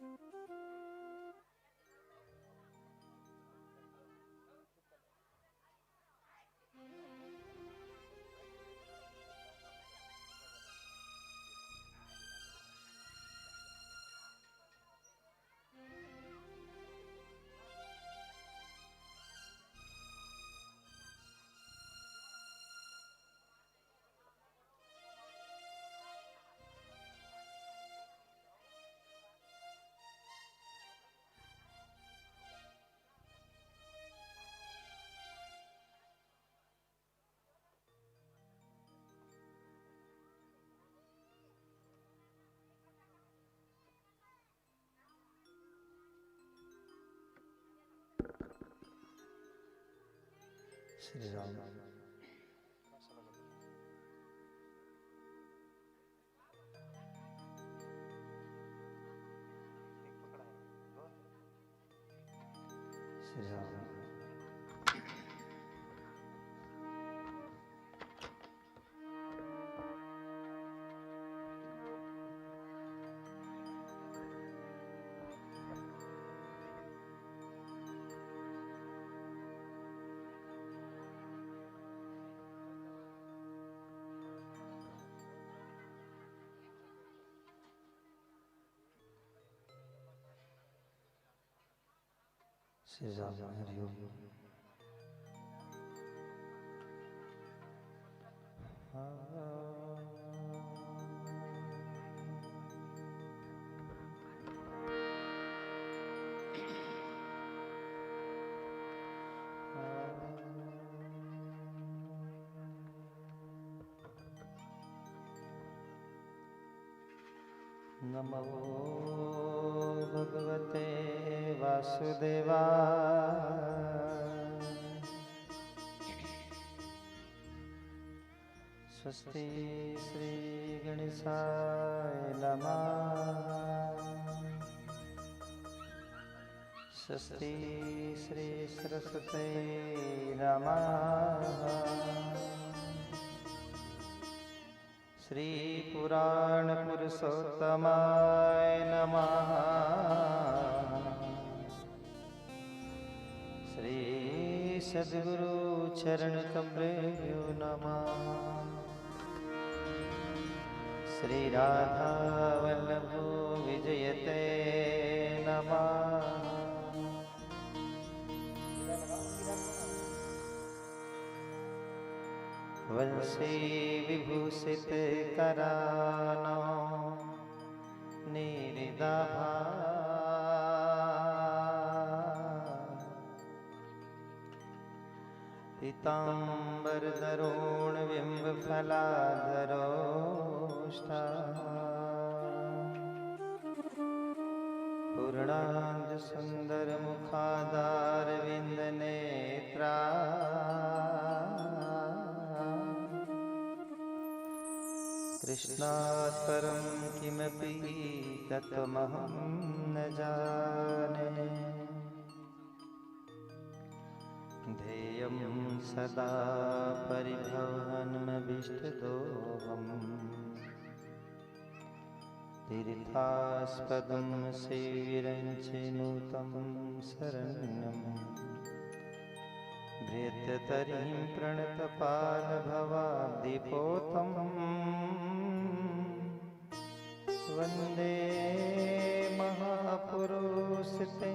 श्री राम। श्री राम। श्री राम। हरि ओम। नमो भगवते वासुदेवाय। स्वस्ति श्री गणेशाय नमः। स्वस्ति श्री सरस्वती नमः। श्री पुराण पुरुषोत्तमाय नमः। श्री सद्गुरु चरण कमलेभ्यो नमः। श्री राधा वल्लभो विजयते नमः। वंशी विभूषित करानो निरिदाभा। पीताम्बर दरोण बिंब फलाधरोष्ठा। पूर्णांग सुंदर मुखाधार विंद नेत्रा। कृष्णात् परं किमपि तत्त्वमहं न जाने। ध्येयं सदा परिभवनमभीष्टदोहम्। तीर्थास्पदं सेविरं चिनुतं शरण्यम्। भृत्यतरीं प्रणतपालभवाब्धिपोतम्। वंदे महापुरुषते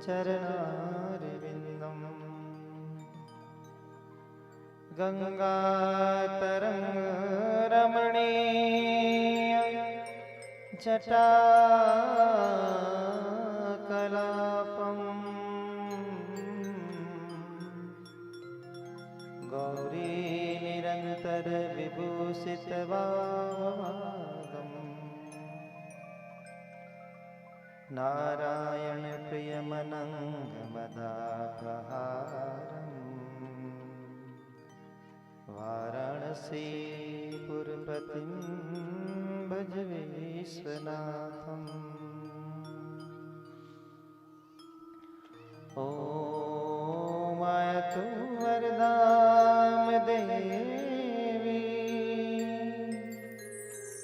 चरणारविंदम्। गंगातरंगरमणीय जटाकलापम्। गौरी निरंतर विभूषितवागम्। नारायण प्रियमनंगमदापहारम्। वाराणसीपुरपतिं भज विश्वनाथम्। ॐ आयतु वरदां देवी।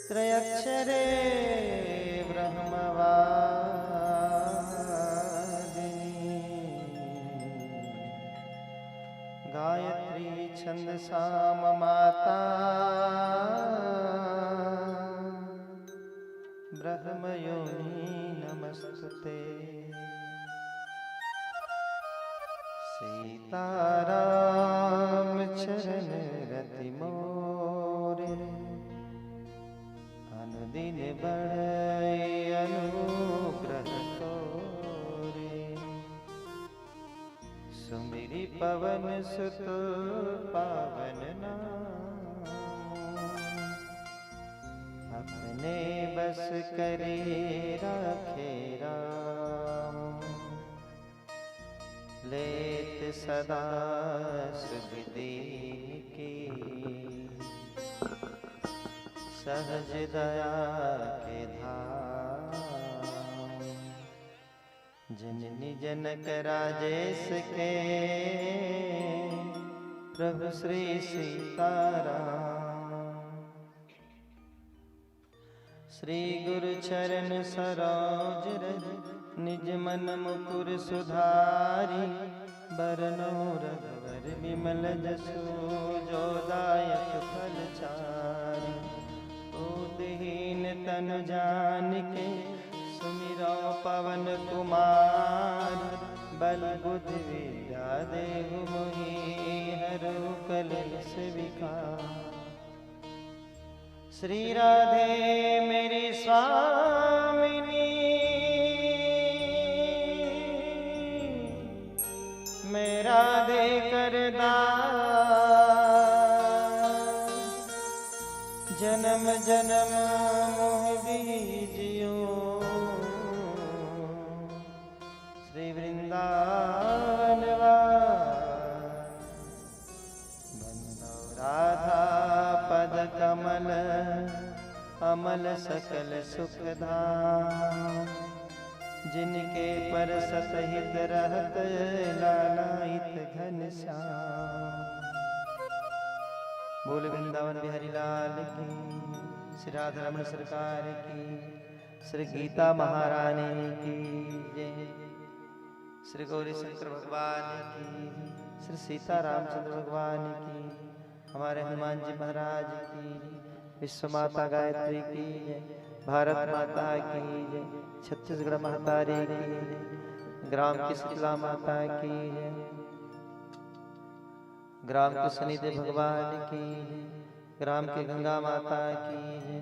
त्रयक्षरे ब्रह्मवादिनी। गायत्री छंदसाम माता ब्रह्मयोनि नमस्तुते। सीताराम चरण रति मोरे अनुदिन बढ़ै अनुग्रह तोरे। सुमिरि पवन सुत पावन नाम अपने बस करे राखे राम। लेत सदा सुख दीन की सहज दया के धाम। जननी जनक राजेश के प्रभु श्री सीताराम। श्री गुरु चरण सरोज रज निज मन मुकुर सुधारी। बरनो रघुवर विमल जसु जो दायक फल चारि। बुद्धिहीन तनु जानिके सुमिरो पवन कुमार। बल बुद्धि विद्या देहु मोहि हरहु कलेश विकार। श्री राधे मेरी स्वामिनी मैं राधे कर दास। जन्म जन्म मोह बीजियो श्री वृंदावन बंदो राधा पद कमल अमल सकल सुखधाम। जिनके पर सतहित रहत लालायित घनश्याम। बोल वृंदावन बिहारी लाल की, श्री राधा रमण सरकार की, श्री गीता महारानी की जय। श्री गौरी शंकर भगवान की, श्री सीता रामचंद्र भगवान की, हमारे हनुमान जी महाराज की, विश्व माता गायत्री की जय। भारत माता की जय। छत्तीसगढ़ महतारी की जय। ग्राम की शीतला माता की जय। ग्राम के शनिदेव भगवान की जय। ग्राम की गंगा माता की जय।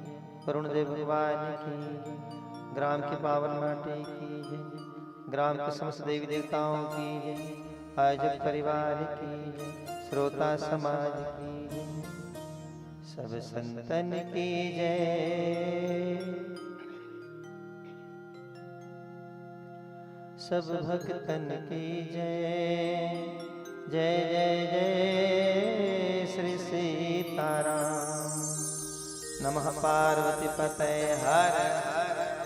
वरुण देव भगवान की जय। ग्राम की पावन माटी की जय। ग्राम के समस्त देवी देवताओं की जय। आयोजक परिवार की जय। श्रोता समाज की जय। सब संतन की जय। सब भक्तन की जय। जय जय जय श्री सीताराम। नमः पार्वती पतये हर हर महादेव।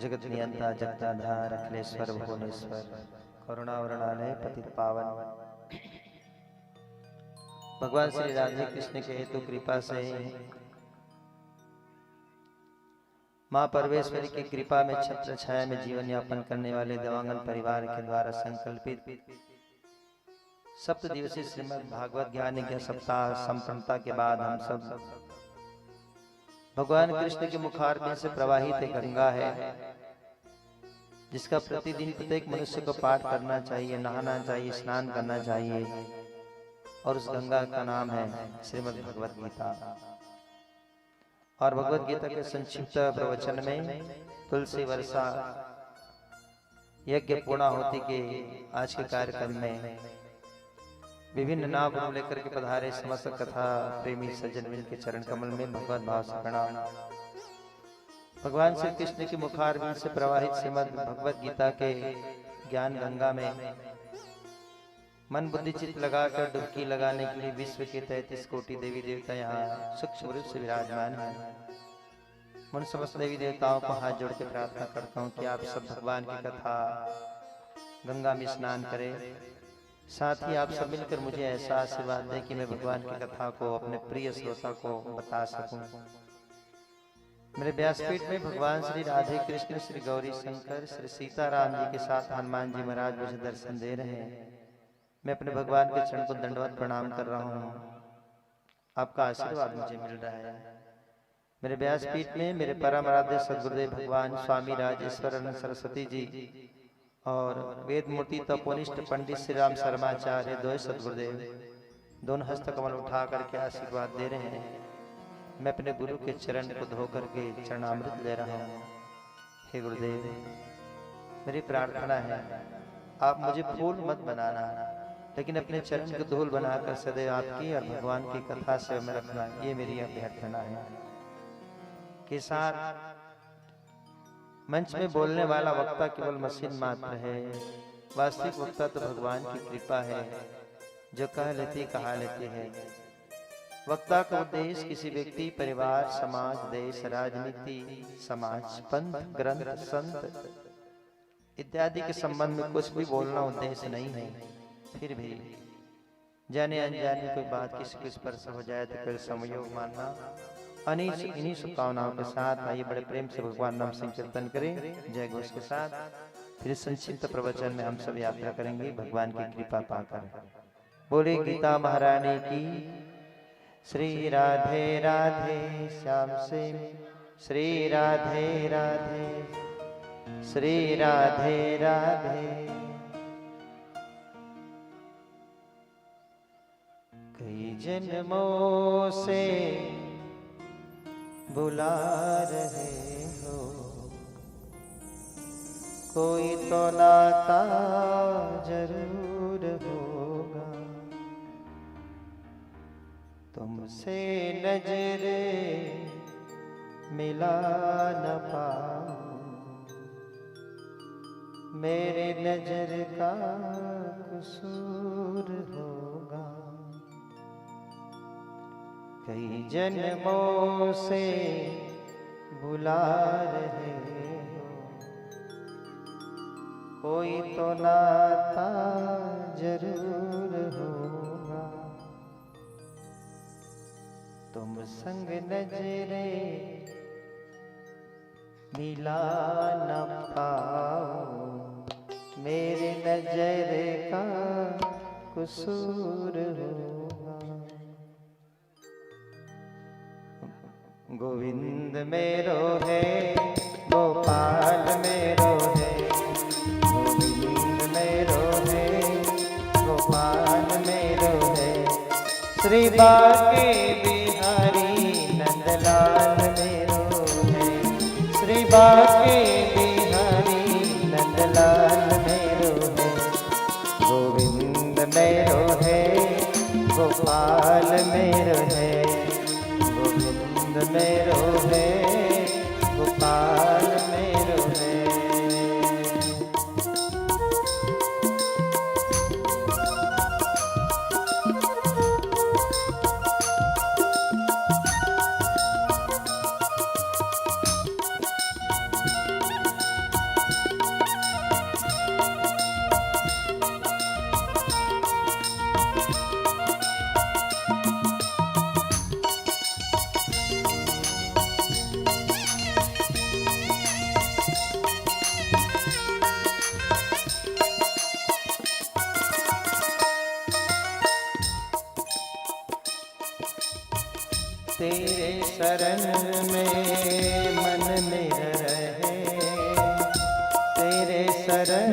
जगत नियंता जगताधार अखिलेश्वर भुवनेश्वर करुणावरणालय पतित पावन भगवान श्री राधे कृष्ण के हेतु कृपा से माँ परमेश्वरी की कृपा में छत्र छाया में जीवन यापन करने वाले देवांगन परिवार के द्वारा संकल्पित सप्त दिवसीय श्रीमद् भागवत ज्ञान यज्ञ सप्ताह संपन्नता के बाद हम सब भगवान कृष्ण के मुखारबिंद से प्रवाहित एक गंगा है जिसका प्रतिदिन प्रत्येक मनुष्य को पाठ करना चाहिए, नहाना चाहिए, स्नान करना चाहिए। और उस गंगा का नाम है श्रीमद् भगवत गीता। और भगवत गीता के संक्षिप्त प्रवचन में तुलसी वर्षा यज्ञ पूर्णाहुति के आज के कार्यक्रम में विभिन्न नाम लेकर के पधारे समस्त कथा प्रेमी सज्जन के चरण कमल में भगवत भाव से प्रणाम। भगवान श्री कृष्ण के मुखारबिंद से प्रवाहित श्रीमद् भगवत गीता के ज्ञान गंगा में मन बुद्धि चित्त लगाकर डुबकी लगाने के लिए विश्व के 33 कोटि देवी देवता यहाँ सूक्ष्म रूप से विराजमान हैं। मैं समस्त देवी देवताओं को हाथ जोड़ के प्रार्थना करता हूँ कि आप सब भगवान की कथा गंगा में स्नान करें। साथ ही आप सब मिलकर मुझे ऐसा आशीर्वाद दें कि मैं भगवान की कथा को अपने प्रिय श्रोता को बता सकूं। मेरे व्यासपीठ में भगवान श्री राधे कृष्ण, श्री गौरी शंकर, श्री सीताराम जी के साथ हनुमान जी महाराज मुझे दर्शन दे रहे हैं। मैं अपने भगवान के चरण को दंडवत प्रणाम कर रहा हूँ। आपका आशीर्वाद मुझे मिल रहा है। मेरे व्यासपीठ में मेरे परम आराध्य सद्गुरुदेव भगवान स्वामी राजेश्वरानंद सरस्वती जी और वेद मूर्ति तपोनिष्ठ पंडित श्री राम शर्माचार्य द्वय सद्गुरुदेव दोनों हस्त कमल उठा करके आशीर्वाद दे रहे हैं। मैं अपने गुरु के चरण को धो करके चरणामृत ले रहा हूँ। हे गुरुदेव, मेरी प्रार्थना है आप मुझे फूल मत बनाना, लेकिन अपने चरण को धूल बनाकर सदैव आपकी और भगवान की कथा से मैं रखना, ये मेरी अभ्यर्थना है। के साथ मंच में बोलने वाला वक्ता केवल मशीन मात्र है, वास्तविक वक्ता तो भगवान की कृपा है जो कह लेती कहा लेती है। वक्ता का उद्देश्य किसी व्यक्ति, परिवार, समाज, देश, राजनीति, समाज, पंथ, ग्रंथ, संत इत्यादि के संबंध में कुछ भी बोलना उद्देश्य नहीं है। फिर भी जाने अनजाने कोई बात किसी को स्पर्श हो जाए तो फिर संयोग मानना। इन्हीं शुभकामनाओं के साथ आइए बड़े प्रेम से भगवान नाम संकीर्तन करें जय घोष के साथ। फिर संक्षिप्त प्रवचन में हम सब यात्रा करेंगे भगवान की कृपा पाकर। बोले गीता महारानी की। श्री राधे राधे श्याम से श्री राधे राधे श्री राधे राधे। कई जन्मों से बुला रहे हो, कोई तो नाता जरूर होगा। तुमसे नजरे मिला न पाऊं, मेरे नजर का कसूर होगा। कई जन्मों से बुला रहे हो, कोई तो नाता जरूर होगा। तुम संग नजरे मिला न पाओ, मेरे नजर का कसूर होगा। गोविंद मेरो है, गोपाल मेरो है, गोविंद मेरो है, गोपाल मेरो है। श्री बाके बिहारी नंदलाल मेरो है, श्री बाके बिहारी नंदलाल मेरो है। गोविंद मेरो है, गोपाल मेरो है, मेरो है, गोपाल मेरो है। तेरे शरण में मन मेरा रहे, तेरे शरण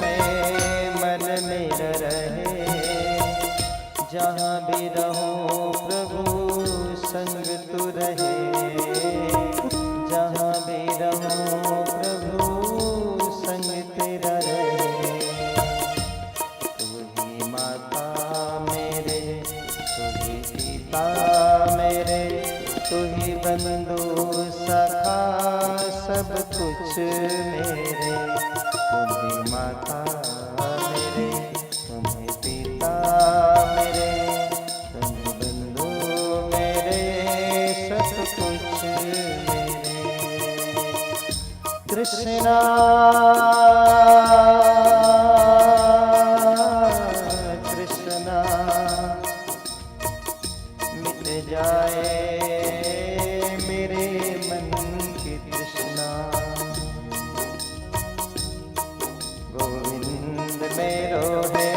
में मन मेरा रहे। जहाँ भी रहूं प्रभु संग तू रहे, जहाँ भी रहूं प्रभु संग तेरा रहे। तू ही माता मेरे, तू ही पिता मेरे, तू ही बंधु सखा सब कुछ मेरे। तुम ही माता मेरे, तुम ही पिता मेरे, तुम ही बंधु मेरे, सब कुछ मेरे। कृष्णा कृष्णा मिट जाए मेरे मन की तृष्णा। गोविंद मेरो है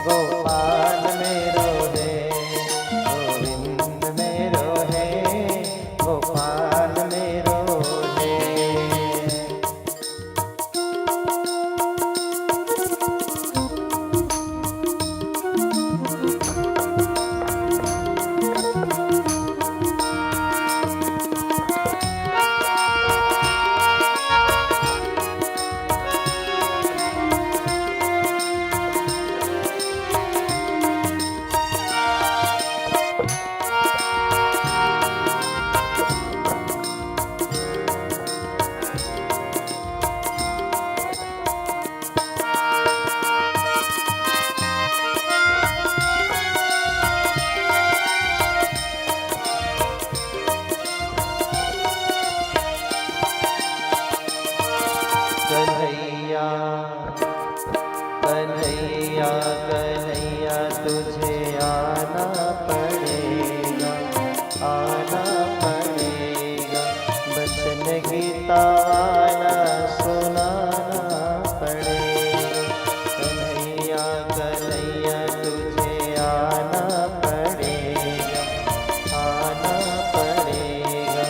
गोपाल मेरो है, गोविंद मेरो है गोपाल मेरो है। कन्हैया कन्हैया कन्हैया तुझे आना पड़ेगा, आना पड़ेगा। बचन गीता वाला सुनाना पड़ेगा। कन्हैया कन्हैया तुझे आना पड़ेगा, आना पड़ेगा।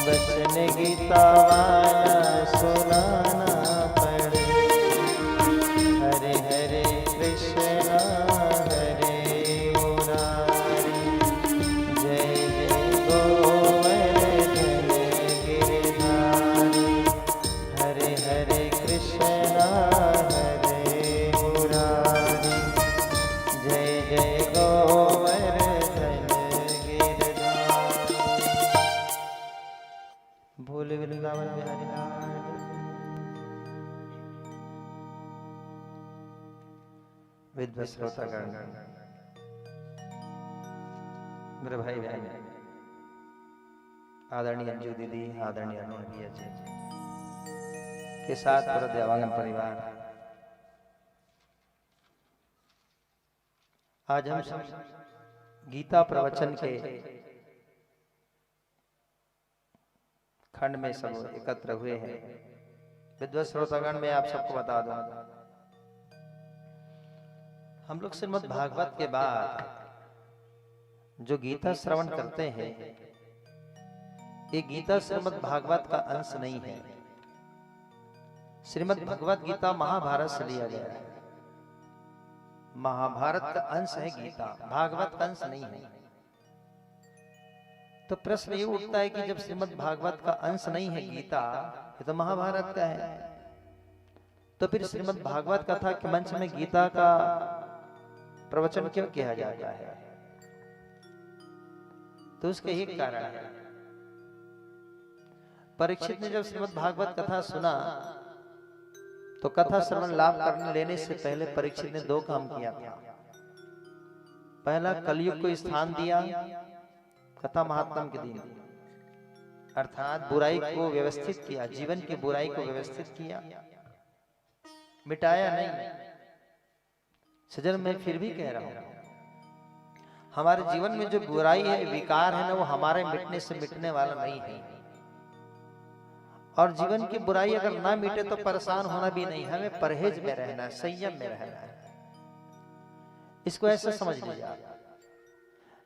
बचन गीता वाला सुनाना पड़ेगा। हरे हरे कृष्णा हरे मुरारी, जय जय गोवर्धन गिरधारी। हरे हरे कृष्णा हरे मुरारी, जय जय गोवर्धन गिरधारी। भोले वृंदावन बिहारी लाल। विद्वत श्रोतागण, मेरे भाई बहन, आदरणीय अंजू दीदी, आदरणीय अनु भैया जी के साथ पूरा देवांगन परिवार, आज हम सब गीता प्रवचन के खंड में सब एकत्र हुए हैं। विद्वत श्रोतागण, मैं आप सबको बता दूं, हम लोग श्रीमद् भागवत के बाद जो गीता श्रवण करते हैं, ये गीता श्रीमद् भागवत का अंश नहीं है। श्रीमद् भगवत गीता महाभारत से लिया गया है। महाभारत का अंश है गीता, भागवत का अंश नहीं है। तो प्रश्न ये उठता है कि जब श्रीमद् भागवत का अंश नहीं है गीता, ये तो महाभारत का है, तो फिर श्रीमद् भागवत कथा के मंच में गीता का प्रवचन क्यों किया जाता है? तो उसके एक कारण है। परीक्षित ने जब श्रीमद् भागवत कथा सुना तो कथा श्रवण लाभ करने लेने से पहले परीक्षित ने दो काम किया था। पहला, कलयुग को स्थान दिया कथा महात्म के दिन, अर्थात बुराई को व्यवस्थित किया, जीवन की बुराई को व्यवस्थित किया, मिटाया नहीं। सजन, मैं फिर भी कह रहा हूं, हमारे जीवन में जो बुराई है, विकार है ना, वो हमारे मिटने से मिटने वाला नहीं है। और जीवन की बुराई अगर ना मिटे तो परेशान होना भी नहीं, हमें परहेज में रहना है, संयम में रहना है। इसको ऐसे समझ लीजिए आप,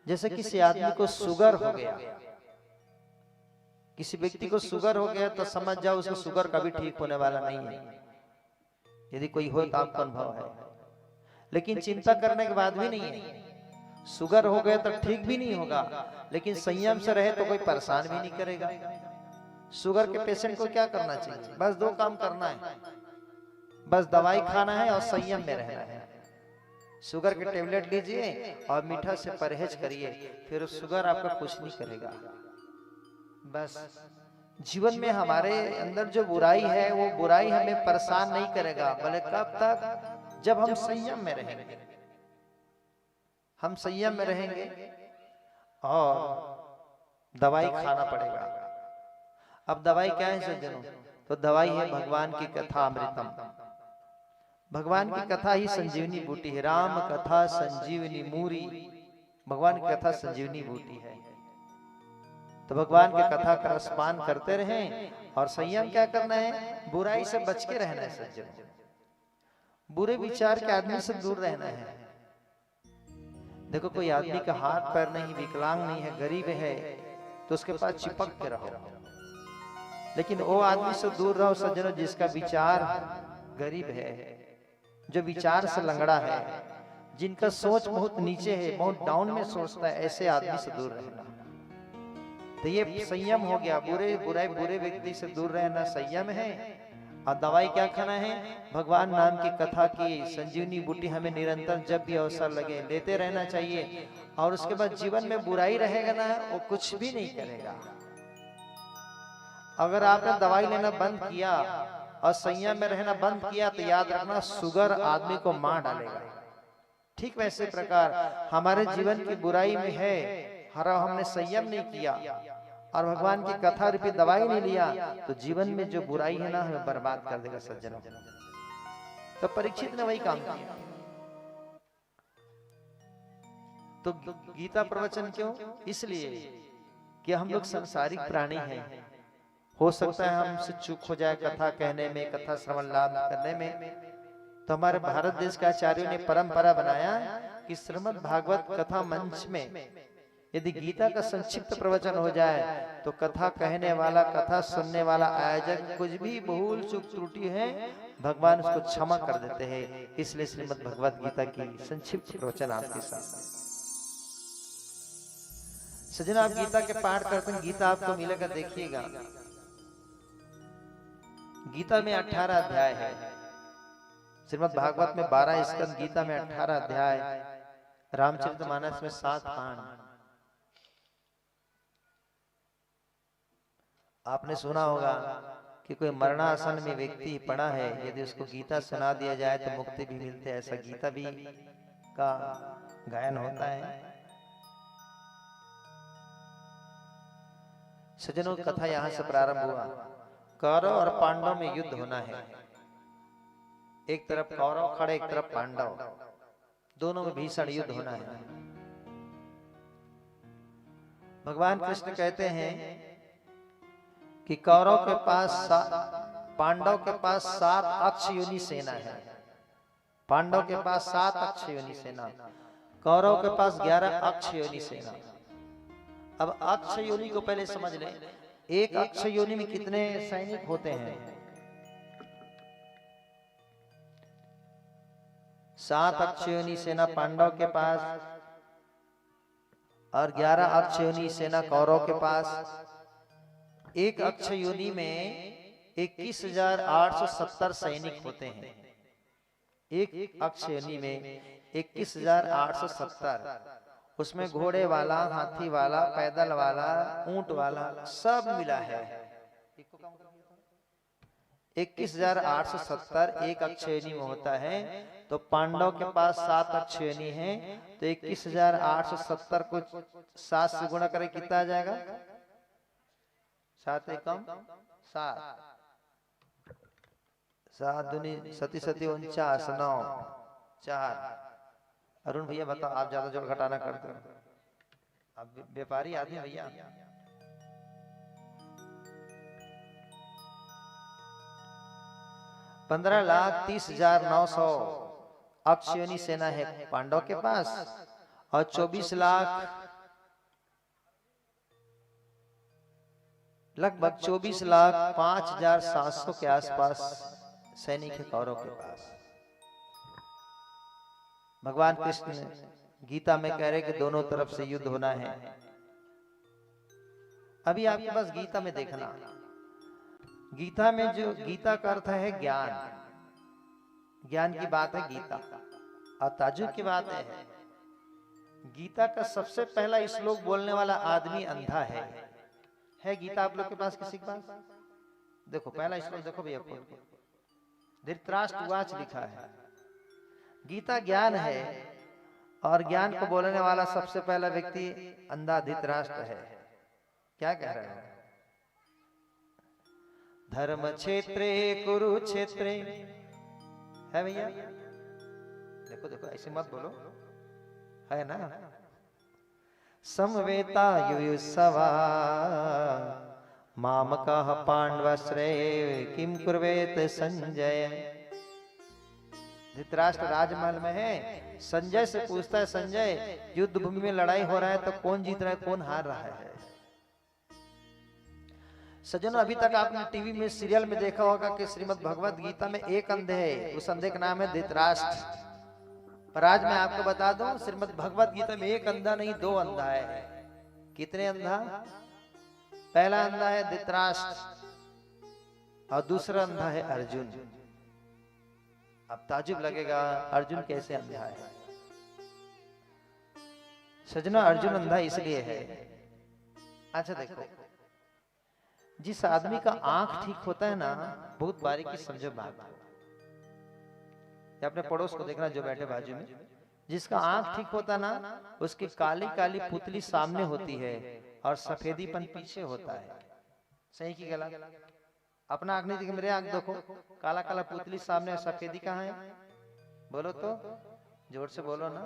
जैसे किसी आदमी को शुगर हो गया, किसी व्यक्ति को शुगर हो गया तो समझ जाओ उसको शुगर कभी ठीक होने वाला नहीं है। यदि कोई हो तो आपका अनुभव है, लेकिन चिंता करने के बाद भी नहीं है। शुगर हो गया तो ठीक भी नहीं होगा, लेकिन संयम से रहे तो कोई परेशान भी नहीं करेगा। शुगर के पेशेंट को क्या करना चाहिए? बस दो काम करना है, बस दवाई खाना है और संयम में रहना है। शुगर के टेबलेट लीजिए और मीठा से परहेज करिए, फिर शुगर आपका कुछ नहीं करेगा। बस जीवन में हमारे अंदर जो बुराई है, वो बुराई हमें परेशान नहीं करेगा, भले कब तक? जब हम संयम में रहेंगे। हम संयम में रहेंगे और दवाई खाना पड़ेगा। अब दवाई क्या है सज्जनों? तो दवाई है भगवान की कथा अमृतम। भगवान की कथा ही संजीवनी बूटी है। राम कथा संजीवनी मूरी, भगवान की कथा संजीवनी बूटी है। तो भगवान की कथा का रसपान करते रहें। और संयम क्या करना है? बुराई से बच के रहना है सज्जनों। बुरे विचार के आदमी से दूर रहना है। देखो कोई आदमी का हाथ पैर नहीं, विकलांग नहीं है, गरीब है, तो उसके पास चिपक के रहो। लेकिन वो आदमी से दूर रहो सज्जनों जिसका विचार गरीब है, जो विचार से लंगड़ा है, जिनका सोच बहुत नीचे है, बहुत डाउन में सोचता है, ऐसे आदमी से दूर रहना। तो ये संयम हो गया। बुरे व्यक्ति से दूर रहना संयम है। और दवाई क्या खाना है? भगवान नाम की कथा की संजीवनी बूटी हमें निरंतर जब भी अवसर लगे लेते रहना चाहिए। और उसके बाद जीवन में बुराई रहेगा ना, वो कुछ भी नहीं करेगा। अगर आपने दवाई लेना बंद किया और संयम में रहना बंद किया तो याद रखना शुगर आदमी को मार डालेगा। ठीक वैसे प्रकार हमारे जीवन की बुराई में है, हमने संयम नहीं किया और भगवान की कथा रूपी दवाई नहीं लिया तो जीवन में जो बुराई है ना हमें बर्बाद कर देगा सज्जनों। तो परीक्षित ने वही काम किया। तो गीता प्रवचन क्यों? इसलिए कि हम लोग सांसारिक प्राणी हैं। हो सकता है हमसे चूक हो जाए कथा कहने में, कथा श्रवण लाभ करने में। तो हमारे भारत देश के आचार्यों ने परंपरा बनाया कि श्रीमद् भागवत कथा मंच में यदि गीता का संक्षिप्त प्रवचन हो जाए तो कथा कहने वाला, कथा सुनने वाला आयोजक कुछ भी भूल चूक त्रुटि है भगवान उसको क्षमा कर देते हैं। इसलिए श्रीमद् भगवत गीता की संक्षिप्त प्रवचन आपके साथ। सजना आप गीता के पाठ करते हैं, गीता आपको मिलेगा, देखिएगा। गीता में 18 अध्याय है। श्रीमद् भागवत में 12 स्कंद, गीता में 18 अध्याय, रामचरितमानस में 7 कांड। आपने सुना होगा कि कोई मरणासन में व्यक्ति पड़ा है, यदि उसको गीता सुना दिया जाए तो मुक्ति भी मिलती है। ऐसा गीता भी का गायन होता है। सज्जनों कथा यहां से प्रारंभ हुआ। कौरव और पांडव में युद्ध होना है। एक तरफ कौरव खड़े, एक तरफ पांडव, दोनों में भीषण युद्ध होना है। भगवान कृष्ण कहते हैं कि कौरव के पास पांडव के पास 7 अक्षयोनि सेना है। पांडव के पास 7 अक्षयोनि सेना, कौरव के पास 11 अक्षयोनि सेना। अब अक्षयोनि को पहले समझ लें। एक अक्षयोनि में कितने सैनिक होते हैं? 7 अक्षयोनि सेना पांडव के पास और 11 अक्षयोनि सेना कौरव के पास। एक अक्षयोनि में 21,870 सैनिक होते हैं। एक अक्षयोनि में 21,870, उसमें घोड़े वाला, हाथी वाला, पैदल वाला, ऊंट वाला सब मिला है। 21,870 एक अक्षयोनि में होता है। तो पांडव के पास 7 अक्षयोनि है, तो 21,870 को 7 से गुणा करें कितना आ जाएगा? 7 एकम 7, 7 दूनी 7 7 49, 9 4। अरुण भैया बताओ, आप ज्यादा जोड़ घटाना करते हो, आप व्यापारी आदमी भैया। 15,30,900 अक्षयोनि सेना है पांडव के पास और 24 लाख लगभग 24,05,700 के आसपास सैनिक है कौरव के पास। भगवान कृष्ण गीता में कह रहे कि दोनों तरफ से युद्ध होना है। अभी आपके पास गीता में देखना, गीता में जो गीता का अर्थ है ज्ञान, ज्ञान की बात है गीता। और ताजुब की बात है गीता का सबसे पहला श्लोक बोलने वाला आदमी अंधा है गीता आप लोग के पास? किसी के पास? देखो पहला श्लोक देखो भैया, धृतराष्ट्र उवाच लिखा है। गीता ज्ञान है और ज्ञान को बोलने वाला सबसे पहला व्यक्ति अंधा धृतराष्ट्र है। क्या कह रहे हैं? धर्म क्षेत्रे कुरुक्षेत्रे, है भैया? देखो देखो ऐसे मत बोलो, है ना? समवेता युयुत्सवा मामकः पांडवाश्रये किम कुर्वेत संजय। धृतराष्ट्र राजमहल में है, संजय से पूछता है, संजय युद्ध भूमि में लड़ाई हो रहा है तो कौन जीत रहा है कौन हार रहा है? सज्जनों, अभी तक आपने टीवी में सीरियल में देखा होगा कि श्रीमद् भगवत गीता में एक अंधे है, उस अंधे का नाम है धृतराष्ट्र। पर आज मैं आपको बता दूं, श्रीमद् भगवत गीता में एक अंधा नहीं दो अंधा है। कितने अंधा? पहला अंधा है धृतराष्ट्र और दूसरा अंधा है अर्जुन। अब ताजुब लगेगा, अर्जुन कैसे अंधा है? सज्जनों, अर्जुन अंधा इसलिए है, अच्छा देखो, जिस आदमी का आंख ठीक होता है ना, बहुत बारीकी समझो बात को, अपने पड़ोस को देखना जो बैठे बाजू में, जिसका आंख ठीक होता ना, उसकी काली काली पुतली सामने होती है और सफेदीपन पीछे होता है। सही की गलत? अपना आंख नहीं देखो, मेरे आंख देखो, काला काला पुतली सामने और सफेदी कहाँ है? बोलो तो, जोर से बोलो ना।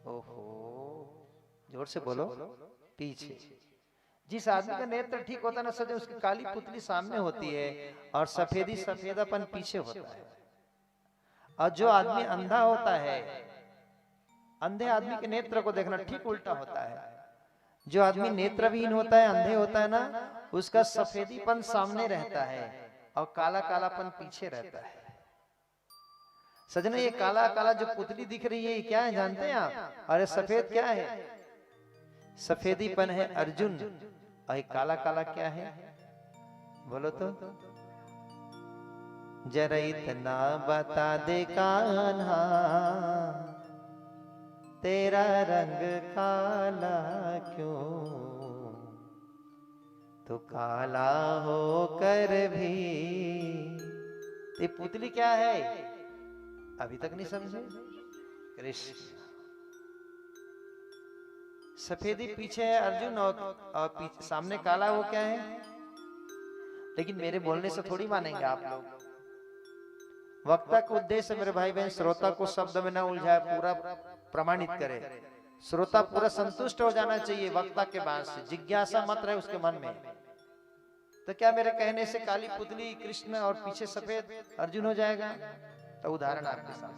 ओहो, जोर से बोलो। पीछे। जिस आदमी का नेत्र ठीक होता है ना सजे, उसकी काली पुतली सामने होती है और सफेदी सफेदापन पीछे होता है। और जो आदमी अंधा होता है, अंधे आदमी के नेत्र को देखना ठीक उल्टा होता है। जो आदमी नेत्रविहीन होता है, अंधे होता है ना, उसका सफेदीपन सामने रहता है और काला कालापन पीछे रहता है। सजना, ये काला काला जो पुतली दिख रही है, ये क्या है जानते हैं आप? अरे सफेद क्या है? सफेदीपन है अर्जुन, और ये काला काला क्या है? बोलो तो। जरा इतना बता दे कान्हा, तेरा रंग काला क्यों? तो काला होकर भी। ये पुतली क्या है? अभी तक नहीं समझे? कृष्ण। सफेदी पीछे है अर्जुन और पीछे सामने काला, वो क्या है? लेकिन मेरे बोलने से थोड़ी मानेंगे आप लोग। वक्ता का उद्देश्य मेरे भाई बहन श्रोता को शब्द में न उलझाए, पूरा प्रमाणित करे। श्रोता पूरा संतुष्ट हो जाना चाहिए वक्ता के बात से, जिज्ञासा मत रहे उसके मन में। तो क्या मेरे कहने से काली पुतली कृष्ण और पीछे सफेद अर्जुन हो जाएगा? तो उदाहरण आपके साथ,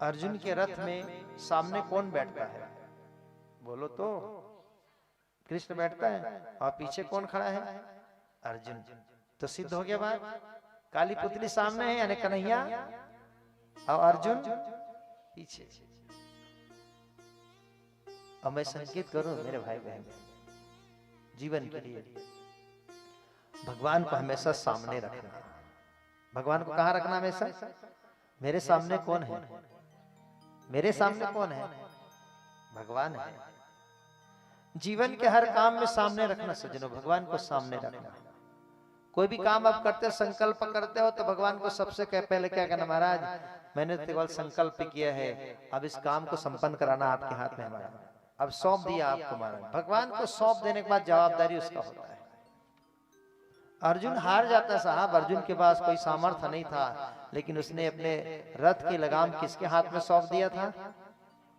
अर्जुन के रथ में सामने कौन बैठता है? बोलो तो। कृष्ण बैठता है और पीछे कौन खड़ा है? अर्जुन। तो सिद्ध हो गया बात, काली पुतली सामने है यानी कन्हैया और अर्जुन पीछे। और मैं संकेत करूं मेरे भाई बहन, जीवन के लिए भगवान को हमेशा सामने रखना। भगवान को कहां रखना हमेशा? मेरे सामने कौन है? मेरे सामने कौन है? भगवान है। जीवन के हर काम में सामने रखना सज्जनों, भगवान को सामने रखना। कोई भी काम आप करते हो, संकल्प करते हो, तो भगवान को सबसे पहले क्या कहना? महाराज मैंने केवल संकल्प किया है, अब इस काम को संपन्न कराना आपके हाथ में हमारा, अब सौंप दिया आपको महाराज। भगवान को सौंप देने के बाद जवाबदारी उसका होता है। अर्जुन हार जाता साहब, अर्जुन के पास कोई सामर्थ्य नहीं था, लेकिन उसने अपने रथ की लगाम किसके हाथ में सौंप दिया था?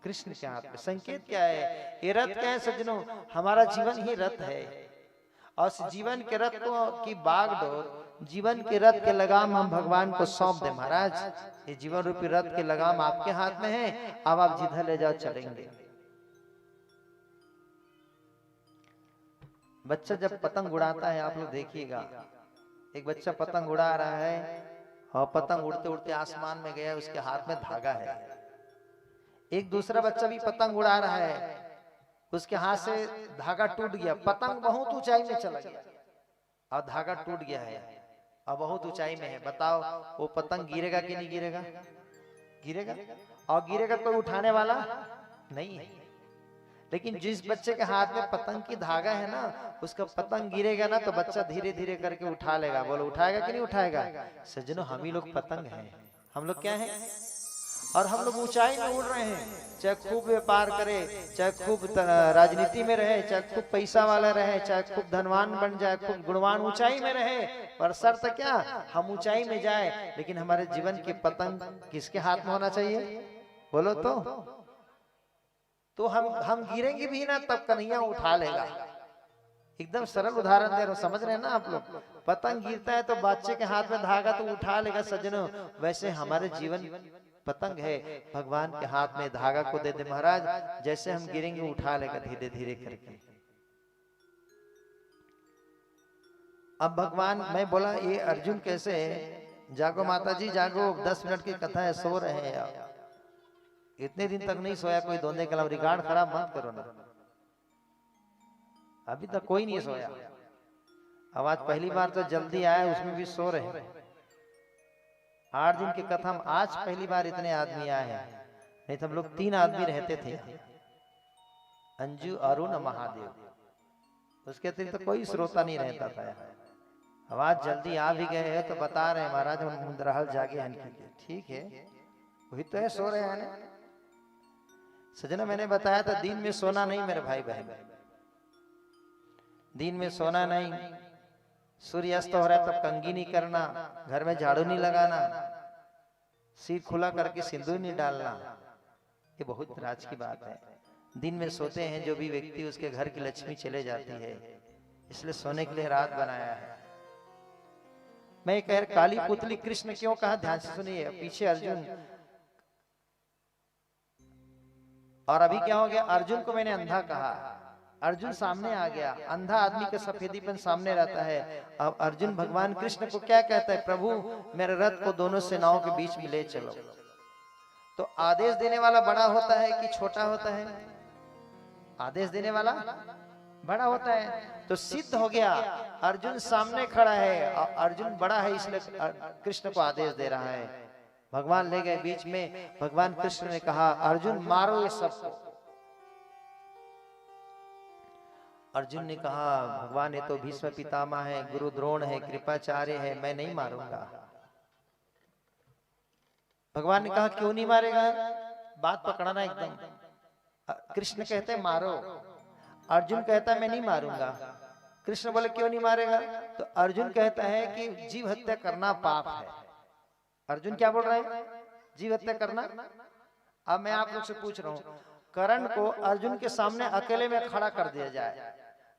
कृष्ण के हाथ में। संकेत क्या है? ये रथ क्या है सज्जनों? हमारा जीवन ही रथ है, और इस जीवन के रथ को की बागडोर, जीवन के रथ के लगाम हम भगवान को सौंप दे। महाराज ये जीवन रूपी रथ के लगाम आपके हाथ में है, अब आप जिधर ले जाओ चलेंगे। बच्चा जब पतंग उड़ाता है, आप लोग देखिएगा, एक बच्चा पतंग उड़ा रहा है और पतंग उड़ते उड़ते आसमान में गया, उसके हाथ में धागा है। एक दूसरा बच्चा भी पतंग उड़ा रहा है, उसके हाथ से धागा टूट गया, पतंग बहुत ऊंचाई में चला गया और धागा टूट गया है और बहुत ऊंचाई में है। बताओ वो पतंग गिरेगा कि नहीं गिरेगा? गिरेगा। और गिरेगा, कोई उठाने वाला नहीं है। लेकिन जिस बच्चे के हाथ में पतंग की धागा है ना, उसका पतंग गिरेगा ना तो बच्चा धीरे धीरे करके उठा लेगा। बोलो उठाएगा कि नहीं उठाएगा? सज्जनों हम ही लोग पतंग हैं। हम लोग क्या हैं? और हम लोग ऊंचाई में उड़ रहे हैं, चाहे खूब व्यापार करे, चाहे खूब राजनीति में रहे, चाहे खूब पैसा वाला रहे, चाहे खूब धनवान बन जाए, खूब गुणवान, ऊंचाई में रहे, पर शर्त क्या, हम ऊंचाई में जाए, लेकिन हमारे जीवन की पतंग किसके हाथ में होना चाहिए, बोलो तो हम गिरेंगे भी ना तब कन्हैया उठा लेगा। एकदम सरल उदाहरण दे रहा हूं, समझ रहे हैं ना आप लोग। पतंग गिरता है तो बच्चे के हाथ में धागा तो उठा लेगा सज्जनों, वैसे हमारे जीवन पतंग है, भगवान के हाथ में धागा को दे दे महाराज, जैसे हम गिरेंगे उठा लेगा धीरे धीरे करके। अब भगवान, मैं बोला ये अर्जुन कैसे, जागो माता जी जागो, 10 मिनट की कथा है, सो रहे हैं आप, इतने दिन तक नहीं सोया कोई, दोंदे कलम रिकॉर्ड खराब मत करो ना, अभी तक कोई नहीं सोया। अब आज पहली बार तो जल्दी आया, उसमें भी सो रहे हैं। 8 दिन की कथा में आज पहली बार इतने आदमी आए हैं, नहीं तो हम लोग 3 आदमी रहते थे, अंजू, अरुण, महादेव, उसके अतिरिक्त तो कोई श्रोता नहीं रहता था। अब आज जल्दी आ भी गए हैं तो बता रहे हैं महाराज हम मुंदरहल जागे हैं, ठीक है, वही तो है, सो रहे हैं ना सजना। मैंने बताया था दिन में सोना नहीं मेरे भाई बहन, दिन में सोना नहीं, सूर्यास्त हो रहा है तब कंघी नहीं करना, घर में झाड़ू नहीं लगाना, सिर खुला करके सिंदूर नहीं डालना, ये बहुत राज की बात है। दिन में सोते हैं जो भी व्यक्ति, उसके घर की लक्ष्मी चले जाती है, इसलिए सोने के लिए रात बनाया है। मैं कह रहा काली पुतली कृष्ण क्यों कहा, ध्यान से सुनिए, पीछे अर्जुन, और अभी क्या हो गया, अर्जुन को मैंने अंधा कहा, अर्जुन सामने आ गया, अंधा आदमी का सफेदीपन सामने रहता है। अब अर्जुन भगवान कृष्ण को क्या कहता है, प्रभु मेरे रथ को दोनों सेनाओं के बीच में ले चलो। तो आदेश देने वाला बड़ा होता है कि छोटा होता है, आदेश देने वाला बड़ा होता है। तो सिद्ध हो गया, अर्जुन सामने खड़ा है, अर्जुन बड़ा है, इसलिए कृष्ण को आदेश दे रहा है। भगवान ले गए बीच में, भगवान कृष्ण ने कहा अर्जुन मारो ये सबको। अर्जुन ने कहा भगवान ये तो भीष्म पितामह है, गुरु द्रोण है, कृपाचार्य है, मैं नहीं मारूंगा। भगवान ने कहा क्यों नहीं मारेगा, बात पकड़ना एकदम। कृष्ण कहते हैं मारो, अर्जुन कहता है मैं नहीं मारूंगा। कृष्ण बोले क्यों नहीं मारेगा, तो अर्जुन कहता है कि जीव हत्या करना पाप है। अर्जुन क्या बोल रहा है, जीव हत्या करना। अब मैं आप लोग से पूछ रहा हूं, कर्ण को अर्जुन के सामने अकेले में खड़ा कर दिया जाए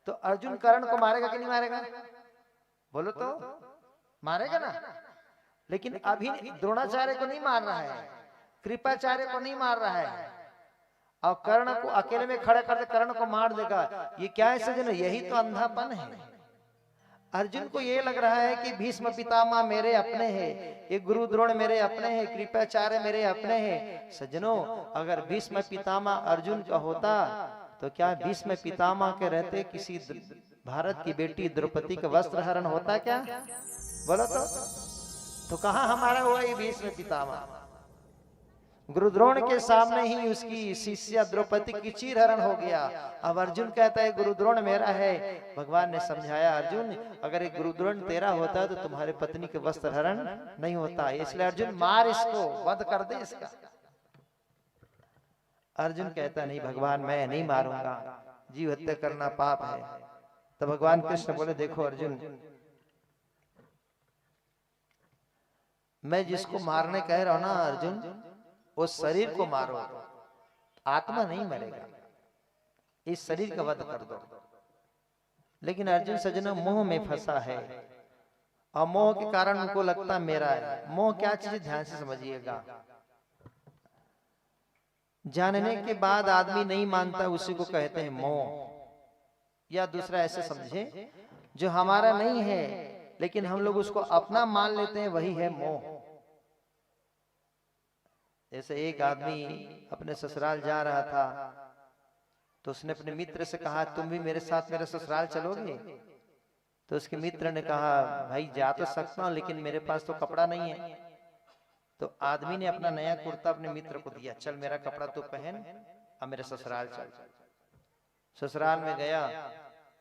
तो अर्जुन कर्ण को मारेगा कि नहीं मारेगा, बोलो तो मारेगा ना। लेकिन अभी द्रोणाचार्य को नहीं मार रहा है, कृपाचार्य को नहीं मार रहा है, और कर्ण को अकेले में खड़ा कर दे, कर्ण को मार देगा। ये क्या है सजन, यही तो अंधापन है। अर्जुन को ये लग रहा है कि भीष्म पितामह मेरे अपने हैं, ये गुरु द्रोण मेरे अपने हैं, कृपाचार्य मेरे अपने हैं। सज्जनों अगर भीष्म पितामह अर्जुन का होता तो क्या भीष्म पितामह के रहते किसी भारत की बेटी द्रौपदी का वस्त्र हरण होता क्या, बोलो तो कहां हमारा हुआ ये भीष्म पितामह। गुरुद्रोण के सामने ही उसकी शिष्या द्रौपदी की चीर हरण हो गया। अब अर्जुन कहता है गुरुद्रोण मेरा है। भगवान ने समझाया अर्जुन अगर एक गुरुद्रोण तेरा होता तो तुम्हारे पत्नी के वस्त्र हरण नहीं होता, इसलिए अर्जुन मार इसको, वध कर दे इसका। अर्जुन कहता नहीं भगवान मैं नहीं मारूंगा, जीव हत्या करना पाप है। तो भगवान कृष्ण बोले देखो अर्जुन, मैं जिसको मारने कह रहा हूं ना अर्जुन, उस शरीर को मारो, आत्मा नहीं मरेगा, इस शरीर का वध कर दो। लेकिन अर्जुन सज्जनों मोह में फंसा है, और मोह के कारण उनको लगता मेरा है। मोह क्या चीज, ध्यान से समझिएगा। जानने के बाद आदमी नहीं मानता, उसी को कहते हैं मोह। या दूसरा ऐसे समझे, जो हमारा नहीं है लेकिन हम लोग उसको अपना मान लेते हैं, वही है मोह। जैसे एक आदमी अपने ससुराल जा रहा था तो उसने अपने मित्र से कहा तुम भी मेरे साथ मेरे ससुराल चलोगे। तो उसके मित्र ने कहा भाई जा तो सकता हूं लेकिन मेरे पास तो कपड़ा नहीं है। तो आदमी ने अपना नया कुर्ता अपने मित्र को दिया, चल मेरा कपड़ा तू पहन और मेरे ससुराल चल। ससुराल में गया,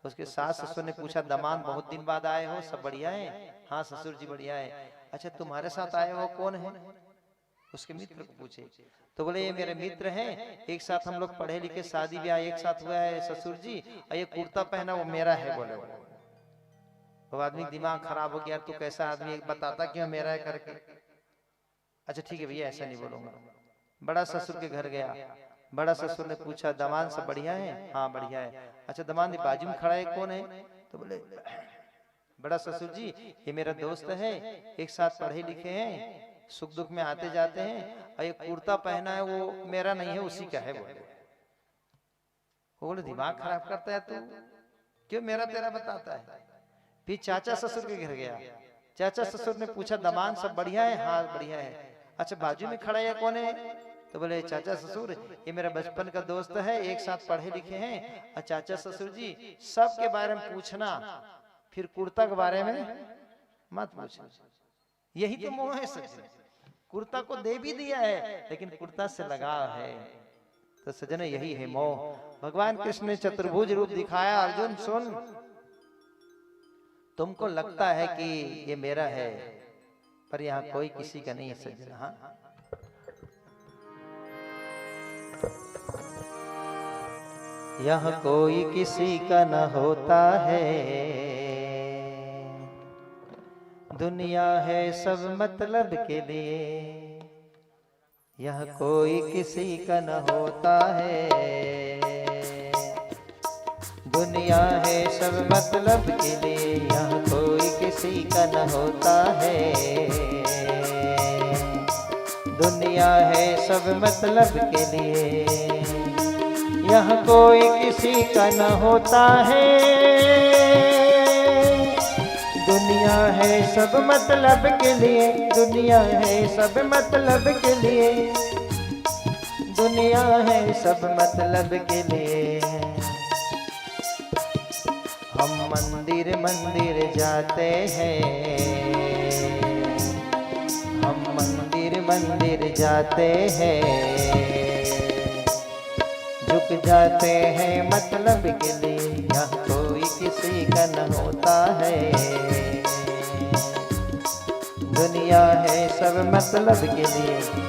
उसके सास ससुर ने पूछा दामाद बहुत दिन बाद आए हो, सब बढ़िया है? हाँ ससुर जी बढ़िया है। अच्छा तुम्हारे साथ आए हो कौन है? उसके मित्र को पूछे तो बोले ये मेरे मित्र हैं, एक साथ हम लोग पढ़े लिखे, शादी ब्याह एक साथ हुआ है ससुर जी, और ये कुर्ता पहना वो मेरा है। बोले वो आदमी दिमाग खराब हो गया, तू कैसा आदमी बताता क्यों मेरा है करके। अच्छा ठीक है भैया, ऐसा नहीं बोलूंगा। बड़ा ससुर के घर गया, बड़ा ससुर ने पूछा दामाद सब बढ़िया है? हाँ बढ़िया है। अच्छा दामाद बाजू में खड़ा है कौन है? तो बोले बड़ा ससुर जी ये मेरा दोस्त है, एक साथ पढ़े लिखे हैं, सुख दुख में आते जाते हैं, और ये कुर्ता पहना है वो मेरा नहीं है, उसी का है। बोले दिमाग खराब करता है तू, क्यों मेरा तेरा बताता है। फिर चाचा ससुर के घर गया, चाचा ससुर ने पूछा दामाद सब बढ़िया है? हाँ बढ़िया है। अच्छा बाजू में खड़ा है कौन है? तो बोले चाचा ससुर ये मेरा बचपन का दोस्त है, एक साथ पढ़े लिखे हैं। और चाचा ससुर जी सबके बारे में पूछना, फिर कुर्ता के बारे में मत पूछना। यही तो मोह है सज्जन, कुर्ता को दे भी दिया है लेकिन कुर्ता से लगाव है। तो सज्जन यही है मोह। भगवान कृष्ण ने चतुर्भुज रूप दिखाया, अर्जुन सुन, तुमको लगता है कि ये मेरा है, पर यहाँ कोई किसी का नहीं है सज्जन। हाँ यह कोई किसी का न होता है, दुनिया है सब मतलब के लिए। यह कोई किसी का न होता है, दुनिया है सब मतलब के लिए। यह कोई किसी का न होता है, दुनिया है सब मतलब के लिए। यह कोई किसी का न होता है, दुनिया है सब मतलब के लिए। दुनिया है सब मतलब के लिए, दुनिया है सब मतलब के लिए। हम मंदिर मंदिर जाते हैं, हम मंदिर मंदिर जाते हैं, झुक जाते हैं मतलब के लिए। यह कोई किसी का न होता है, दुनिया है सब मतलब के लिए।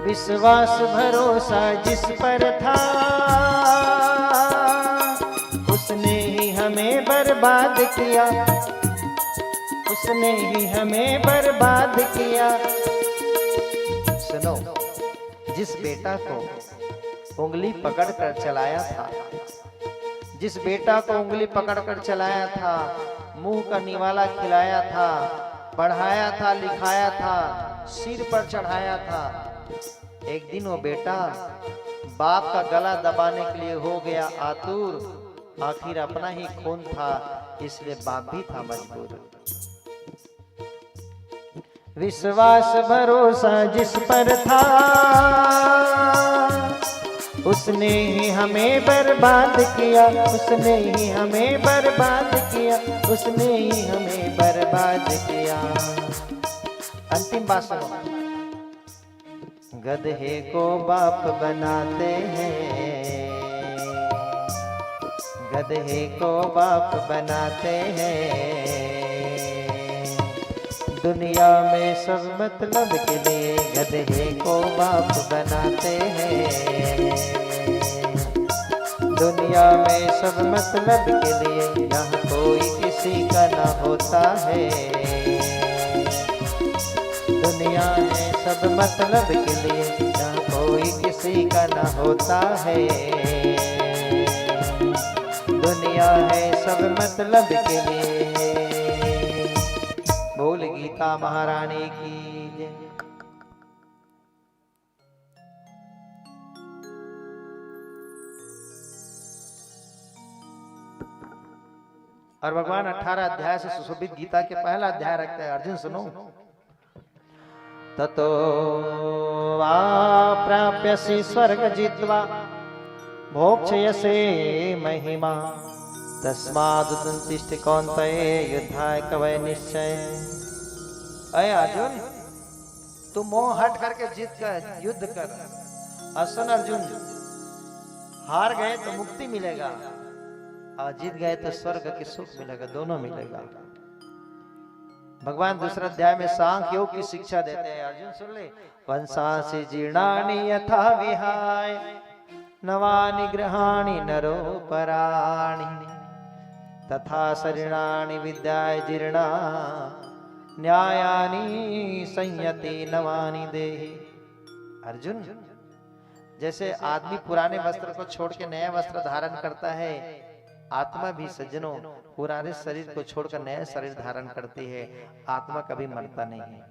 विश्वास भरोसा जिस पर था, उसने ही हमें बर्बाद किया, उसने ही हमें बर्बाद किया। सुनो, जिस बेटा को उंगली पकड़कर चलाया था, जिस बेटा को उंगली पकड़कर चलाया था, मुंह का निवाला खिलाया था, पढ़ाया था, लिखाया था, सिर पर चढ़ाया था, एक दिन वो बेटा बाप का गला दबाने के लिए हो गया आतुर। आखिर अपना ही खून था, इसलिए बाप भी था मजबूर। विश्वास भरोसा जिस पर था, उसने ही हमें बर्बाद किया, उसने ही हमें बर्बाद किया, उसने ही हमें बर्बाद किया। अंतिम बात सुनो, गधे को बाप बनाते हैं, गधे को बाप बनाते हैं, दुनिया में सब मतलब के लिए गधे को बाप बनाते हैं, दुनिया में सब मतलब के लिए। यहाँ कोई किसी का ना होता है, दुनिया है सब मतलब के लिए। यहाँ कोई किसी का ना होता है, दुनिया है सब मतलब के लिए। बोल गीता महारानी की जय। और भगवान 18 अध्याय से सुशोभित गीता के पहला अध्याय रखते हैं। अर्जुन सुनो, ततो वा प्राप्यसि स्वर्ग जित्वा भोक्ष्यसे महिमा तस्मादुत्तिष्ठ कौन्तेय युद्धाय कवय निश्चय। अय अर्जुन, तू मोह हट करके जीत कर युद्ध कर। सुन अर्जुन, हार गए तो मुक्ति मिलेगा और जीत गए तो स्वर्ग के सुख मिलेगा, दोनों मिलेगा। भगवान दूसरा अध्याय में सांख्य योग की शिक्षा देते हैं। अर्जुन सुन ले। वंशांसि जीर्णानि यथा विहाय नवानि गृहाणि नरोपराणि तथा शरीराणि विद्याय जीर्णा न्यायानि संयति नवानि देहि। अर्जुन, जैसे आदमी पुराने वस्त्र को छोड़ के नया वस्त्र धारण करता है, आत्मा भी सज्जनों पुराने शरीर को छोड़कर नया शरीर धारण करती है। आत्मा कभी मरता नहीं है।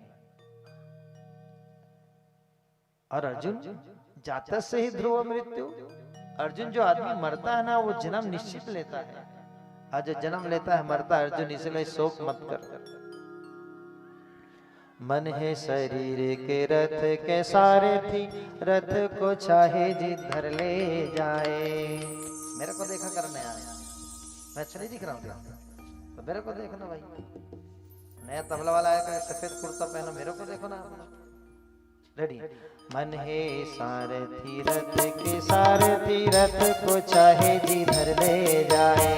और अर्जुन, जातस्य से ही ध्रुव मृत्यु। अर्जुन, जो आदमी मरता है ना, वो जन्म निश्चित लेता है, और जो जन्म लेता है मरता है। अर्जुन, इसलिए शोक मत कर। मन है शरीर के रथ के सारथी, रथ को चाहे जिधर ले जाए। मेरे को देखा करने आया, मैं अच्छा नहीं दिख रहा हूँ तो मेरे को देखो ना भाई। नया तबला वाला आया, सफेद कुर्ता पहनो, मेरे को देखो ना। रेडी। मन है सारथी रथ के सारथी, रथ को चाहे जिधर ले जाए।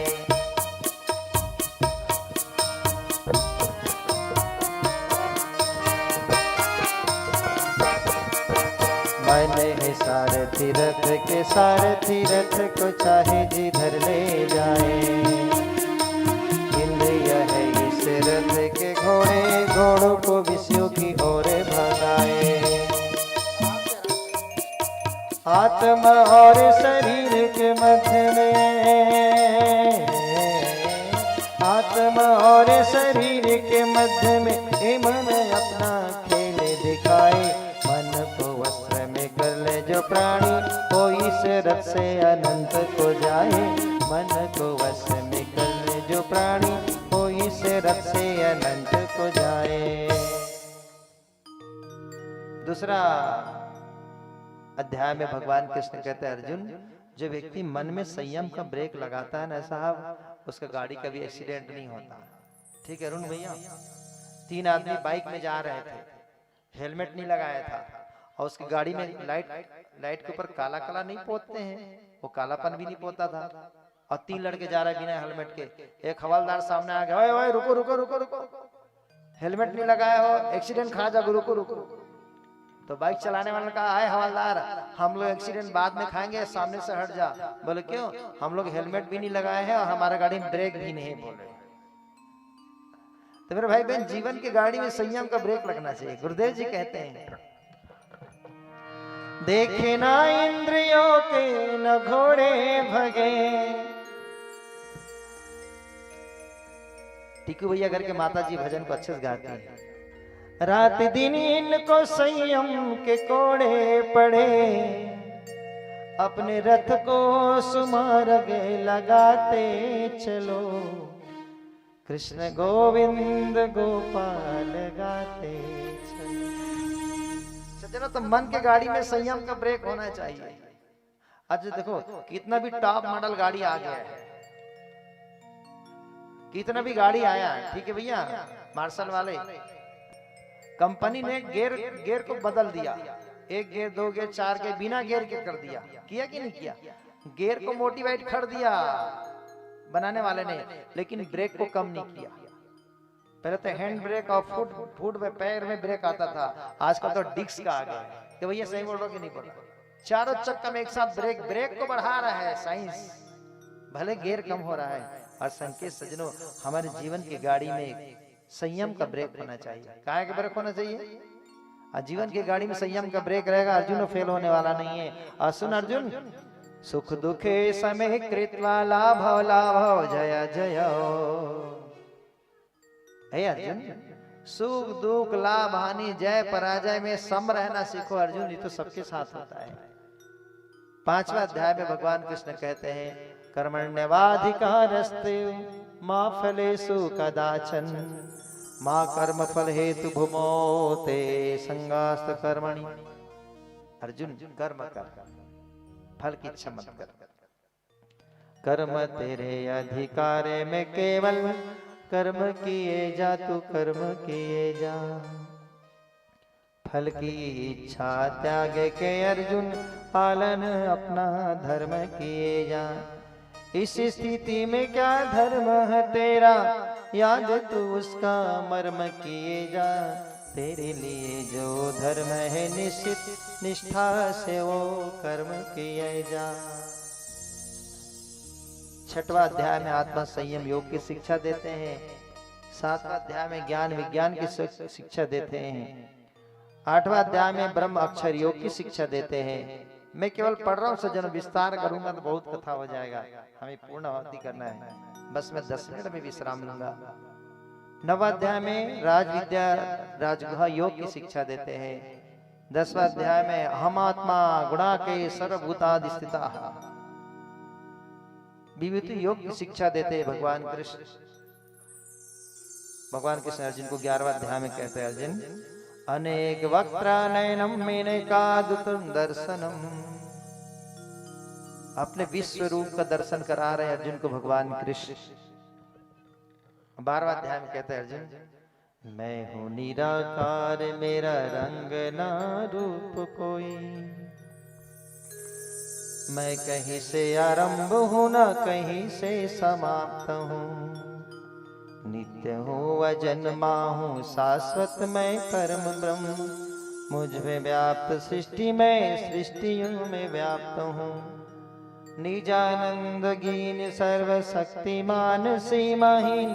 मन है सारथी रथ के सारथी, रथ को चाहे जिधर ले जाए। इंद्रिय है इस रथ के घोड़े, घोड़ों को विषयों की ओर भगाए। आत्मा और शरीर के मध्य में, आत्मा और शरीर के मध्य में मन अपना खेल दिखाए। मन को वस्त्र में कर ले जो प्राणी, वो इस रथ से अनंत को जाए। मन को वस्त्र में कर ले जो प्राणी, वो इस रथ से अनंत को जाए। दूसरा अध्याय में भगवान कृष्ण कहते हैं, अर्जुन, जो व्यक्ति मन में संयम का ब्रेक लगाता है ना साहब, उसका गाड़ी कभी एक्सीडेंट नहीं होता। ठीक है अरुण भैया। 3 आदमी बाइक में जा रहे थे, हेलमेट नहीं लगाया था, और उसकी गाड़ी में लाइट के ऊपर काला काला नहीं पोतते हैं, वो कालापन भी नहीं पोता था। और 3 लड़के जा रहे बिना हेलमेट के। एक हवलदार सामने आ गया, ओए ओए रुको रुको रुको रुको, हेलमेट नहीं लगाया हो, एक्सीडेंट खा जाओगे, रुको रुको। तो बाइक चलाने वाले ने कहा, आए हवलदार, हम लोग एक्सीडेंट बाद में खाएंगे, सामने से हट जा। बोले क्यों? हम लोग हेलमेट भी नहीं लगाए हैं और हमारा गाड़ी में ब्रेक भी नहीं बोल रहे। तो मेरे भाई बहन, जीवन की गाड़ी में संयम का ब्रेक लगना चाहिए। गुरुदेव जी कहते हैं, देखे ना इंद्रियों के न घोड़े भगे। टीकू भैया घर के माता जी भजन को अच्छे से गाती हैं। रात दिन इनको संयम के कोड़े पड़े, अपने रथ को सुमार्ग लगाते चलो। कृष्ण गोविंद गोपाल गाते चलो। सज्जनों, तो मन के गाड़ी में संयम का ब्रेक होना चाहिए। आज देखो कितना भी टॉप मॉडल गाड़ी आ गया है, कितना भी गाड़ी आया है, ठीक है भैया, मार्शल वाले कंपनी ने गेयर को बदल दिया। 1 गियर 2 गियर 4 गियर बिना गियर के कर दिया। किया कि नहीं किया? गियर को मोटिवेट कर दिया बनाने वाले ने, लेकिन ब्रेक को कम नहीं किया। पहले तो हैंड ब्रेक और फुट में पैर में ब्रेक आता था, आजकल तो डिस्क का आ गया। तो भैया सही बोल रहा कि नहीं बोल रहा? चारों चक्का में एक साथ ब्रेक को बढ़ा रहा है साइंस, भले गियर कम हो रहा है। और संकेत सज्जनों, हमारे जीवन की गाड़ी में संयम का ब्रेक होना चाहिए। काहे का ब्रेक होना चाहिए? जीवन की गाड़ी में संयम का ब्रेक रहेगा, अर्जुन फेल होने वाला नहीं है। और सुन अर्जुन, सुख दुखे समय कृत्वा लाभो लाभो जय जय। हे अर्जुन, सुख दुख लाभ हानि जय पराजय में सम रहना सीखो अर्जुन, ये तो सबके साथ होता है। 5वां अध्याय में भगवान कृष्ण कहते हैं, कर्मण्यवाधिकारस्ते मा फलेषु कदाचन माँ कर्म फल हेतु भूमोते संगास्त कर्मणि। अर्जुन कर्म कर, फल की इच्छा मत कर। कर्म तेरे अधिकार में केवल, कर्म किए जा तू कर्म किए जा। फल की इच्छा त्याग के अर्जुन, पालन अपना धर्म किए जा। इस स्थिति में क्या धर्म है तेरा, याद तू उसका मर्म किए जा। तेरे लिए जो धर्म है निश्चित, निष्ठा से वो कर्म किए जा। छठवां अध्याय में आत्मा संयम योग की शिक्षा देते हैं। सातवां अध्याय में ज्ञान विज्ञान की शिक्षा देते हैं। आठवां अध्याय में ब्रह्म अक्षर योग की शिक्षा देते हैं। मैं केवल पढ़ रहा हूँ सज्जन, विस्तार करूंगा तो बहुत कथा हो जाएगा, हमें पूर्ण आहुति करना है। बस मैं 10 मिनट में विश्राम लूंगा। नवां अध्याय में राज विद्या राजगुहा योग की शिक्षा देते हैं। 10वां अध्याय में हम आत्मा गुणा के सर्वभूतादि स्थिता, विभूति योग की शिक्षा देते हैं भगवान कृष्ण। भगवान कृष्ण अर्जुन को 11वां अध्याय में कहते हैं, अर्जुन अनेक वक्त्र नयनम मेनकादुतम दर्शनम। अपने विश्व रूप का दर्शन करा रहे अर्जुन को भगवान कृष्ण। 12वां अध्याय में कहते हैं, अर्जुन मैं हूं निराकार, मेरा रंग ना रूप कोई। मैं कहीं से आरंभ हूं ना कहीं से समाप्त हूं। नित्य हूँ अजन्मा हूँ शाश्वत मैं परम ब्रह्म। मुझ में व्याप्त सृष्टि में सृष्टियों में व्याप्त हूँ। निजानंद गीन सर्वशक्तिमान सीमाहीन,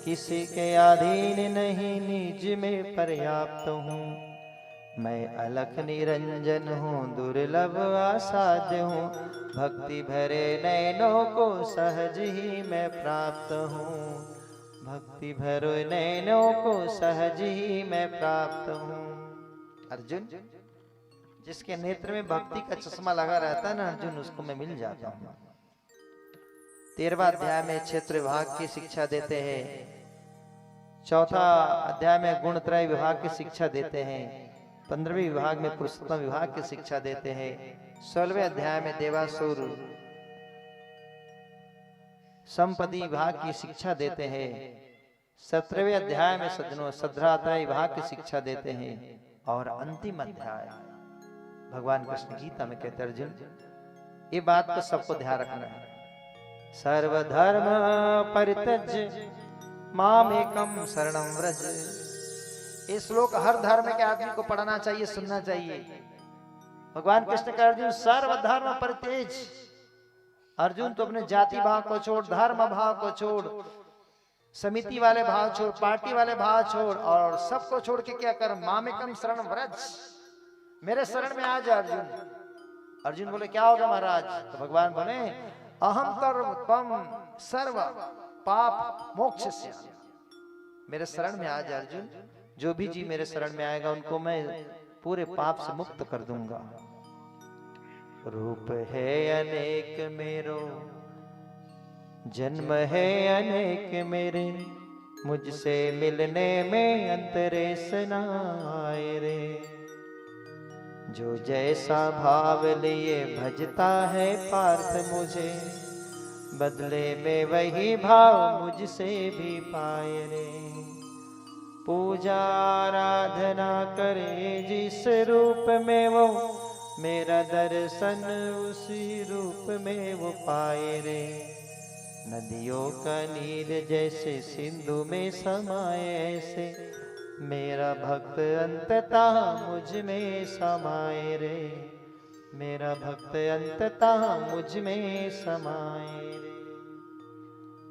किसी के अधीन नहीं निज में पर्याप्त हूँ। मैं अलख निरंजन हूँ दुर्लभ असाध्य हूँ। भक्ति भरे नैनों को सहज ही मैं प्राप्त हूँ। भक्ति भरो नैनों को सहज ही मैं प्राप्त हूँ। अर्जुन जिसके नेत्र में भक्ति का चश्मा लगा रहता है ना अर्जुन, उसको मैं मिल जाता हूँ। 13वां अध्याय में क्षेत्र विभाग की शिक्षा देते हैं। 4था अध्याय में गुणत्रय विभाग की शिक्षा देते हैं। 15वें विभाग में पुरुषोत्तम विभाग की शिक्षा देते हैं। 16वें अध्याय में देवासुर संपत्ति विभाग की शिक्षा देते हैं। 17वें अध्याय में सज्जनों सद्रात्रय विभाग की शिक्षा देते हैं। और अंतिम अध्याय भगवान कृष्ण गीता में कहते हैं, अर्जुन ये बात को सबको ध्यान रखना है। सर्वधर्म परित्यज्य मामेकम शरणं व्रज। ये श्लोक हर धर्म के आदमी को पढ़ना चाहिए, सुनना चाहिए। भगवान कृष्ण का अर्जुन सर्वधर्म परित्यज। अर्जुन तो अपने जाति भाव को छोड़, धर्म भाव को छोड़, समिति वाले भाव छोड़, पार्टी वाले भाव छोड़ और सबको छोड़ के क्या कर, मामेकम शरणं व्रज, मेरे शरण में आ जा अर्जुन। अर्जुन बोले क्या होगा महाराज? तो भगवान बोले अहम तम सर्व पाप मोक्ष से। मेरे शरण में आ जा अर्जुन, जो भी जी मेरे शरण में आएगा उनको मैं पूरे पाप से मुक्त कर दूंगा। रूप है अनेक मेरो, जन्म है अनेक मेरे, मुझसे मिलने में अंतरेश न आए रे। जो जैसा भाव लिए भजता है पार्थ मुझे, बदले में वही भाव मुझसे भी पाए रे। पूजा आराधना करे जिस रूप में वो, मेरा दर्शन उसी रूप में वो पाए रे। नदियों का नीर जैसे सिंधु में समाए, ऐसे मेरा भक्त अंततः मुझ में समाए रे। मेरा भक्त अंततः मुझ में समाए रे।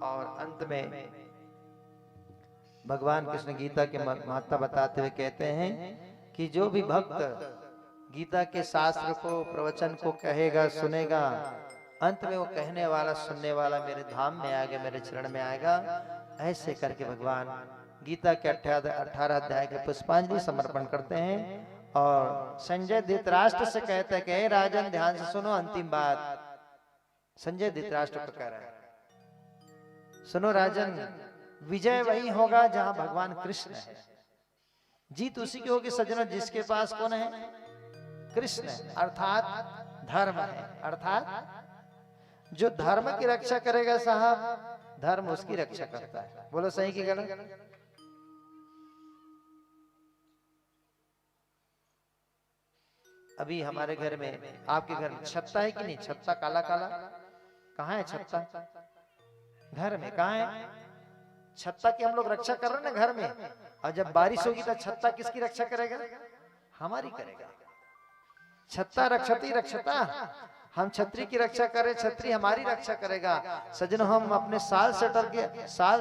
और अंत में भगवान कृष्ण गीता के महत्ता बताते हुए कहते हैं कि जो भी भक्त गीता के शास्त्र को, प्रवचन को कहेगा, सुनेगा, अंत में वो कहने वाला, सुनने वाला मेरे धाम में आएगा, मेरे चरण में आएगा। ऐसे करके भगवान गीता के 18 अध्याय के पुष्पांजलि समर्पण करते हैं। और संजय धृतराष्ट्र से कहते हैं कि राजन ध्यान से सुनो, अंतिम बात संजय धृतराष्ट्र को कह रहा है, सुनो राजन, विजय वही होगा जहां भगवान कृष्ण है। जीत उसी की होगी सज्जनों जिसके पास कौन है? कृष्ण है, अर्थात धर्म है। अर्थात जो धर्म की रक्षा करेगा साहब, धर्म उसकी रक्षा करता है। बोलो सही की गलत? अभी हमारे घर में, आपके घर में छत्ता है कि नहीं? छत्ता काला काला कहाँ है? छत्ता घर में कहाँ है? छत्ता की हम लोग रक्षा कर रहे हैं ना घर में। और जब बारिश होगी तो छत्ता किसकी रक्षा करेगा? हमारी करेगा। छत्ता रक्षती रक्षता, हम छतरी की रक्षा करें, छतरी हमारी रक्षा करेगा। सज्जनों, हम अपने साल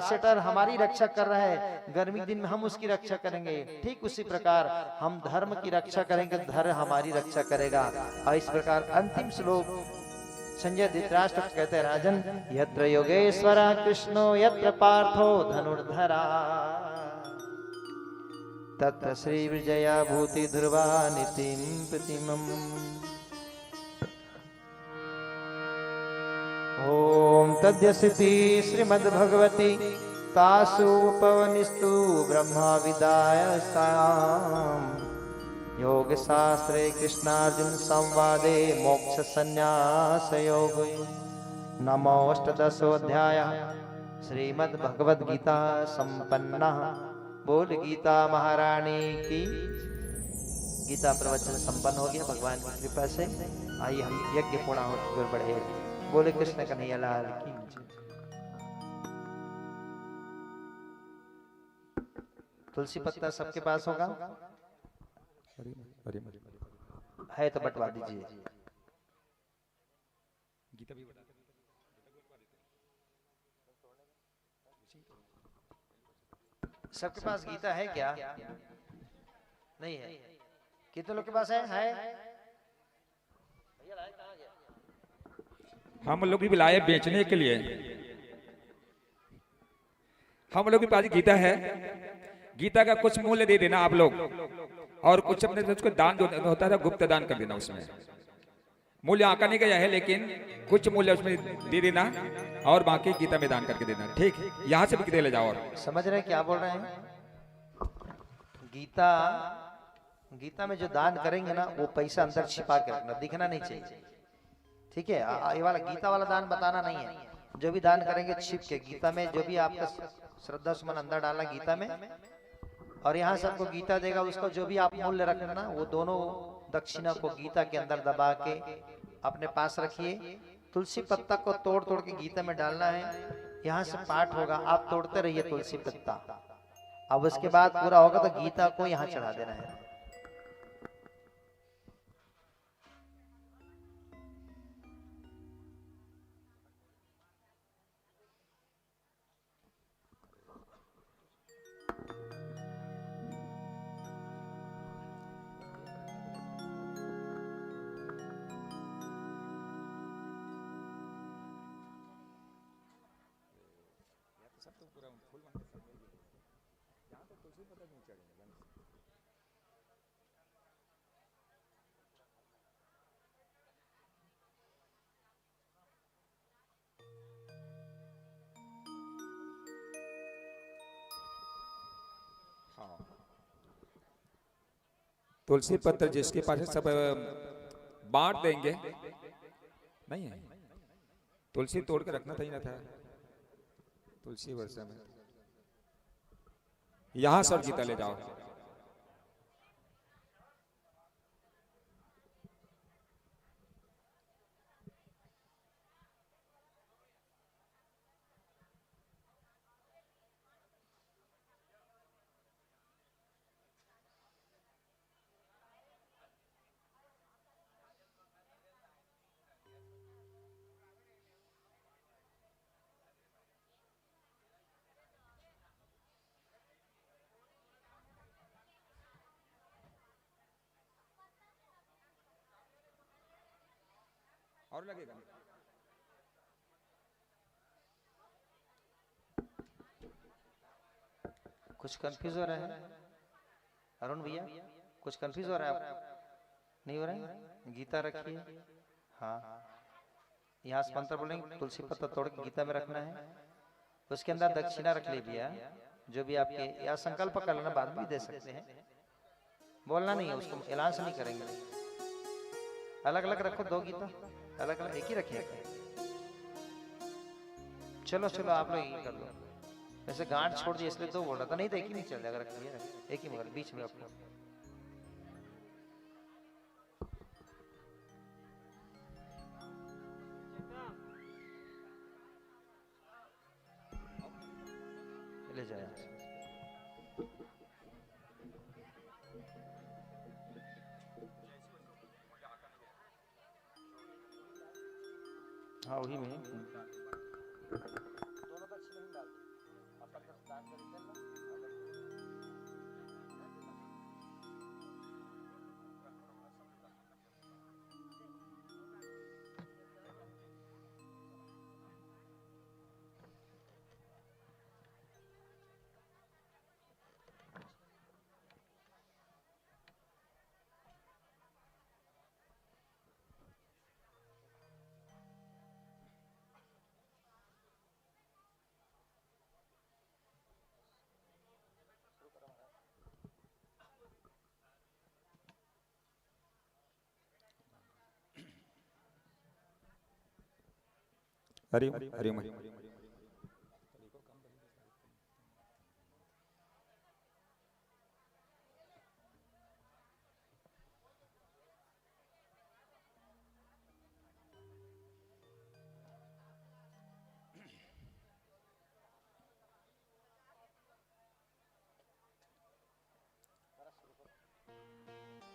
सेटर हमारी रक्षा कर रहे हैं, गर्मी के दिन में हम उसकी रक्षा करेंगे। ठीक उसी प्रकार हम धर्म की रक्षा करेंगे, धर्म हमारी रक्षा करेगा। और इस प्रकार अंतिम श्लोक संजय धृतराष्ट्र कहते हैं, राजन यत्र योगेश्वर कृष्णो यत्र पार्थो धनुर्धरा तत्र श्री विजया भूति ध्रुवा नितिम प्रतिमम्। ओम तद्यसिति श्रीमद्भगवती तासु उपवनिस्तु ब्रह्मा विदायसाम् योग शास्त्रे कृष्णार्जुन संवादे मोक्ष संन्यास योग नमोऽष्टदशोऽध्याय श्रीमद्भगवद गीता संपन्ना। बोल गीता महारानी की। गीता प्रवचन संपन्न हो गया भगवान की कृपा से। आइए हम यज्ञ पूर्णाहुति की ओर बढ़े। बोले कृष्ण कन्हैया लाल की। तुलसी पत्ता सबके पास होगा? है तो बंटवा दीजिए। गीता भी सबके पास गीता है क्या? नहीं है। कितने लोग के पास है? हम लोग भी लाए बेचने के लिए। हम लोग के पास गीता है। गीता का कुछ मूल्य दे देना आप लोग, और कुछ अपने उसको दान जो होता है गुप्त दान कर देना। उसमें मूल्य आका नहीं गया है, लेकिन कुछ मूल्य उसमें दे देना और बाकी गीता में दान करके देना। ठीक, यहाँ से भी ले जाओ। और समझ रहे हैं क्या बोल रहे हैं? गीता में जो दान करेंगे ना, वो पैसा अंदर छिपा के रखना, दिखना नहीं चाहिए। ठीक है? ये वाला गीता वाला दान बताना नहीं है। जो भी दान करेंगे छिप के, गीता में जो भी आपका श्रद्धा सुमन अंदर डालना गीता में, और यहाँ सबको गीता देगा, उसको जो भी आप मूल्य रखना, वो दोनों दक्षिणा को गीता के अंदर दबा के अपने पास रखिए। तुलसी पत्ता को तोड़ तोड़ के गीता में डालना है। यहाँ से पाठ होगा, आप तोड़ते रहिए तुलसी पत्ता। अब उसके बाद पूरा होगा तो गीता को यहाँ चढ़ा देना है। तुलसी पत्र जिसके पास है सब बांट देंगे। नहीं है तुलसी तोड़ के रखना था ही ना था। तुलसी वर्षा में यहाँ सब गीता ले जाओ। और लगेगा कुछ कंफ्यूज हो रहा है अरुण भैया? कुछ कंफ्यूज हो रहा है आपको? नहीं हो रहा है? गीता रखिए। हाँ, यहाँ से मंत्र बोलेंगे, तुलसी पत्ता तोड़ के गीता में रखना है। उसके अंदर दक्षिणा रख ली भैया, जो भी आपके, या संकल्प कर लेना, बाद में भी दे सकते हैं, बोलना नहीं है उसको, ऐलान से नहीं करेंगे। अलग अलग रखो, 2 गीता अलग अलग, एक ही रखिए। चलो चलो आप लोग एक ही कर लो, वैसे गांठ छोड़ दिए इसलिए 2 बोल रहा था, नहीं तो एक ही नहीं चल जाएगा, रखिए एक ही, मगर बीच में रखो। ले जाए हाँ वही में दोनों का छिलका डाल दो, अपन का दान कर देना। हरिओम हरिओम।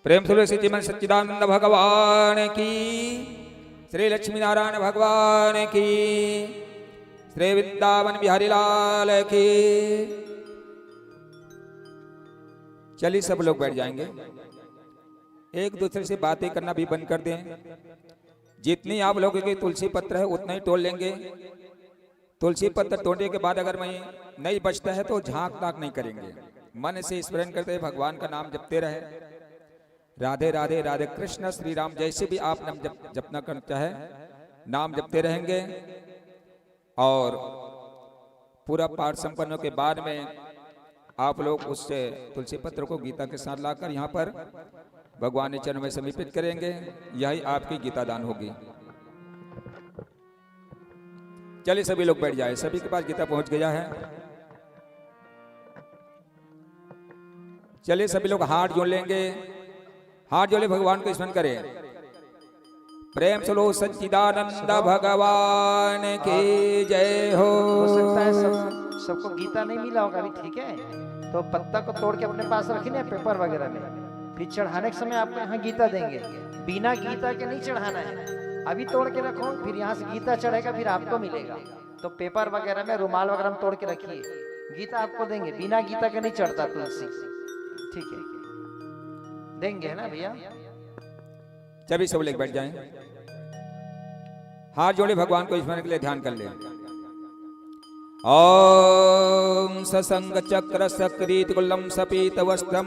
प्रेम तुलसी जी मन सच्चिदानंद भगवान की, श्री लक्ष्मी नारायण भगवान की, श्री वृंदावन बिहारी लाल की। चलिए सब लोग बैठ जाएंगे, एक दूसरे से बातें करना भी बंद कर दें। जितनी आप लोगों के तुलसी पत्र है उतना ही तोड़ लेंगे। तुलसी पत्र तोड़ने के बाद अगर मैं नहीं बचता है तो झांक ताक नहीं करेंगे, मन से स्मरण करते भगवान का नाम जपते रहे, राधे राधे राधे कृष्ण श्री राम, जैसे भी आप नाम जपना करता है नाम जपते रहेंगे। और पूरा पाठ संपन्न होने के बाद में आप लोग उससे तुलसी पत्र को गीता के साथ लाकर यहाँ पर भगवान के चरणों में समर्पित करेंगे, यही आपकी गीता दान होगी। चलिए सभी लोग बैठ जाए, सभी के पास गीता पहुंच गया है। चलिए सभी लोग हाथ जोड़ लेंगे, हाथ जोड़े भगवान को स्मरण करें। प्रेम से लो सच्चिदानंद भगवान की जय हो। सकता है सबको गीता नहीं मिला होगा अभी, ठीक है, तो पत्ता को तोड़ के अपने पास रखी ना पेपर वगैरह में, फिर चढ़ाने के समय आपको यहाँ गीता देंगे, बिना गीता के नहीं चढ़ाना है, अभी तोड़ के रखो, फिर यहाँ से गीता चढ़ेगा फिर आपको मिलेगा। तो पेपर वगैरह में, रुमाल वगैरह में तोड़ के रखिए, गीता आपको देंगे, बिना गीता के नहीं चढ़ता तुलसी, ठीक है, देंगे है ना भैया। सभी सब लोग बैठ जाएं, हाथ जोड़े भगवान को स्मरण के लिए ध्यान कर ले। ओम ससंग चक्र सक्रीत कुलम सपीत वस्त्रम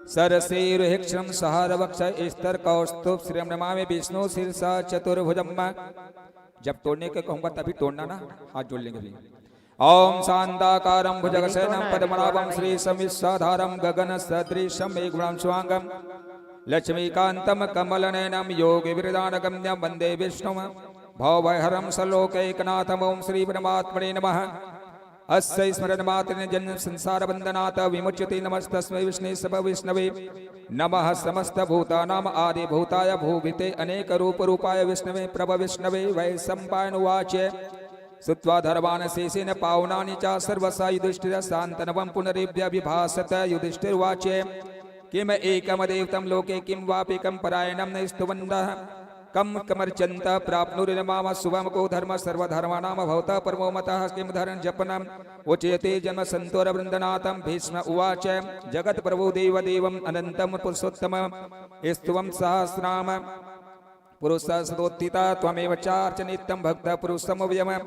सरसेरुहिक्षम सहार वक्ष स्तर कौस्तुभ श्रीम नमामि विष्णु शीर्षा चतुर्भुजम। जब तोड़ने के कहूंगा तभी तोड़ना ना, हाथ जोड़ लेंगे भी। ओम शांताकारं भुजगशयनं पद्मनाभं श्री समिसाधारं गगन सदृशं मेघवर्णं स्वांगं लक्ष्मीकान्तं कमलनयनं योगिविरदानगम्यं वन्दे विष्णुं भवभयहरं सलोकैकनाथं। ओम श्री परमात्मने नमः। अस्य स्मरणमात्रेण जन्म संसार बंधनात् विमुच्यते। नमस्तस्मै विष्णु सब विष्णवे नमः। समस्त भूतानां आदि भूताय भूभिते अनेक रूप रूपाय विष्णवे प्रभ विष्णवे वै सम्पायन उवाच। सुत्वा धर्वान् शेषेण पावनानि च सर्वसा युधिष्ठिर शान्तनवं पुनरेभ्यभिभासत। युधिष्ठिर्वाच किम एकमदेव तं लोके किं वापिकं परायणं न स्तुवन्तः कम कमर्चन्त प्राप्नुर्माम शुभम को धर्म सर्वधर्माणां भवतः परमो मतः किं धर्म जपनम् उच्यते जन्म संतोर वृन्दनाथं। भीष्म उवाच जगत् प्रभो देवदेवम् अनन्तं पुरुषोत्तमं स्तुवं सहस्रनाम पुरुषः सदोत्थिता त्वमेव चार्च नित्यं भक्तः पुरुषमव्ययम्।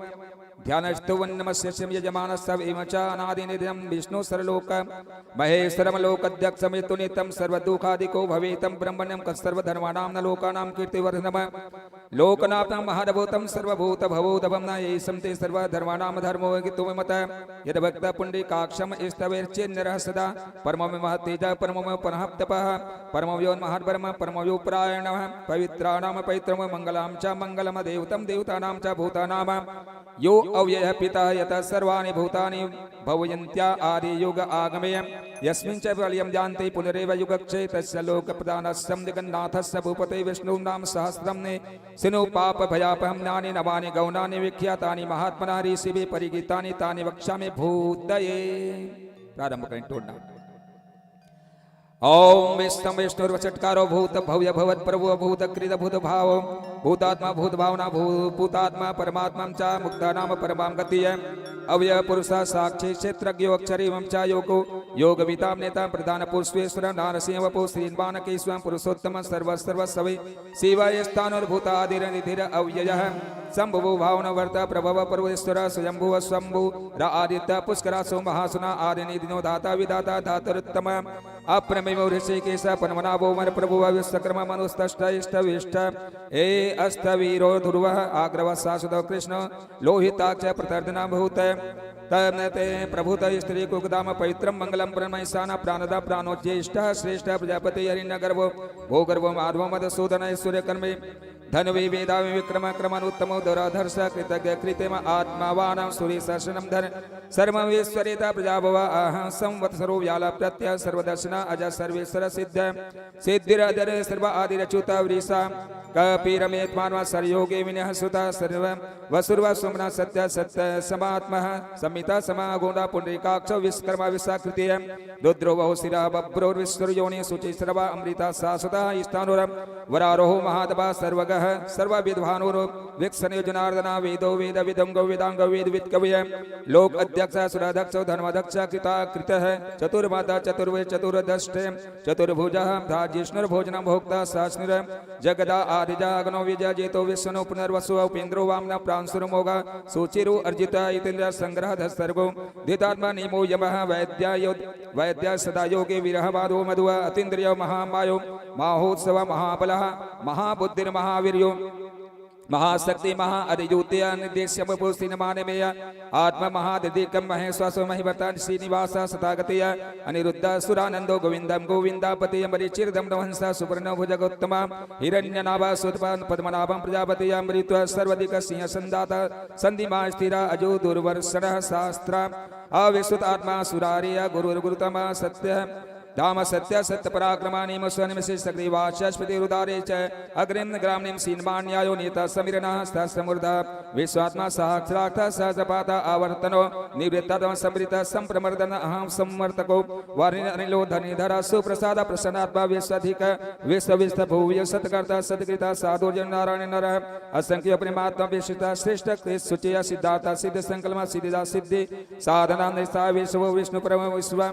ध्यानस्तुवन्नमस्य यजमानस्य एव च अनादिनिधनं विष्णु सर्वलोक महेश्वरमलोकध्यक्षमितुनितं सर्वदुःखादिको भवेतं ब्रह्मण्यं सर्वधर्माणां न लोकानां कीर्तिवर्धनम्। लोकनाथं महाभूतं सर्वभूत भवोदभं न ये संते सर्वधर्माणां धर्मो तुममत यद भक्त पुण्डरीकाक्षम स्तवेर्चेन्नरः सदा परमो महत्तेज परमो पुनः तपः परमो यो महाब्रह्म परमो यो परायणः पवित्राणां पवित्रं मंगलां च मंगलम देवतं देवतानां च भूतानां यो अव्ययः पिता यतः सर्वाणि भूतानि भवयन्त्या आदि युग आगमय यस्मिन् च प्रलयं जानते पुनरेव युगक्षे तस्य लोकप्रदानस्य जगन्नाथस्य भूपते विष्णु नाम सहस्रं ने सिनो पाप भयापहं ज्ञानि नवानि गौणानि विख्यातानि महात्मना ऋषिभिः परिगीतानि तानि वक्ष्यामि भूतये। प्रारंभ करें तोड़ना। ओम विष्णु विष्णुर्वचटकारो भूत भव्य भवत प्रभु भूत कृत भूत भाव भूतात्मा भूत भावना भूतात्मा परमात्मा च मुक्ता नाम परमां गतिय अव्यय पुरुष साक्षी क्षेत्रज्ञो अक्षरी च योगो योग विताम नेता प्रधान पुरुषेश्वर नारसिंह वपु श्रीन्वानकेश्वर पुरुषोत्तम सर्व सर्वस्वै शिवाय स्थानोर्भूतादिरनिधिर अव्ययः संभुव भावना वर्त प्रभव पर्वेश्वर स्वयंभुव स्वंभु र आदित्य पुष्करासो महासुना आदिनिधिनो दाता विदाता धातरुत्तम अप्रमेव ऋषिकेश पद्मनाभो मर प्रभु विश्वकर्म मनुस्तष्ट इष्ट विष्ट ए अस्तवीरो ध्रुवः आग्रव शाश्वत कृष्ण लोहिताक्ष प्रतर्दना भूत तमते प्रभुत स्त्री कुकदाम पवित्रम मंगलम प्रणमयसाना प्राणदा प्राणो ज्येष्ठ श्रेष्ठ प्रजापति हरिण्य गर्भो भो गर्भो माधव मधुसूदन ऐश्वर्य कर्मे धनवे वेदा विक्रम क्रमानुत्तमो दराधर्ष कृतज्ञ कृतिम आत्मावानां सूर्यशर्षणं धन सर्वमेश्वरेता प्रजाभव अहं संवत्सरो व्याला प्रत्यय सर्वदर्शना अज सर्वेश्वर सिद्ध सिद्धिराधर सर्व आदिरच्युत वृषा कपीरमेत्मान्वा सरयोगे विनः सुता सर्व वसुर्व सुमना सत्य सत्य समात्मः संमिता समागोंडा पुंडरीकाक्ष विश्वकर्मा विशाकृतिय रुद्रो बहु शिरा बभ्रोर्विश्वयोनि शुचि सर्वा अमृता शाश्वता स्थानोरम वरारोहो महादभा सर्वगः सर्वविद्वानोर विक्षण जनार्दना वेदो वेद विदंगो वेदांग वेद वित्कवय लोक अध्यक्ष सुराध्यक्ष धर्माध्यक्ष कृता कृतः चतुर्माता चतुर्वे चतुर्दष्ट चतुर्भुजः जिष्णुर्भोजनं भोक्ता सहस्र जगदा आदिजा अग्नो विजय जेतो विष्णु पुनर्वसु उपेन्द्रो वामना प्रांशुरमोगा सुचिरु अर्जित इतेन्द्र संग्रह सर्गो दितात्मा निमो यमः वैद्य सदा योगे विरहवादो मधुव अतीन्द्रिय महामायो माहोत्सव महाबलः महाबुद्धिर्महावीर्यो महाशक्ति महा अधिज्योत्या निर्देश्य पुष्टिनमानमेय आत्म महादिकम महेश्वास महिवर्तन श्रीनिवास सतागतय अनिरुद्ध सुरानंदो गोविंदम गोविंदापति अमरीचिरदम नवहंस सुपर्ण भुजगोत्तम हिरण्यनाभ सुतपान पद्मनाभम प्रजापति अमृत सर्वधिक सिंह संदाता संधिमा स्थिर अजो दुर्वर्षण शास्त्र अविश्रुत आत्मा सुरारिय गुरुर्गुरुतम सत्य धाम सत्य सत्य पराक्रमानिम स्वनिमि सग्रीवाचस्पति रुदारे च अग्रिम ग्रामनिम सीन्मान्यायो नीता समीरणः सहस्रमूर्ध विश्वात्मा सहस्रार्थ सहस्रपाता आवर्तनो निवृत्तम समृत संप्रमर्दन अहं संवर्तको वारिणिलो धनिधर सुप्रसाद प्रसन्नात्मा विश्वधिक विश्वविस्त भूय सत्कर्ता सत्कृता साधुर्य नारायण नर असंख्य प्रेमात्मा विशिष्ट श्रेष्ठ सुचय सिद्धार्थ सिद्ध संकल्प सिद्धिदा सिद्धि साधना निष्ठा विश्व विष्णु परम विश्व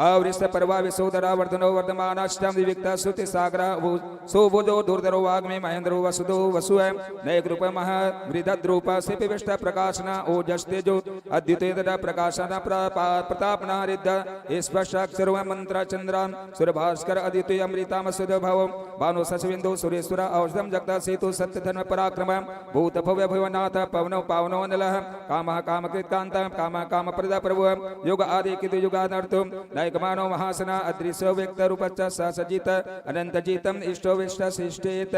अवृष्ट परवा सोदरा वर्धनो वर्धमानाष्टम विविक्ता श्रुति सागरा सुबुधो दुर्धरो वाग्मे महेंद्रो वसुदो वसु नयक रूप महा वृद्ध सिपि विष्ट प्रकाशना ओजस तेजो अद्युते प्रकाशना प्रतापना रिद्ध स्पर्शाक्षर मंत्र चंद्र सुरभास्कर अद्युते अमृताम सुध भव भानु शशविंदु सुरेश्वर औषधम जगता सेतु सत्य धर्म पराक्रम भूत भव्य भुवनाथ पवनो पावनो अनलः कामः कामकृत कांत कामः काम प्रदा प्रभु युग आदि कितु युगानर्थो नायक मानो महासना अदृश्य व्यक्त रूपच्च सजित अनंत जीतम इष्टो विष्ट शिष्टेत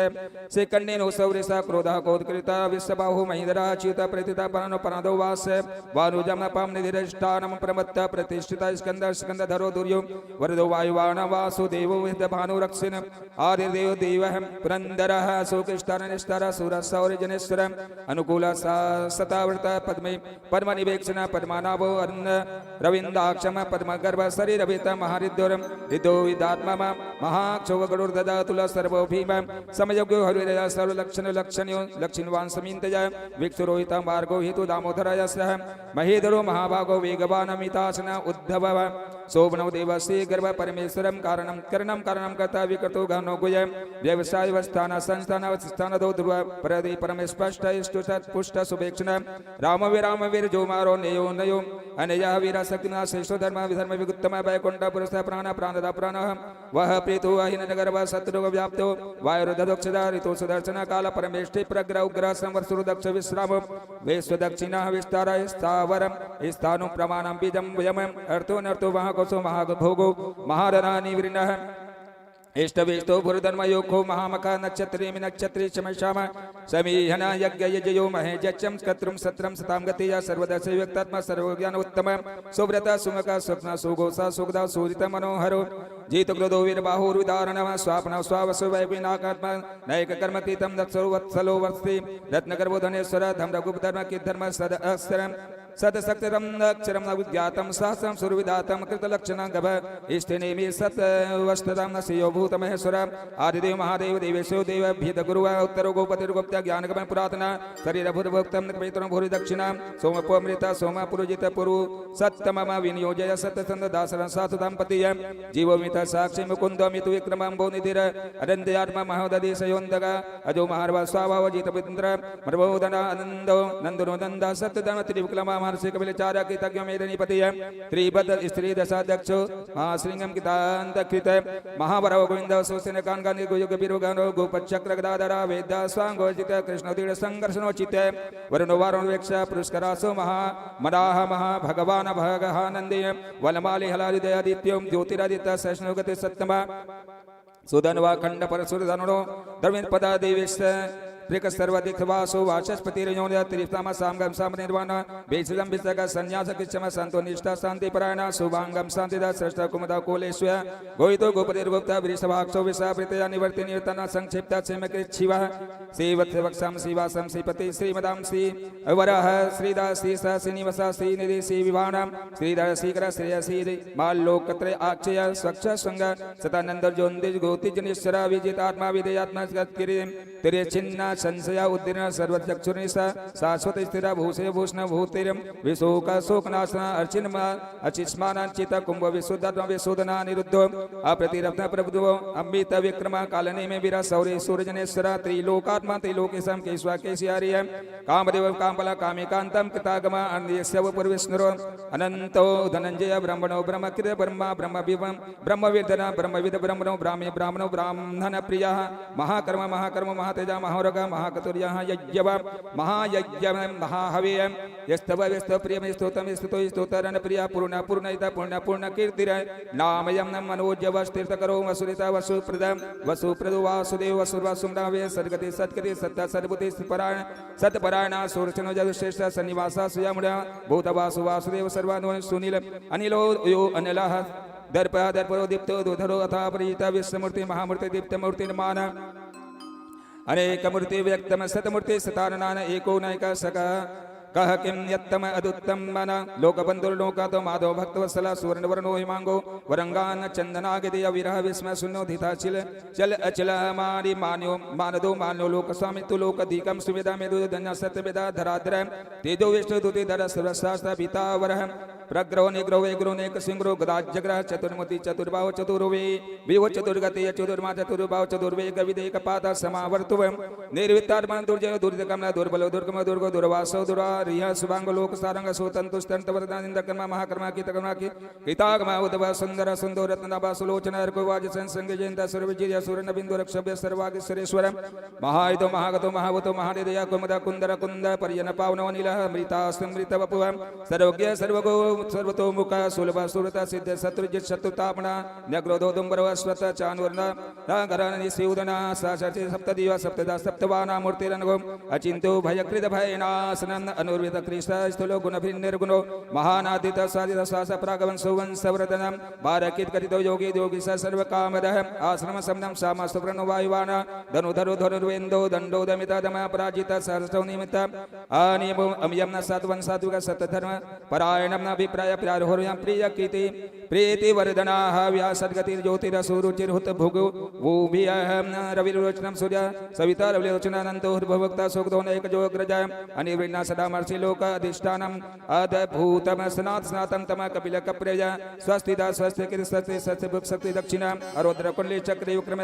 सेकंडेनो सौरेसा क्रोधः कोदकृता विश्वबाहु महीधरा च्युत प्रतिता परानो परादो वास वानुजम पाम निधिरष्टानम प्रमत्त प्रतिष्ठिता स्कंद स्कंदधरो दुर्यो वरदो वायुवाण वासुदेवो विद भानुरक्षिण आदिदेव देवः पुरंदरः सुकृष्टान निष्ठर सुर सौर्य जनेश्वर अनुकूल सतावृत पद्मे पद्मनिवेक्षण पद्मनाभो अरुण रविंदाक्षम पद्मगर्भ शरीरभित महारिद्योरम रिदो विदात्मा महाक्षोभ गरुर्ददा तुला सर्वो भीम समयोग्यो हरिदया सर्व लक्षण लक्षण्यो लक्षिणवान समीन्तय विक्षुरोहिता मार्गो हेतु दामोदराय सह महेधरो महाभागो वेगवान अमितासन उद्धव शोभनौ देवस्य गर्भ परमेश्वरम कारणम करणम कारणम कर्ता विकर्तो गहनो गुयम व्यवसाय वस्थान संस्थान स्थान दो ध्रुव परदि परम स्पष्ट इष्टुत पुष्ट सुभेक्षण राम वीर जो मारो नयो नयो अनया वीर शक्तिना श्रेष्ठ धर्म विधर्म विगुत्तम वैकुंठ पुरुष प्राण प्राणदा प्राण वह प्रीतो अहिन नगर व शत्रुग व्याप्तो वायुरुदक्षदा ऋतु सुदर्शन काल परमेष्ठि प्रग्रह उग्र संवर्षुर दक्ष विश्राम विश्व दक्षिणा विस्तार स्थावरम स्थानु प्रमाणम बीजम वयम अर्थो नर्थो महाकोशो महाभोगो महारणानि विरिणः इष्ट विष्टो भुरधर्म योगो महामका नक्षत्री नक्षत्री शमशाम समीहन यज्ञ यजयो महे जच्चम कत्रुम सत्रम सताम गतिया सर्वदा संयुक्तात्मा सर्वज्ञान उत्तम सुव्रता सुमका स्वप्न सुगोसा सुगदा सूरित मनोहरो जीत क्रोधो वीर बाहुर्विदारणम स्वापन स्वावसु वैपिनाकात्मा नैक कर्म कृतम दक्षो वत्सलो वर्षि रत्नगर्भो धनेश्वर धर्म रघुप धर्म कि धर्म सद अक्षरम सतशक्तिरम अक्षरम विज्ञातम सहस्रम सुरविदातम कृतलक्षण गभ इष्टनेमि सतवस्ततम नसियो भूतमहेश्वर आदिदेव महादेव देवेशो देव भीत गुरु उत्तरो गोपतिर्गुप्त ज्ञानगम पुरातन शरीर भूर्भुक्तम निकमेतुरम भूरि दक्षिणा सोमपोमृत सोम पुरुजित पुरु सत्तमम विनियोजय सत्यसंद दासरं सातुतां पतिय जीवमित साक्षि मुकुंद मितु विक्रमं बोनिधिर अनंतयात्मा महोदधि सयोन्दग अजो महार्व स्वाभाव जित पितंद्र मर्वोदन आनंदो नंदनो नंदा सत्यधर्म त्रिविक्रम महर्षि कपिलचार्य कृतज्ञ मेदनीपति त्रिपद स्त्री दशाध्यक्षो महाश्रृंगम कितांत कृत महावरव गोविंद सुसेन कानगा निर्गुयुग बिरुगानो गोपचक्र गदाधरा वेदा स्वांगोचित कृष्णोदीर संघर्षणोचित वरुण वारुण वेक्ष पुरस्करासो महा मदाह महा भगवान भगहानंदी वनमाली हलादित्यों ज्योतिरादित्य सैष्णुगति सत्तमा सुधनवा खंड परशुरधनो धर्मेन पदा देवेश प्रिक सर्वाधिक वासो वाचस्पति रयोन्य त्रिप्ताम सामगम सामनिर्वाण बेसिदम विसर्ग संन्यास किच्चम संतो निष्ठा शांति परायण शुभांगम शांतिदा श्रेष्ठ कुमदा कोलेश्वर गोहितो गोपतिर्गुप्ता वृषभाक्षो विषापृतया निवर्ति निवर्तना संक्षिप्ता सेमकृच्छिवः श्रीवत्सवक्षाम श्रीवासम श्रीपति श्रीमदाम श्री वरः श्रीदास श्री श्रीनिवास श्रीनिधि श्री विवाणम श्रीधर श्रीकर श्रेयसी माल्लोकत्र आक्षय स्वच्छ संग सतानंद ज्योतिष गोतिजनेश्वर विजितात्मा विदयात्मा किरीम तेरे छिन्ना संशया उद्दीर्ण सर्वचक्षुर्निशा शाश्वत स्थिरा भूषे भूषण भूतिरम विशोक शोकनाशना अर्चिन अचिस्मानांचित कुंभ विशुद्धात्मा विशोधना निरुद्धो अप्रतिरत्न प्रभुदो अम्बित विक्रमा कालने में वीरा सौर्य सूर्यजनेश्वर त्रिलोकात्मा त्रिलोकेशम केशवा केशियार्य कामदेव कामपला कामिकांतम कृतागमा अन्यस्यव पुरविष्णुरो अनंतो धनंजय ब्रह्मणो ब्रह्मकृत ब्रह्मा ब्रह्मविवम ब्रह्मविदना ब्रह्मविद ब्रह्मणो ब्राह्मे ब्राह्मणो ब्राह्मण प्रियः महाकर्म महाकर्म महातेजा महारग महाकतुर्यः यज्ञव महायज्ञम महाहवेयम यस्तव व्यस्तव प्रियम स्तोत्रम स्तुतो स्तोत्रन प्रिया पूर्ण पूर्णिता पूर्ण पूर्ण कीर्तिर नामयम नम मनोज्य वस्तीर्थ करो वसुरिता वसुप्रदम वसुप्रदो वासुदेव वसुर्वसुमरावे सद्गति सत्कति सत्ता सद्भुति परायण सत्परायण सूर्यनो जगश्रेष्ठ सन्निवासा सुयामुड़ा भूतवासु वासुदेव सर्वानो सुनील अनिलो यो अनिलः दर्प दर्पो दीप्तो दुधरो अथा परिता विश्वमूर्ति महामूर्ति दीप्त मूर्ति मान अनेक मूर्ति व्यक्तम सतमूर्ति सताननान एको नैक सक कह किम यत्तम अदुत्तम मन लोकबंधुर्लोका तो माधव भक्तवत्सला सुवर्णवर्णो हिमांगो वरंगान चंदनागिदय विरह विस्मय सुन्नोधिता चिल चल अचल मारी मान्यो मानदो मान्यो लोक स्वामित्व लोक दीकम सुविधा मेदु धन्य सत्यवेदा धराद्र तेजो विष्णु दुति धर सर्वशास्त्र पीतावरः प्रग्रहो निग्रहो एग्रो नेक सिंग्रो गदाजग्रह चतुर्मुति चतुर्बाव चतुर्वे विभो चतुर्गति चतुर्मा चतुर्बाव चतुर्वेग विदेक पाद समावर्तुव निर्वित्तात्मा दुर्जय दुर्दकमना दुर्बलो दुर्गम दुर्गो दुर्वासो दुरा रिह शुभांग लोक सारंग सोतंतुष्टंत वरदानिंद कर्म महाकर्म कीत कर्म की हितागम उदव सुंदर सुंदर रत्नदाबा सुलोचन अर्को वाज संसंग जयंत सुरविजय सुरन बिंदु रक्षभ्य सर्वागीश्वरेश्वर महायुतो महागतो महावतो महादेदया कुमुद कुंदर कुंद पर्यन पावन नील मृता स्मृत वपुव सर्वज्ञ सर्वगो सर्वतो मुख सुलभ सुरता सिद्ध शत्रुजित शत्रुतापना न्यग्रोधो दुंबर स्वत चानुर्ण गरण निस्यूदना साचर्ति सप्तदिव सप्तदा सप्तवाना मूर्तिरनगो अचिंतो भयकृत भयनाशनन अनुर्वित कृष्ण स्थूलो गुण निर्गुणो महानादित साधित श्वास प्रागवन सुवन सवरदनम बारकित कथितो योगी योगी सर्व कामदः आश्रम समनम साम सुप्रणो वायुवान धनुधरो धनुर्वेन्दो दंडो दमित दम पराजित सहस्रो निमित्त अनियमो अमियम न सात्वन सात्विक सत्यधर्म परायणम न अभिप्राय प्रारहोर्यां प्रिय कीति प्रीति वर्धनाः व्यासद्गतिर् ज्योतिरसुरुचिर्हुत भुगो भूभियः रविर्लोचनं सूर्य सविता रविलोचनानन्दो भवक्ता सुखदो नैकजोऽग्रजः अनिर्विण्णा सदा मर्षि लोक अधिष्ठानम् अद्भुतम् सनात सनातन तम कपिल कप्रेय स्वस्तिदा स्वस्ति स्वस्ति स्वस्ति भुक् शक्ति दक्षिणा अरोद्र कुंडली चक्र विक्रम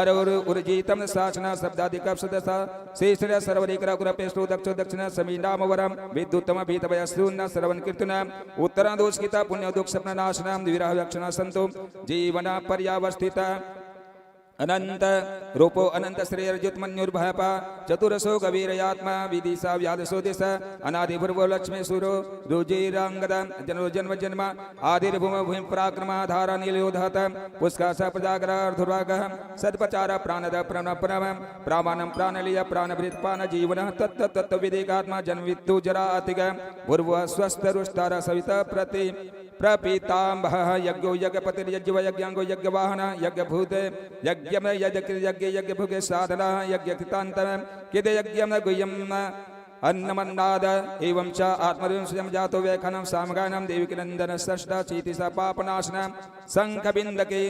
अरोर उर्जितम शासना शब्दाधिक सदसा शेषर सर्वरिकर गुरपेष्टो दक्षो दक्षिण समीनाम वरम विद्युतम भीतवयस्सून्न श्रवण कीर्तना उत्तरा दोष गीता पुण्य दुख सपना नाशनम विरह लक्षणा संतो जीवना पर्यावस्थिता अनंत रूपो अनंत श्रेयर्जुत मन्युर्भयपा चतुरसो गवीरयात्मा विदिशा व्यादसो दिश अनादि भूर्वो लक्ष्मी सुरो रुजिरांगद जन्म जन्म जन्म आदिर्भूम भूमि पराक्रमा धारा नीलोधत पुष्काश प्रजागर धुर्वाग सत्पचार प्राणद प्रण प्रणम प्रामाणम प्राणलीय प्राणभृत पान जीवन तत्त तत्व विदेकात्मा जन्म वित्तु जरा अतिग भूर्व स्वस्थ रुष्टार सविता प्रति प्रपीतांबः यज्ञो यज्ञपतिर्यज्ञ यज्ञांगो यज्ञवाहन यज्ञभूत यज्ञम यज्ञ यज्ञभुगे साधना यज्ञकृतान्तम किद यज्ञम गुह्यम अन्नमन्नाद एवं च आत्मविंशयं जातो वैखनं सामगानं देविकीनन्दन षष्ठा चीतिसा पापनाशनं शंखबिन्दके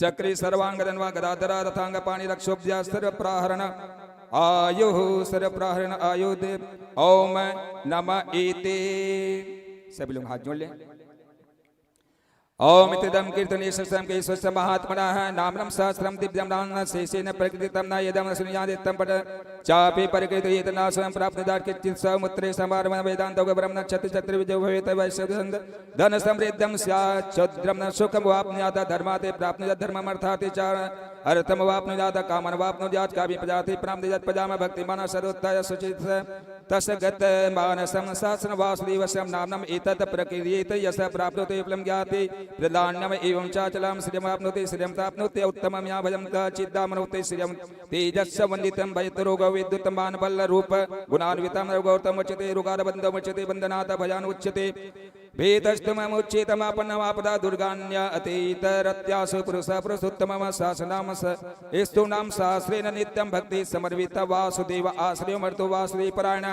चक्री सर्वांगदन्वा गदाधरा रथांग पाणि रक्षोभ्या सर्वप्राहरण आयुः सर्वप्राहरण आयुध ओम नमः इति। सभी लोग हाथ जोड़ लें। ओम इतिदम कीर्तने सस्त्रम के स्वस्थ महात्मनः नामनम सहस्रम दिव्यम नाम शेषेन प्रकृतितम न यदम सुनियादितम पट चापि परिकृत ना स्वयं प्राप्त दार के चित्त समुत्रे समारम वेदांतो ब्रह्म छत्र छत्र विजय भवेत वैश्यधन धन समृद्धम स्यात् चोद्रम सुखम वाप्नुयात धर्माते प्राप्नुयात धर्ममर्थाते चार अर्थम वाप्नुयात कामन वाप्नुयात कामि प्रजाति प्राप्नुयात पजाम भक्तिमान सरोत्ताय सुचित तसगत मानसम शासन वासुदेवसम नामनम एतत् प्रकीर्येत यस प्राप्नोति विप्लम ज्ञाति प्रदान्यम एवं चाचलम श्रियमाप्नोति श्रियं प्राप्नोति उत्तमं या भजं कचिद्दामनोति श्रियं तेजस्स वन्दितं भयतरोग विद्युतमान बल रूप गुणान्वितं गौतम उच्यते रुगारबन्धम उच्यते बन्धनाथ भयान उच्यते भेदस्तममुच्येतमापन्नमापदा दुर्गान्य अतीतरत्यासु पुरुष पुरुषोत्तमम शासनाम स्तु नाम सहस्रेण नित्यं भक्ति समर्वित वासुदेव आश्रयमर्तो वासुदेव परायण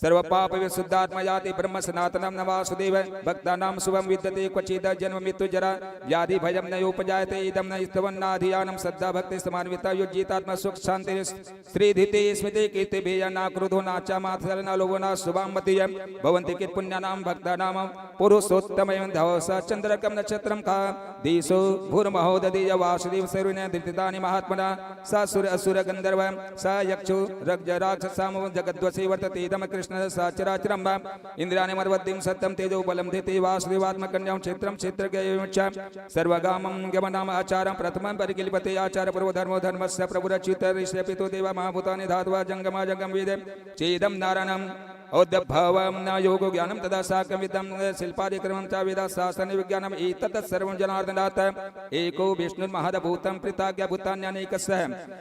सर्व पाप विशुद्धात्मा याति ब्रह्म सनातनम न वासुदेव भक्तानां शुभम विद्यते क्वचिद जन्म मृत्यु जरा व्याधि भयम न योपजायते इदम न स्तवन्नाधियानं श्रद्धा भक्ति समान्विता युज्यितात्मा सुख शांति श्रीधिते स्मृति कीर्ति भेय ना क्रोधो नाचा मात्सर्य न लोभो न शुभम मतियम भवन्ति कित पुण्यानां भक्तानां पुरुषोत्तमयं धवस चंद्रकं नक्षत्रं का दिशो भूर्महोदधीय वासुदेव सर्वने धृतितानि महात्मना स सुर असुर गंधर्व स यक्षो रज राक्षसाम जगद्वसी वर्तते इदम कृष्ण साचराचरम इंद्रियाणि मर्वद्दिं सत्यं तेजो बलं देते वासुदेवात्मकन्यां क्षेत्रं क्षेत्रज्ञ सर्वगामं गमनाम आचारं प्रथमं परिकल्पते आचार पूर्व धर्मो धर्मस्य प्रभुरच्युत ऋषि पितो देवा महाभूतानि धात्वा जंगमा जंगम वेद चेदं नारायणं औद्भवं न योगो ज्ञानं तदा साकमिदं शिल्पादिक्रमं च वेदा शासन विज्ञानम् एतत् सर्वं जनार्दनात् एको विष्णुर्महद्भूतं पृथाज्ञ भूतान्यनेकस्य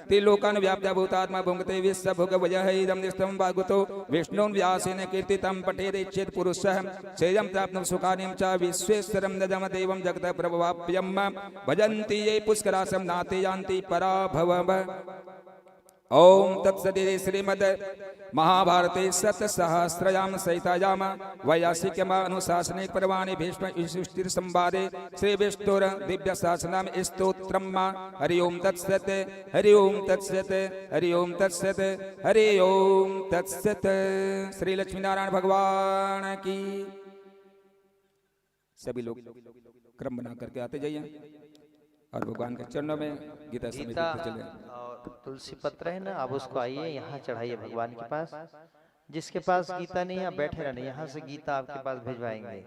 त्रिलोकान् व्याप्य भूतात्मा भुङ्क्ते विश्वभोगवयः इदं निष्ठं भागवतो विष्णुं व्यासेन कीर्तितं पठेदिच्छेत् पुरुषः श्रेयं प्राप्नुं सुखानिं च विश्वेश्वरं नजम देवं जगतः प्रभवाप्यं भजन्ति ये पुष्करासं नाते यान्ति पराभवम्। ओम तत्सदिति श्रीमद् महाभारते शतसहस्रयां सहितायां वैयासिकम् अनुशासनिक पर्वाणि भीष्म युधिष्ठिर संवादे श्री विष्णुर दिव्य शासनम् स्तोत्रम् हरि ओम तत्सत् हरि ओम तत्सत् हरि ओम तत्सत् हरि ओम तत्सत्। श्री लक्ष्मी नारायण भगवान की। सभी लोग क्रम बना करके आते जाइए और भगवान के चरणों में गीता चले। तुलसी पत्र है ना, आप उसको आइए यहाँ चढ़ाइए भगवान के पास। जिसके पास गीता नहीं, यहाँ बैठे रहने, यहाँ से गीता आपके पास भिजवाएंगे।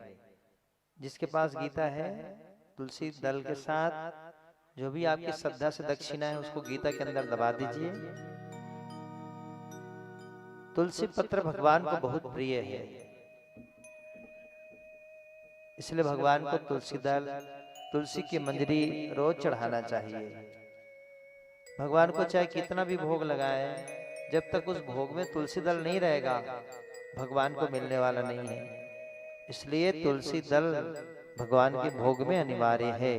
जिसके पास गीता है तुलसी दल के साथ जो भी आपकी श्रद्धा से दक्षिणा है उसको गीता के अंदर दबा दीजिए। तुलसी पत्र भगवान को बहुत प्रिय है, इसलिए भगवान को तुलसी दल तुलसी की मंजरी रोज चढ़ाना चाहिए। भगवान को चाहे कितना भी भोग लगाए, जब तक उस भोग में तुलसी दल नहीं रहेगा भगवान को मिलने वाला नहीं है। इसलिए तुलसी दल भगवान के भोग में अनिवार्य है।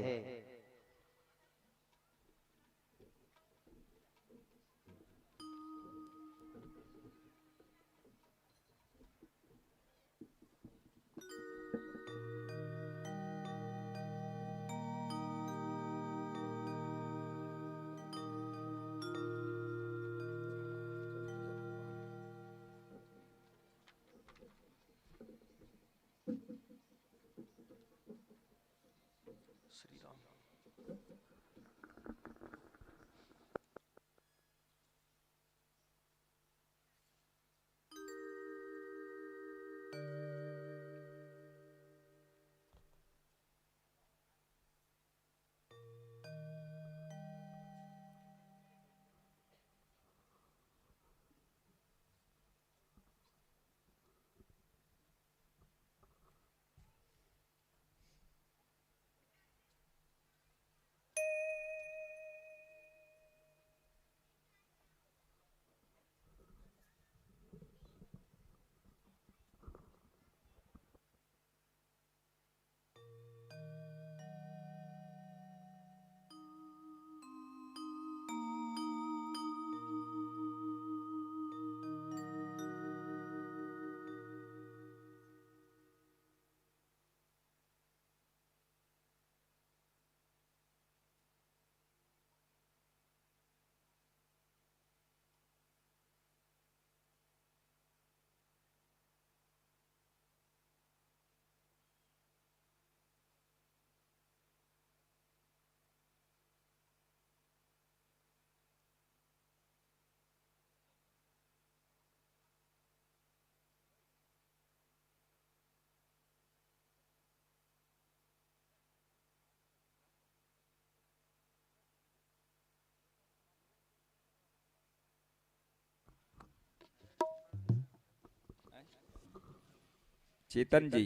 चेतन जी,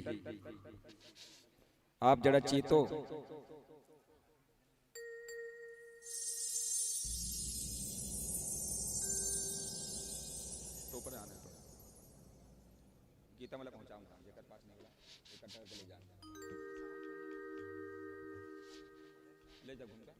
आप जरा चेतो। तो ऊपर आने तो गीता मला पहुंचाऊंगा, जेकर पास निकला इकट्ठा करके ले जाऊंगा, ले जा घूमकर।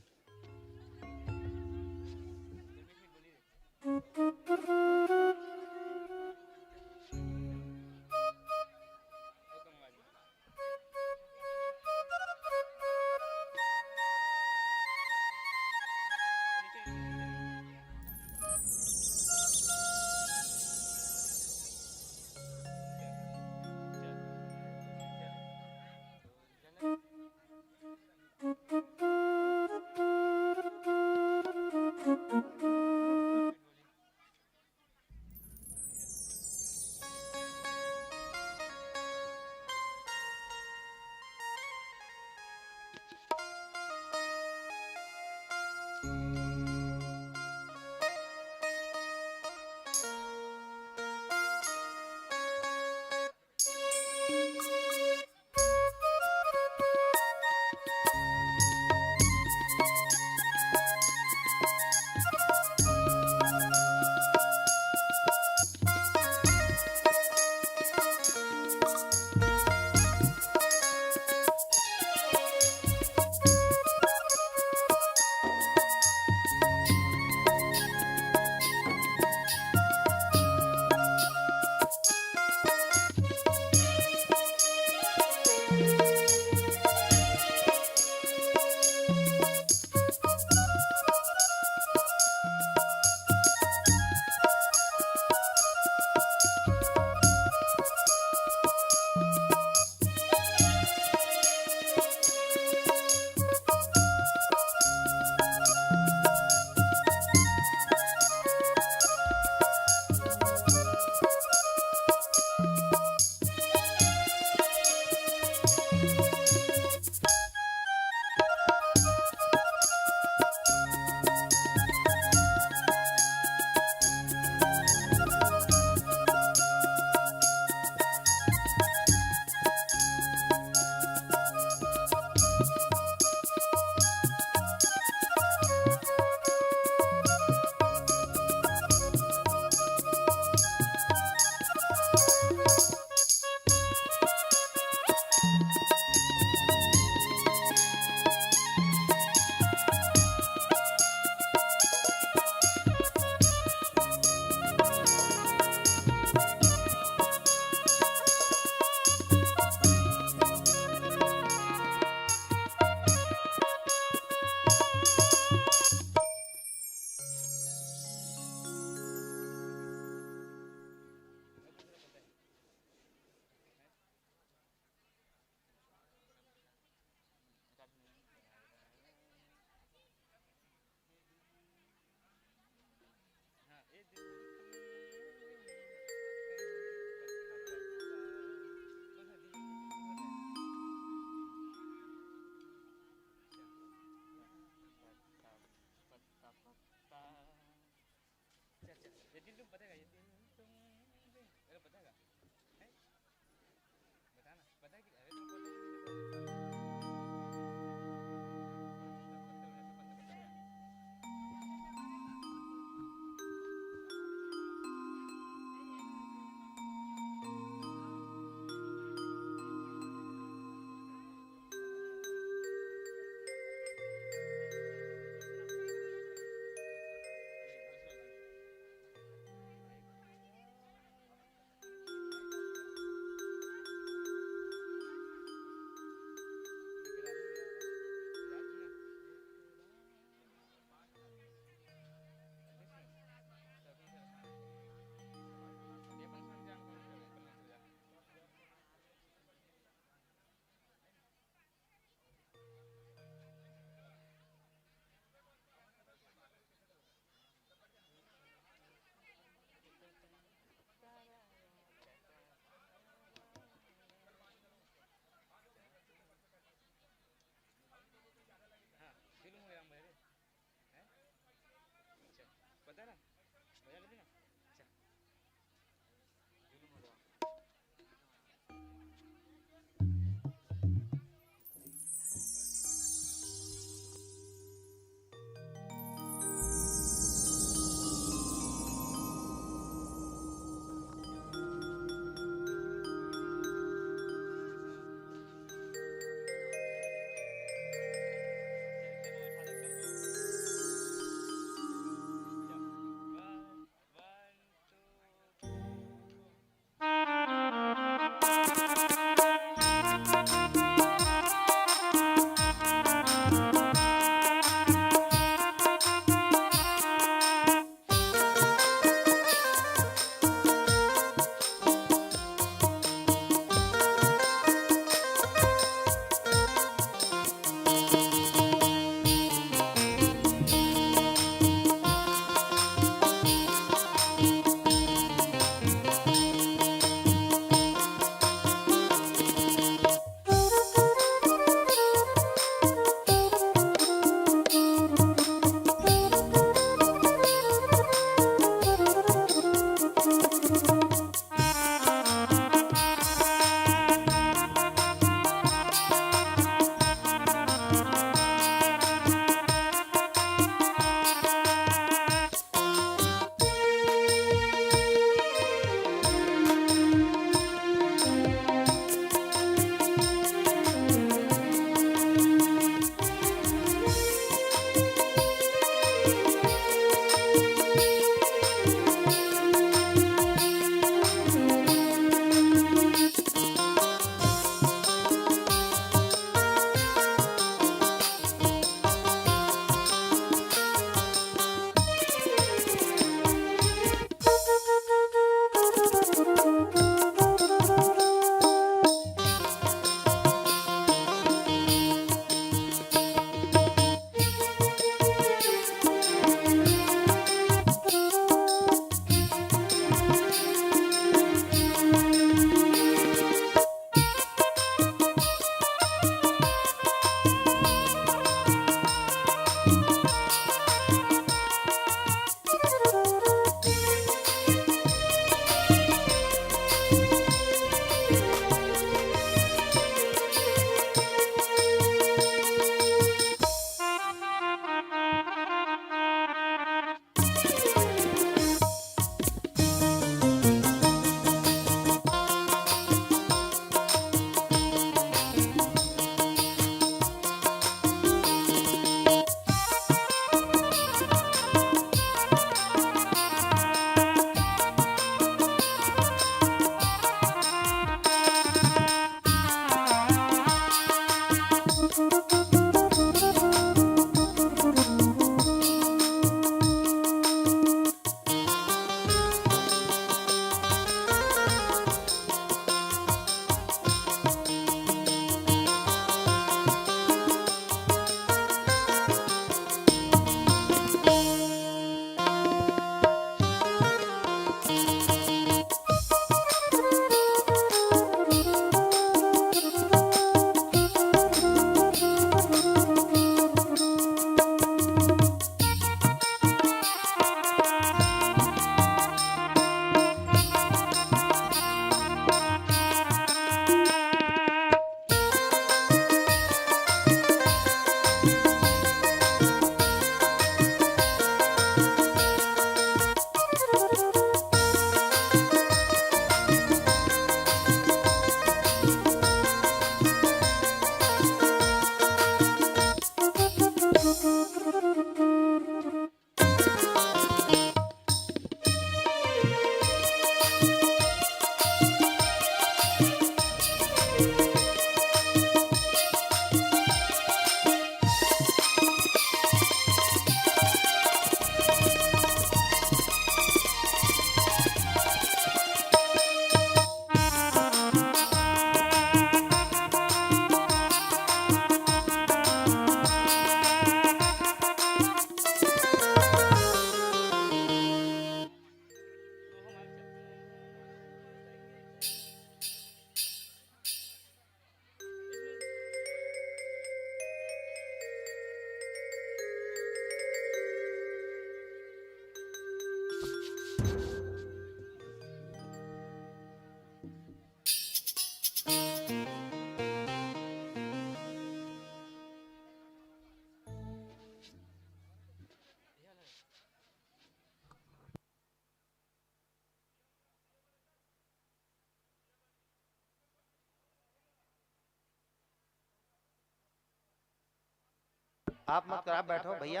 आप मत कर, आप बैठो भैया,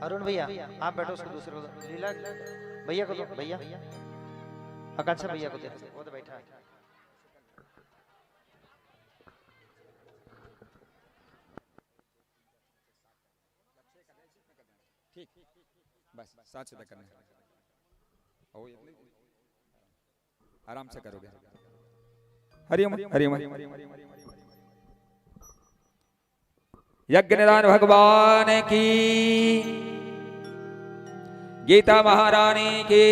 अरुण भैया आप बैठो, उसको दूसरे को लीला भैया को दो, भैया आकांक्षा भैया को दे, वो तो बैठा है। ठीक, बस साथ से करना है, आराम से करोगे। हरिओम हरिओम। यज्ञनारायण भगवान की, गीता महारानी की।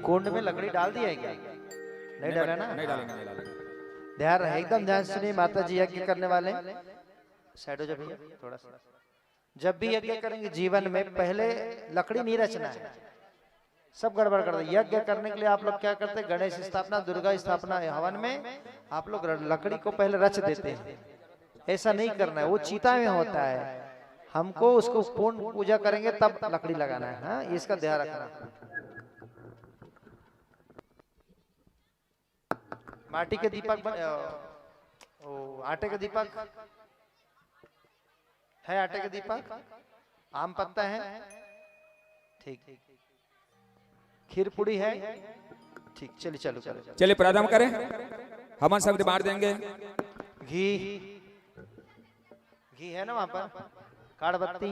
कुंड में लकड़ी डाल दिया है क्या? नहीं डाला ना? नहीं डालेंगे, नहीं डालेंगे। ध्यान रहे, एकदम ध्यान सुनिए। माता जी यज्ञ करने वाले साइड हो जा भैया थोड़ा सा। जब भी यज्ञ करेंगे जीवन में पहले लकड़ी नहीं रचना है, सब गड़बड़ कर दे। यज्ञ करने के लिए आप लोग क्या करते हैं? गणेश स्थापना, दुर्गा स्थापना, हवन में आप लोग लकड़ी को पहले रच देते हैं। ऐसा नहीं करना है, वो चीता में होता है। हमको उसको पूर्ण पूजा करेंगे तब लकड़ी लगाना है। हाँ, इसका ध्यान रखना। माटी के दीपक आटे के दीपक है, आटे के दीपक, आम पत्ता है, ठीक, खीर पूड़ी है, ठीक। चलिए चलो चलो चलिए प्रारंभ करें। हवन शब्द बांट देंगे। घी, घी है ना वहां पर, काड़ बत्ती,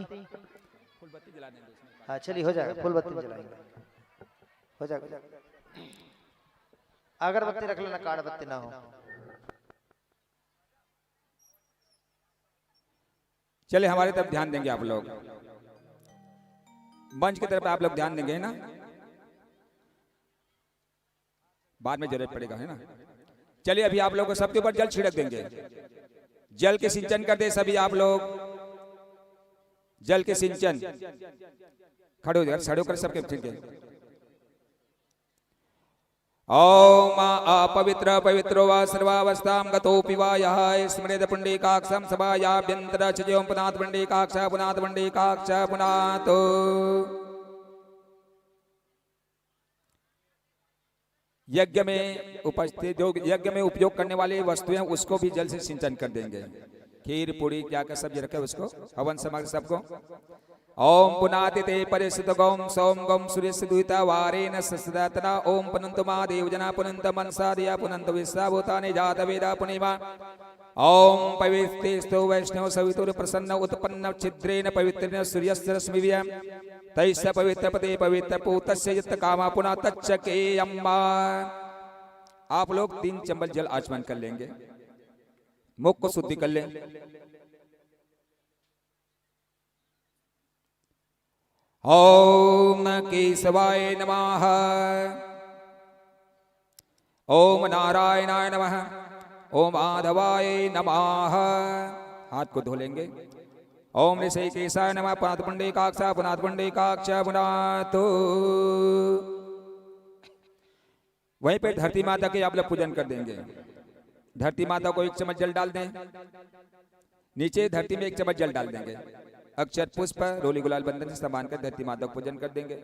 फूल बत्ती जला देंगे उसमें। हाँ चलिए हो जाएगा, फूल बत्ती जलाएंगे, हो जाएगा। अगरबत्ती रख लेना, काड़ बत्ती ना हो। चलिए हमारी तरफ ध्यान देंगे आप लोग, मंच की तरफ आप लोग ध्यान देंगे, है ना? बाद में जरूरत पड़ेगा, है ना? चलिए अभी आप लोग को सबके ऊपर जल छिड़क देंगे। जल के सिंचन कर दे सभी आप लोग, जल के सिंचन। खड़े हो जाए, खड़े होकर सबके छिड़के। ओम अपवित्र पवित्रो वा सर्वावस्थां गतोऽपि वा यः स्मरेद पुण्डरीकाक्षं सभायाभ्यन्तरं चजों पुनात् पुण्डरीकाक्ष पुनात् पुण्डरीकाक्ष पुनात्। यज्ञ में उपस्थित जो यज्ञ में उपयोग करने वाली वस्तुएं उसको भी जल से सिंचन कर देंगे। खीर पूड़ी क्या क्या सब्जी रखे उसको, हवन सामग्री सबको। ओम पुनाति ते परिसुत गौम सोम गौम सूर्य दुहिता वारेण ससदातना। ओम पुनंत महादेव जना पुनंत मनसा दिया पुनंत विश्वाभूतानि जात वेदा पुनिमा। ओम पवित्रेस्तु वैष्णव सवितुर प्रसन्न उत्पन्न छिद्रेण पवित्रेण सूर्यस्य रश्मिभिः तैस्य पवित्र पते पवित्र पूतस्य यत् कामा पुनः तच्चके अम्मा। आप लोग 3 चम्मच जल आचमन कर लेंगे, मुख को शुद्धि कर लें। ओम केशवाय नमः। ओम नारायणाय नमः। ओम माधवाय नमः। हाथ को धो लेंगे। ओम ऋषिकेशाय नमः। पुनात् पुण्डरीकाक्ष पुनात् पुण्डरीकाक्ष पुनात्। वहीं पे धरती माता के आप लोग पूजन कर देंगे। धरती माता को 1 चम्मच जल डाल दें, नीचे धरती में 1 चम्मच जल डाल देंगे। अक्षत पुष्प रोली गुलाल बंधन से बांध कर धरती माता को पूजन कर देंगे।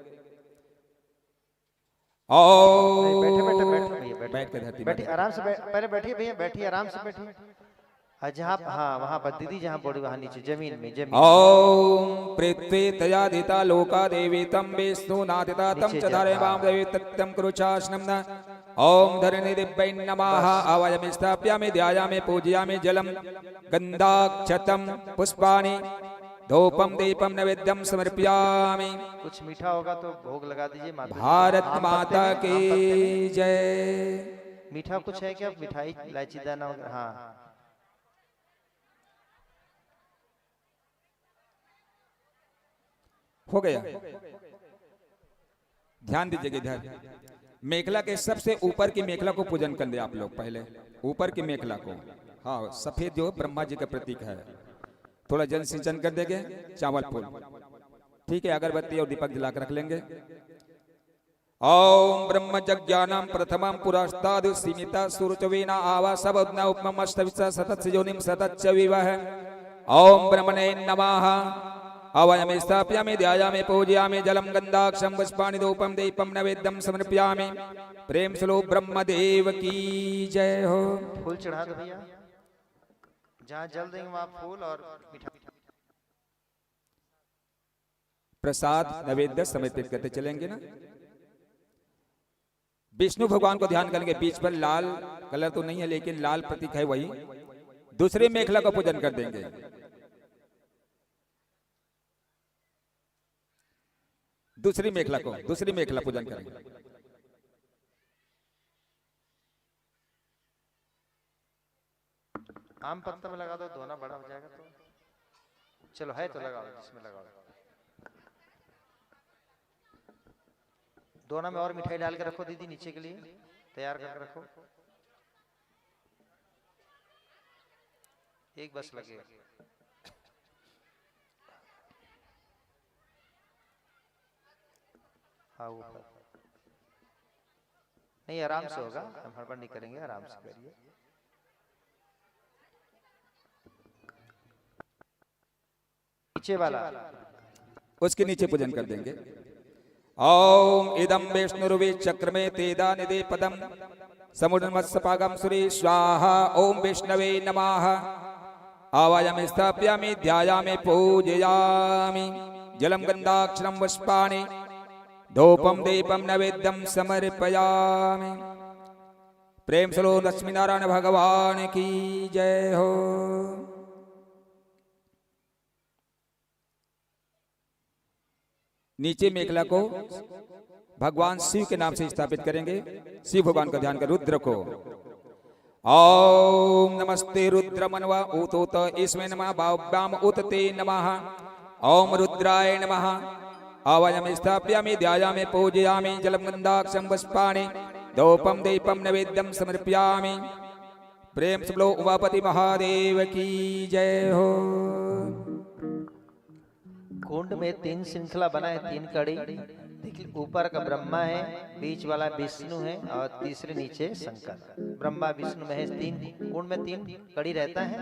बैठे बैठे बैठे भैया, बैठ के धरती बैठिए आराम से, पहले बैठिए भैया, बैठिए आराम से बैठिए, जहाँ हाँ वहां पर दीदी जहाँ बोली वहां नीचे जमीन में जमीन ओम पृथ्वी तयादिता लोका देवी तम विष्णु नादिता तम नीचे च धारे वाम देवी तत्तम कुरुचाशनम न ओम धरणी दिव्यै नमः आवायामि स्थापयामि ध्यायामि पूजयामि जलम गंधाक्षतम पुष्पाणि धूपम दीपम नैवेद्यम समर्पयामि। कुछ मीठा होगा तो भोग लगा दीजिए माता जी। भारत आम माता पत्ते में, आम पत्ते की में जय। मीठा कुछ है क्या? मिठाई इलायची दाना वगैरह? हाँ हो गया। ध्यान दीजिएगा इधर, मेखला के सबसे ऊपर की मेखला को पूजन कर दे आप लोग पहले, ऊपर की मेखला को। हाँ सफेद जो ब्रह्मा जी का प्रतीक है, थोड़ा जल सिंचन कर देंगे, चावल फूल, ठीक है, अगरबत्ती और दीपक जला कर रख लेंगे। ओम ब्रह्म जज्ञानम प्रथमम पुरस्ताद सीमिता सुरचवीना आवा सबद्ना उपमम अष्टविसा सतत योनिम सतच्च विवह। ओम ब्रह्मणे नमः आवायामि स्थापयामि ध्यायामि पूजयामि जलम गंधाक्षम पुष्पाणि धूपम दीपम नैवेद्यम समर्पयामि। प्रेम स्लो ब्रह्मदेव की जय हो। फूल चढ़ा दो भैया, जहाँ जल देंगे वहाँ फूल और मीठा। प्रसाद नैवेद्य समर्पित करते चलेंगे ना। विष्णु भगवान को ध्यान करेंगे, बीच पर लाल कलर तो नहीं है लेकिन लाल प्रतीक है वही। दूसरी मेखला का पूजन कर देंगे। दूसरी मेखला पूजन करेंगे। आम पत्ता में लगा दो, दोना बड़ा हो जाएगा तो। चलो है तो लगाओ, जिसमें लगाओ। दोना में और मिठाई डाल के रखो दीदी, नीचे के लिए तैयार करके रखो। एक बस लगेगा। हाँ ऊपर नहीं, आराम से होगा, हम हड़बड़ नहीं करेंगे, आराम से करिए। नीचे वाला, उसके नीचे पूजन कर देंगे। ओम इदम विष्णुर्वे चक्रमे तेदा निदे पदम समुद्रमत्सपागम सुरे स्वाहा। ओम विष्णवे नमः आवायामि स्थापयामि ध्यायामि पूजयामि जलम गंधाक्षरम पुष्पाणि धूपम दीपम नैवेद्यम समर्पयामि। प्रेम सलो लक्ष्मी नारायण भगवान की जय हो। नीचे मेखला को भगवान शिव के नाम से स्थापित करेंगे। शिव भगवान का ध्यान कर, रुद्र को ओम नमस्ते रुद्र मनवा उत इसमें नमः भाव्याम उत ते नमः। ओम रुद्राय नमः आवायामि स्थापयामि ध्यायामि पूजयामि जलम गंधाक्षरम पुष्पाणि धूपम दीपम नैवेद्यम समर्पयामि। प्रेम से बोलो उमापति महादेव की जय हो। कुंड में 3 श्रृंखला बना है, 3 कड़ी। देखिए ऊपर का ब्रह्मा है, बीच वाला विष्णु है और तीसरे नीचे शंकर। ब्रह्मा विष्णु महेश 3 कुंड में 3 कड़ी रहता है।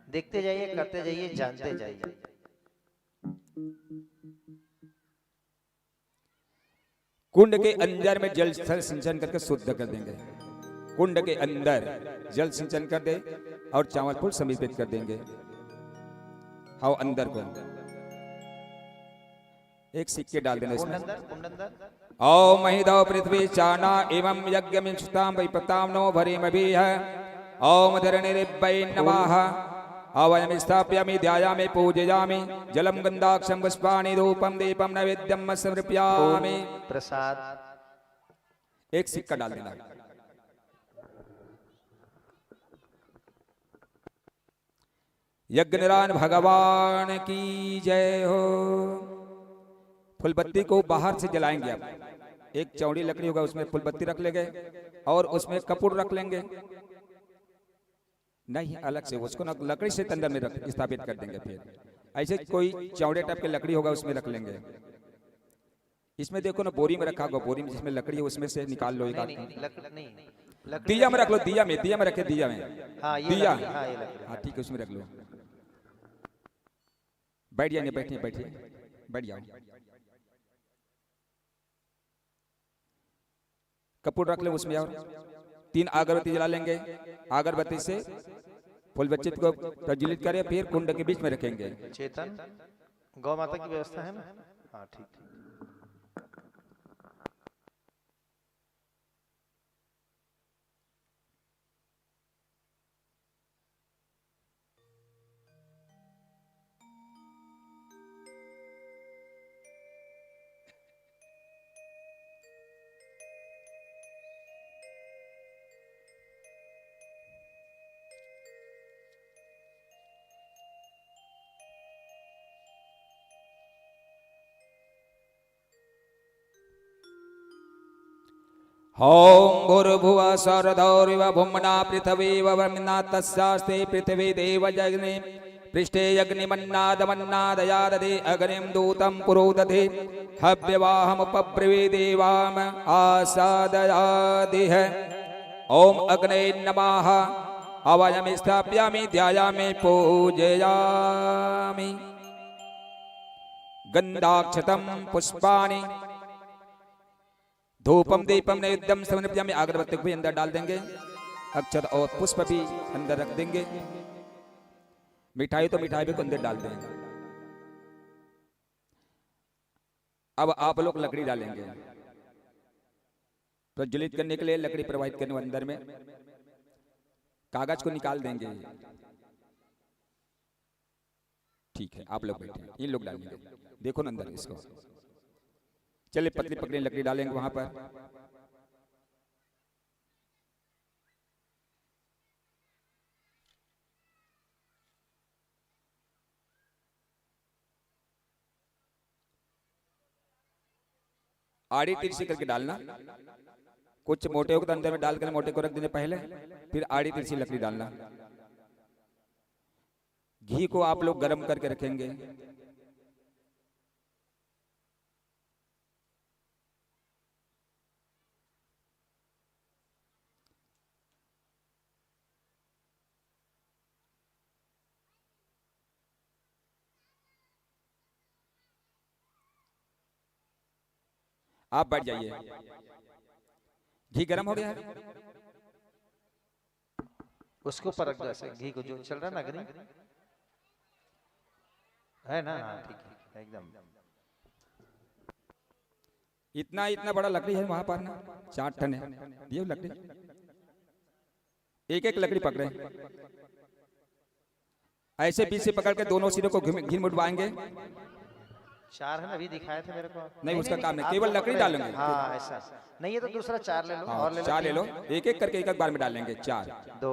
देखते जाइए, करते जाइए, जानते जाइए। कुंड के अंदर में जल सिंचन करके शुद्ध कर देंगे। कुंड के अंदर जल सिंचन कर दे और चावल फूल समर्पित कर देंगे। हाँ अंदर को एक सिक्के डाल देना इसमें। ओम महिदौ पृथ्वी चाना एवं यज्ञ मिक्षताम वैपताम नो भरीम भी है। ओम धरणिरिब्बै नमः आवायामि स्थापयामि ध्यायामि पूजयामि जलम गंधाक्षरम पुष्पाणि धूपम दीपम नैवेद्यम समर्पयामि। प्रसाद एक सिक्का डाल देना। यज्ञनारायण भगवान की जय हो। फुलबत्ती को बाहर से जलाएंगे आप। एक चौड़ी लकड़ी होगा उसमें फुलबत्ती रख लेंगे और उसमें कपूर रख लेंगे। नहीं अलग से उसको ना लकड़ी से तंदर में रख स्थापित कर देंगे। फिर ऐसे कोई चौड़े टाइप के लकड़ी होगा उसमें रख लेंगे। इसमें देखो ना बोरी में रखा होगा, बोरी में जिसमें लकड़ी है उसमें से निकाल लो। दिया में रख लो, दिया में रखे, दिया में दिया। हाँ ठीक है उसमें रख लो। बैठ जाइए, बैठिए बैठ जाओ। कपूर रख ले उसमें और 3 अगरबत्ती जला लेंगे। अगरबत्ती से फूल बच्चित को प्रज्वलित करें, फिर कुंड के बीच में रखेंगे। चेतन, गौ माता की व्यवस्था है ना? हाँ ठीक ठीक। ओम भूर्भुवः स्वरधौरिव भुम्ना पृथ्वी ववन्ना तस्यास्ते पृथ्वी देव जग्नि पृष्ठे अग्निमन्नादमन्नादयादधे अग्निं दूतं पुरोदधे हव्यवाहमुपब्रवी देवाम आसादयादिह। ओम अग्ने नमः अवयं स्थापयामि ध्यायामि पूजयामि। गन्धाक्षतं पुष्पाणि धूपम दीपम नैवेद्यम समर्पयामि। अगरबत्ती को भी अंदर डाल देंगे, अक्षत और पुष्प भी अंदर रख देंगे। मिठाई तो मिठाई भी को अंदर डाल देंगे। अब आप लोग लकड़ी डालेंगे प्रज्वलित करने के लिए। लकड़ी प्रवाहित करने अंदर में कागज को निकाल देंगे। ठीक है, आप लोग बैठे, इन लोग डालेंगे। देखो ना अंदर इसको। चलिए पतली पकड़ी लकड़ी डालेंगे वहां पर। आड़ी तिरछी करके डालना। कुछ मोटे को तो अंदर में डालकर मोटे को रख देने पहले, फिर आड़ी तिरछी लकड़ी डालना। घी को आप लोग गर्म करके रखेंगे। आप बैठ जाइए। घी गर्म हो गया है, उसके ऊपर रख दो ऐसे। घी को जो चल रहा है ना, अग्नि है ना? हाँ ठीक है एकदम। इतना इतना बड़ा लकड़ी है वहां पर ना, 4 टन है ये लकड़ी। एक एक लकड़ी पकड़े, ऐसे बीच से पकड़ के दोनों सिरों को घी मुड़वाएंगे। 4 है ना, अभी दिखाए थे मेरे को। नहीं उसका काम नहीं, केवल लकड़ी डालेंगे। हाँ ऐसा नहीं, ये तो दूसरा 4 ले लो। हाँ, और ले लो 4 ले लो, एक एक करके एक एक बार में डालेंगे। 4 2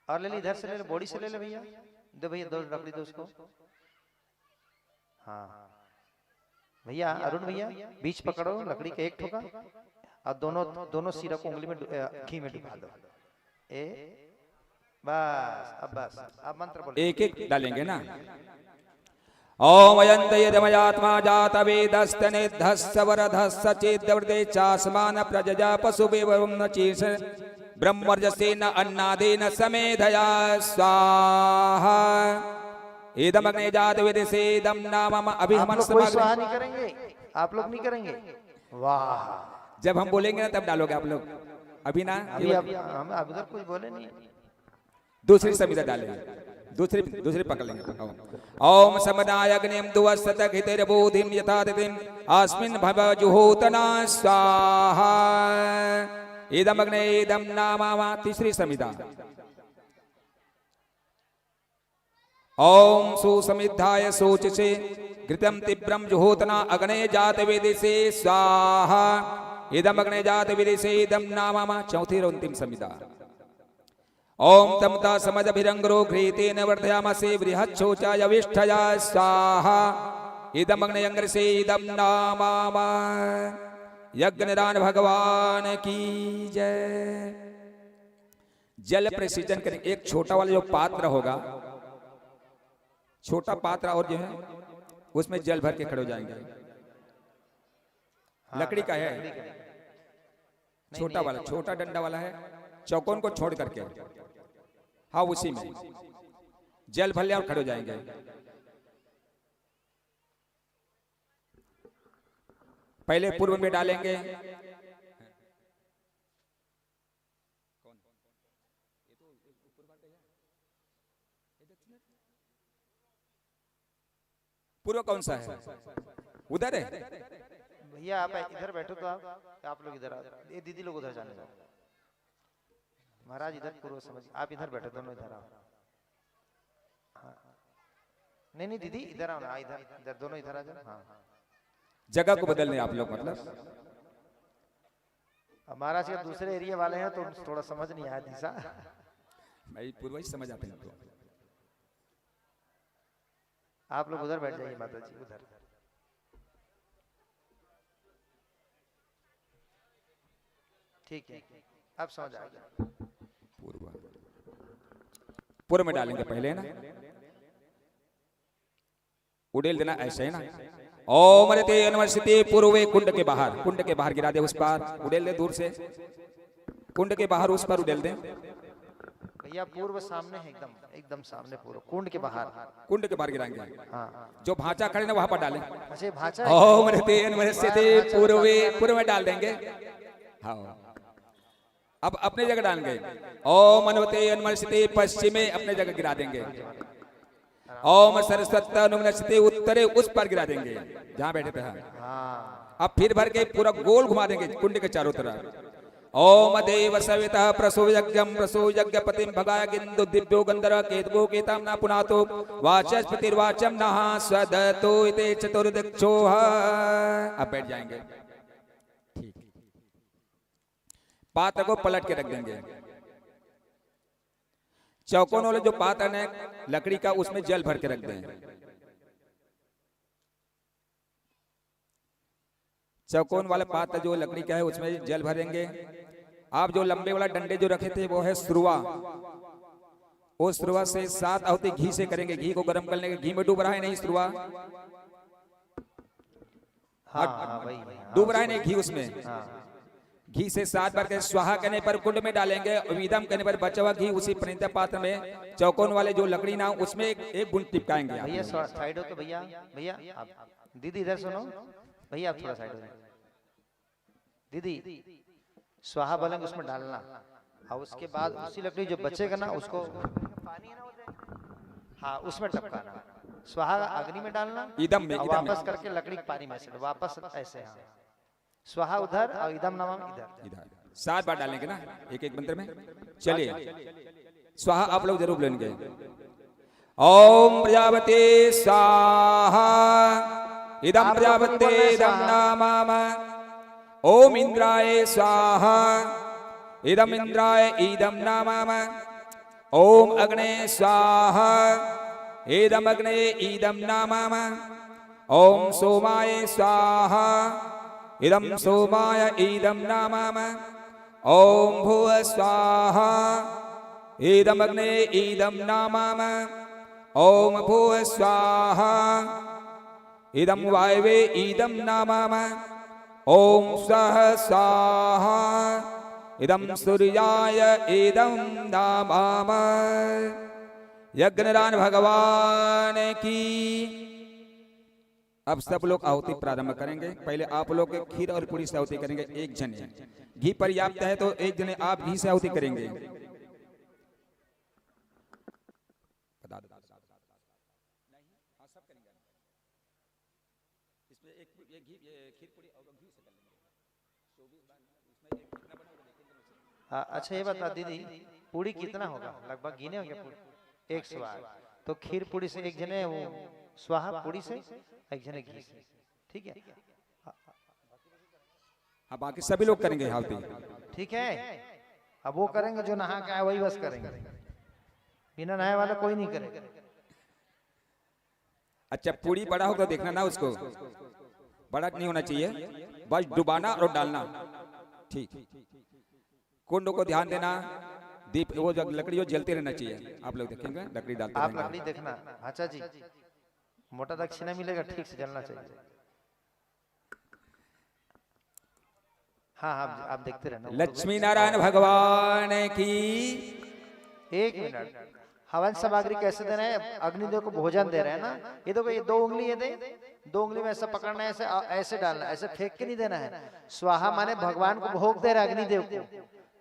और ले ली। इधर से ले लो, बॉडी से ले लो भैया। दो भैया, 2 लकड़ी दो उसको। हाँ भैया, अरुण भैया बीच पकड़ो लकड़ी के एक ठोका, और दोनों सिरा को उंगली में घी में डुबा दो। बस अब मंत्र बोलो। एक एक डालेंगे ना। ओम अयंत यदमयात्मा जात वेदस्तनिधस्सवरधस्स चेद्वर्दे चास्मान प्रजजा पशुवेवं न चीर्ष ब्रह्मर्जसेन अन्नादेन समेधया स्वाहा। इदमग्ने जात वेदसेदं नामम अभिमनस्मग्ने। स्वाहा नहीं करेंगे आप लोग, नहीं करेंगे। वाह, जब हम बोलेंगे ना तब डालोगे आप लोग, अभी ना। अभी हम उधर कुछ बोले नहीं। दूसरी समिधा डालेंगे, दूसरी पकड़ लेंगे। ओम समदाय अग्निम दुवसत हितिर्बोधिम यथातिथिम अस्मिन् भव जुहोतना स्वाहा। इदम अग्ने इदम नामा। तीसरी समिधा। ओम सुसमिद्धाय शोचसे घृतम तीव्रम जुहोतना अग्ने जात वेदिसे स्वाहा। इदम अग्ने जात वेदिसे इदम नामा। चौथी और अंतिम समिधा। ओम तमता समदभिरंगरो घृतेन वर्धयामसे बृहच्छोचाय विष्ठया स्वाहा। इदमग्ने अंग्रसे इदम नामा। यज्ञनिदान भगवान की जय। जल प्रसिंचन करें। एक छोटा वाला जो पात्र होगा, छोटा पात्र, और जो है उसमें जल भर के खड़े हो जाएंगे। लकड़ी का है, छोटा वाला, छोटा डंडा वाला है, चौकोन को छोड़ करके। हाँ उसी में जल भर ले और खड़े हो जाएंगे। पहले पूर्व में डालेंगे। पूर्व कौन सा है? उधर है। भैया आप इधर बैठो तो आप लोग इधर आओ, ये दीदी लोग उधर जाने दो। महाराज इधर पूर्व समझ, आप इधर बैठो, दोनों इधर आओ। हाँ नहीं नहीं दीदी इधर आओ ना, इधर इधर दोनों इधर आ जाओ। हाँ जगह को बदलने आप लोग, मतलब महाराज के दूसरे एरिया वाले हैं तो थोड़ा समझ नहीं आया दिशा। भाई पूर्व ही समझ आते हैं तो। आप लोग उधर बैठ जाइए माता जी, उधर। ठीक है अब समझ आ गया। पूर्व में डालेंगे पहले ना, उड़ेल देना ऐसे है ना। ओम रते अनवर्षिते पूर्वे, कुंड के बाहर गिरा दे, उस पार उड़ेल दे, दूर से कुंड के बाहर उस पर उड़ेल दे। भैया पूर्व सामने है, एकदम एकदम सामने पूर्व, कुंड के बाहर गिराएंगे। हाँ जो भांचा खड़े ना वहां पर डालें। अच्छा भांचा। ओम रते अनवर्षिते पूर्वे, पूर्व में डाल देंगे। हाँ अब अपने जगह डालेंगे। ओम अनवते अनवर्षिते पश्चिमे, अपने जगह गिरा देंगे। ओम सरस्वती उत्तरे, उस पर गिरा देंगे जहां बैठे थे। हाँ अब फिर भर के पूरा गोल घुमा देंगे कुंड के चारों तरफ। ओम देव सविता प्रसो यज्ञम प्रसो यज्ञपतिम भगाय गिंदु दिव्यो गंधर्व केतगो केताम ना पुनातो वाचस्पतिर्वाचम नहा स्वदतो इते चतुर्दिक्षो। अब बैठ जाएंगे। ठीक, पात्र को पलट के रख देंगे। चौकोन वाले जो पात्र है लकड़ी का, उसमें जल भर के रख दें। चौकोन वाला पात्र जो लकड़ी का है उसमें जल भरेंगे। आप जो लंबे वाला डंडे जो रखे थे वो है सुरवा, उस सुरवा से 7 आहुति घी से करेंगे। घी को गर्म करने के, घी में डूब रहा है नहीं सुरवा, डूब रहा है नहीं घी उसमें। घी से 7 बार के स्वाहा करने पर कुंड में डालेंगे। विदम करने पर बचा हुआ घी उसी परिणत पात्र में चौकोन वाले जो लकड़ी ना उसमें एक बूंद टिपकाएंगे। भैया साइड हो तो भैया दीदी इधर सुनो भैया, आप थोड़ा साइड हो दीदी। स्वाहा बोलेंगे उसमें डालना, और उसके बाद उसी लकड़ी जो बचेगा ना उसको पानी है ना, हाँ उसमें टपकाना। स्वाहा अग्नि में डालना, ईदम में, वापस करके लकड़ी पानी में से वापस ऐसे। हाँ स्वाहा उधर और इदम नमः इधर। 7 बार डालेंगे ना एक एक मंत्र में। चलिए स्वाहा आप लोग जरूर लेंगे। ओम प्रजापते स्वाहा इदम प्रजापते इदम नाम। ओम इंद्राय स्वाहा इदम इंद्राय इदम नाम। ओम अग्ने स्वाहा इदम अग्ने इदम नाम। ओम सोमाय स्वाहा इदम सोमाय इदम नाम। ओम भुव स्वाहा इदम अग्ने इदम नाम। ओम भुव स्वाहा इदम वायवे इदम नाम। ओम सह स्वाहा इदम सूर्याय इदम नाम। यज्ञनारायण भगवान की। अब सब लोग आहुति प्रारंभ करेंगे। पहले आप लोग खीर और पूरी से आहुति करेंगे। एक जने घी पर्याप्त है तो एक जने आप घी से आहुति करेंगे। अच्छा ये बता दीदी, पूरी कितना होगा लगभग गिने होंगे? 108। तो खीर पूरी से एक जने, वो स्वाहा पूरी से एक जने घी से, ठीक है। हाँ बाकी सभी लोग करेंगे आहुति, ठीक है। अब वो करेंगे जो नहा के आए वही बस करेंगे, बिना नहाए वाला कोई नहीं करेगा। अच्छा पूरी बड़ा होगा देखना ना, उसको बड़ा नहीं होना चाहिए, बस डुबाना और डालना। ठीक, कुंड को ध्यान देना, दीप वो लकड़ी जो जलती रहना चाहिए। आप लोग देखेंगे लकड़ी डालते आप लकड़ी देखना। अच्छा जी, मोटा दक्षिणा मिलेगा, ठीक से जलना चाहिए। हाँ हाँ आप देखते रहना। लक्ष्मी नारायण भगवान की। 1 मिनट। हवन सामग्री कैसे देना है? अग्निदेव को भोजन दे रहे हैं ना, ये देखो ये 2 उंगली है, दे 2 उंगली में ऐसा पकड़ना है, ऐसे ऐसे डालना है, ऐसे फेंक के नहीं देना है। स्वाहा माने भगवान को भोग दे रहे अग्निदेव को,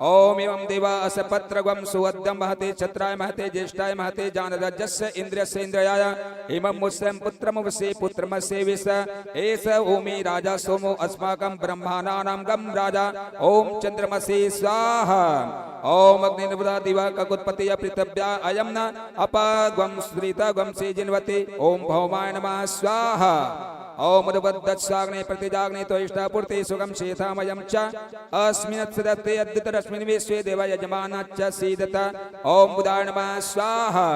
ओम एवं देवा असपत्रगम सुवद्दम महते छत्राय महते ज्येष्ठाय महते जानरजस्य इंद्रियस्य इंद्रियाय इमं मुस्यं पुत्रमवसे पुत्रमस्य विष एष ओमि राजा सोमो अस्माकं ब्रह्माणानां गम राजा ओम चंद्रमसे स्वाहा ओम अग्निर्वदा दिवा ककुत्पतिय पृथिव्या अयं न अपागम श्रीतगम से जिन्वते ओम भौमाय नमः स्वाहा ओम उद्वद्दत्साग्ने प्रतिजाग्ने त्वष्टापूर्ते सुगम शेथामयं च अस्मिन् सदते अद्युतरस्मिन् विश्वे देव यजमानश्च सीदत ओम बुधाय नमः स्वाहा